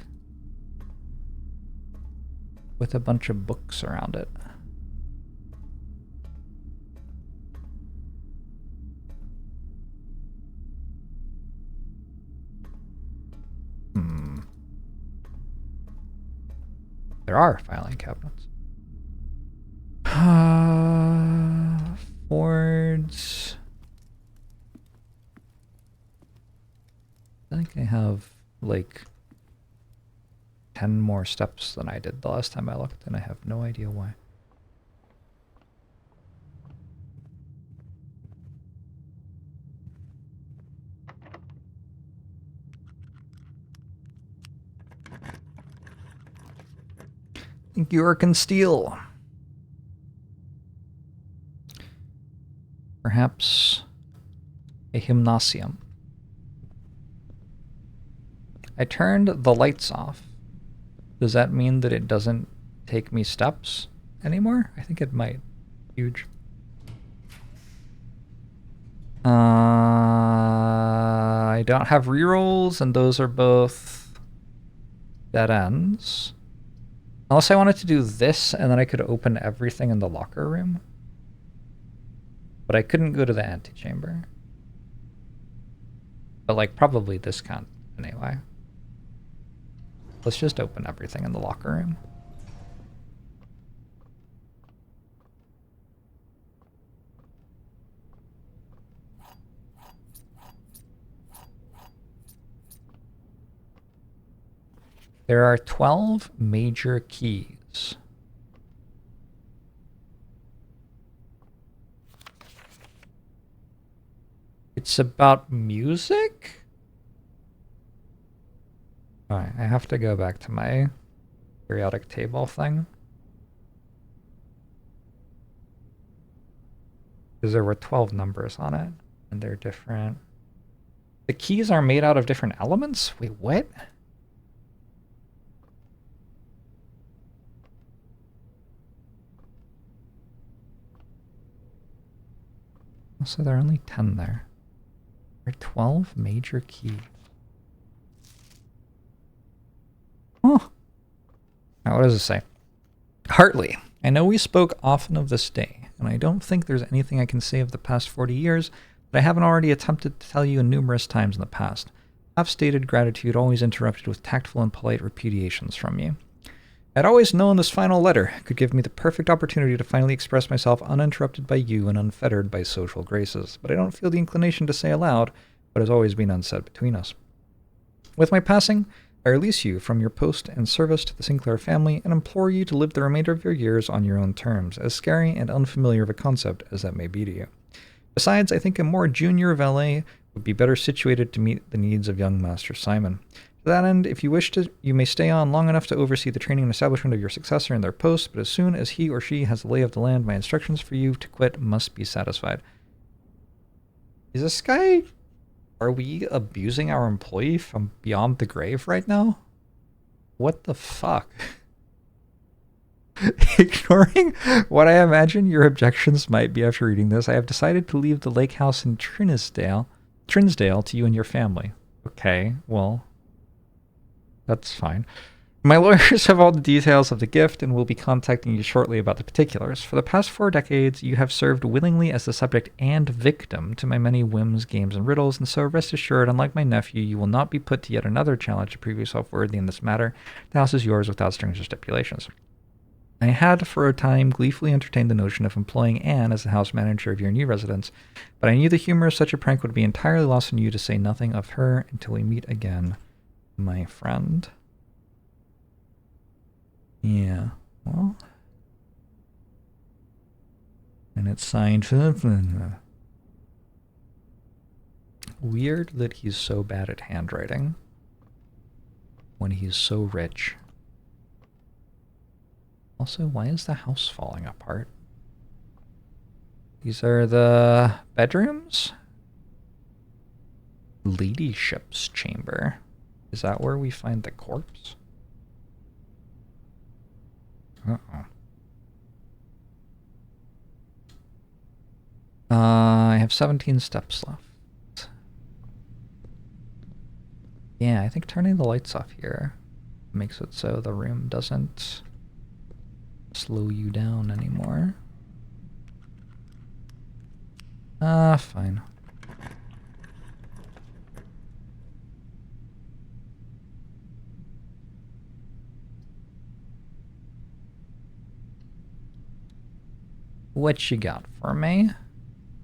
with a bunch of books around it. There are filing cabinets. Fords. I think I have like 10 more steps than I did the last time I looked, and I have no idea why. Thank you, Urkin Steel. Perhaps a gymnasium. I turned the lights off. Does that mean that it doesn't take me steps anymore? I think it might. Huge. I don't have rerolls, and those are both dead ends. Unless I wanted to do this, and then I could open everything in the locker room. But I couldn't go to the antechamber. But, like, probably this can't anyway. Let's just open everything in the locker room. There are 12 major keys. It's about music? Alright, I have to go back to my periodic table thing. Because there were 12 numbers on it, and they're different. The keys are made out of different elements? Wait, what? So there are only 10 there. There are 12 major keys. Oh. Now, what does it say? Hartley, I know we spoke often of this day, and I don't think there's anything I can say of the past 40 years that I haven't already attempted to tell you numerous times in the past. Half-stated gratitude always interrupted with tactful and polite repudiations from you. I'd always known this final letter could give me the perfect opportunity to finally express myself uninterrupted by you and unfettered by social graces, but I don't feel the inclination to say aloud what has always been unsaid between us. With my passing, I release you from your post and service to the Sinclair family and implore you to live the remainder of your years on your own terms, as scary and unfamiliar of a concept as that may be to you. Besides, I think a more junior valet would be better situated to meet the needs of young Master Simon. To that end, if you wish to, you may stay on long enough to oversee the training and establishment of your successor in their post, but as soon as he or she has the lay of the land, my instructions for you to quit must be satisfied. Is this guy... Are we abusing our employee from beyond the grave right now? What the fuck? Ignoring what I imagine your objections might be after reading this, I have decided to leave the lake house in Trinsdale to you and your family. Okay, well... That's fine. My lawyers have all the details of the gift and will be contacting you shortly about the particulars. For the past 4 decades, you have served willingly as the subject and victim to my many whims, games, and riddles, and so rest assured, unlike my nephew, you will not be put to yet another challenge to prove yourself worthy in this matter. The house is yours without strings or stipulations. I had for a time gleefully entertained the notion of employing Anne as the house manager of your new residence, but I knew the humor of such a prank would be entirely lost on you, to say nothing of her, until we meet again, my friend. Yeah, well... And it's signed... Weird that he's so bad at handwriting when he's so rich. Also, why is the house falling apart? These are the bedrooms? Ladyship's chamber. Is that where we find the corpse? Uh-oh. I have 17 steps left. Yeah, I think turning the lights off here makes it so the room doesn't slow you down anymore. Fine. What you got for me?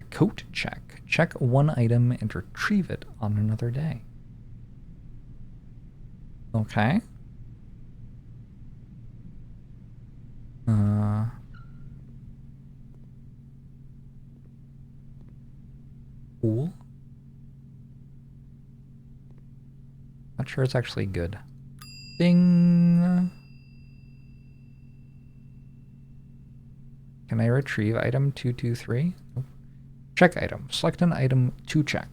Coat check. Check one item and retrieve it on another day. Okay. Cool. Not sure it's actually good. Ding. Can I retrieve item 223? Nope. Check item. Select an item to check.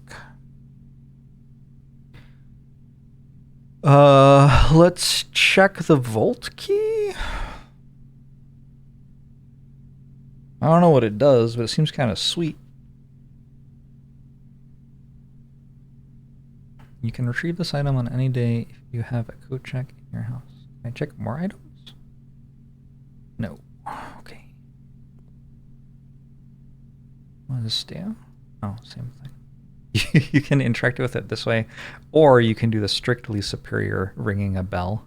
Let's check the vault key. I don't know what it does, but it seems kind of sweet. You can retrieve this item on any day if you have a code check in your house. Can I check more items? No. Okay. What does this do? Oh, same thing. You can interact with it this way, or you can do the strictly superior ringing a bell.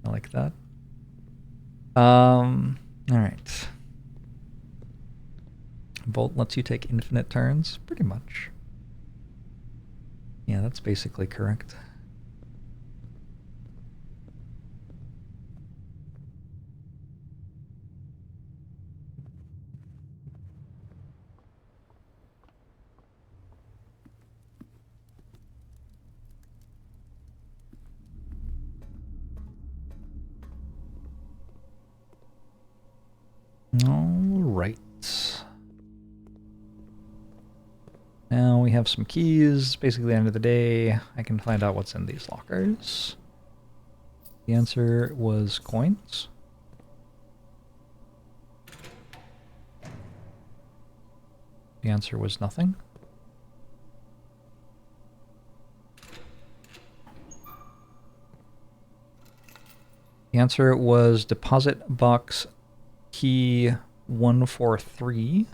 I like that. Alright. Bolt lets you take infinite turns, pretty much. Yeah, that's basically correct. All right. Now we have some keys. Basically, the end of the day, I can find out what's in these lockers. The answer was coins. The answer was nothing. The answer was deposit box key 143.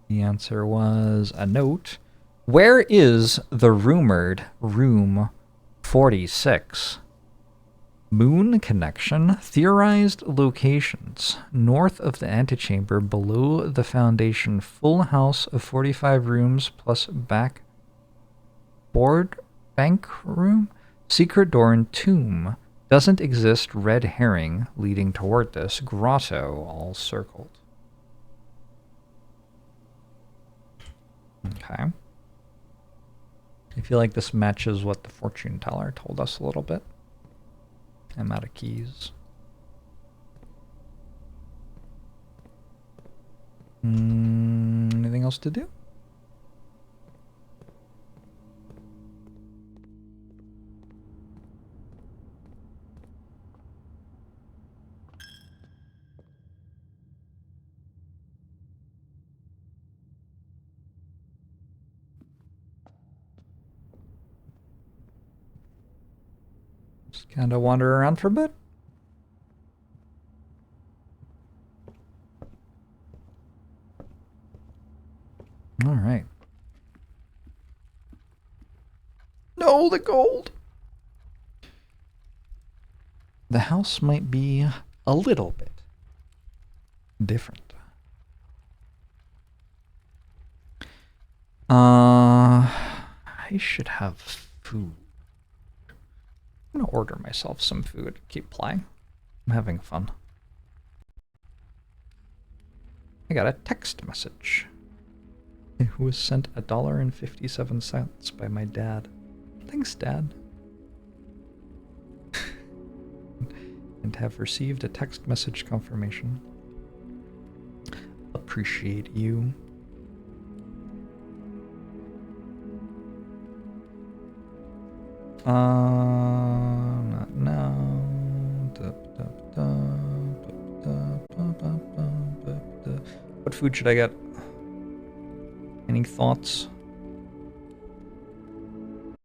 The answer was a note. Where is the rumored room 46? Moon connection. Theorized locations. North of the antechamber, below the foundation. Full house of 45 rooms plus back board bank room. Secret door and tomb. Doesn't exist. Red herring leading toward this. Grotto all circled. Okay. I feel like this matches what the fortune teller told us a little bit. I'm out of keys. Anything else to do? Just kind of wander around for a bit. All right. No, the gold. the house might be a little bit different. I should have food. I'm gonna order myself some food. Keep playing. I'm having fun. I got a text message. It was sent $1.57 by my dad. Thanks, Dad. And have received a text message confirmation. Appreciate you. Not now. What food should I get? Any thoughts?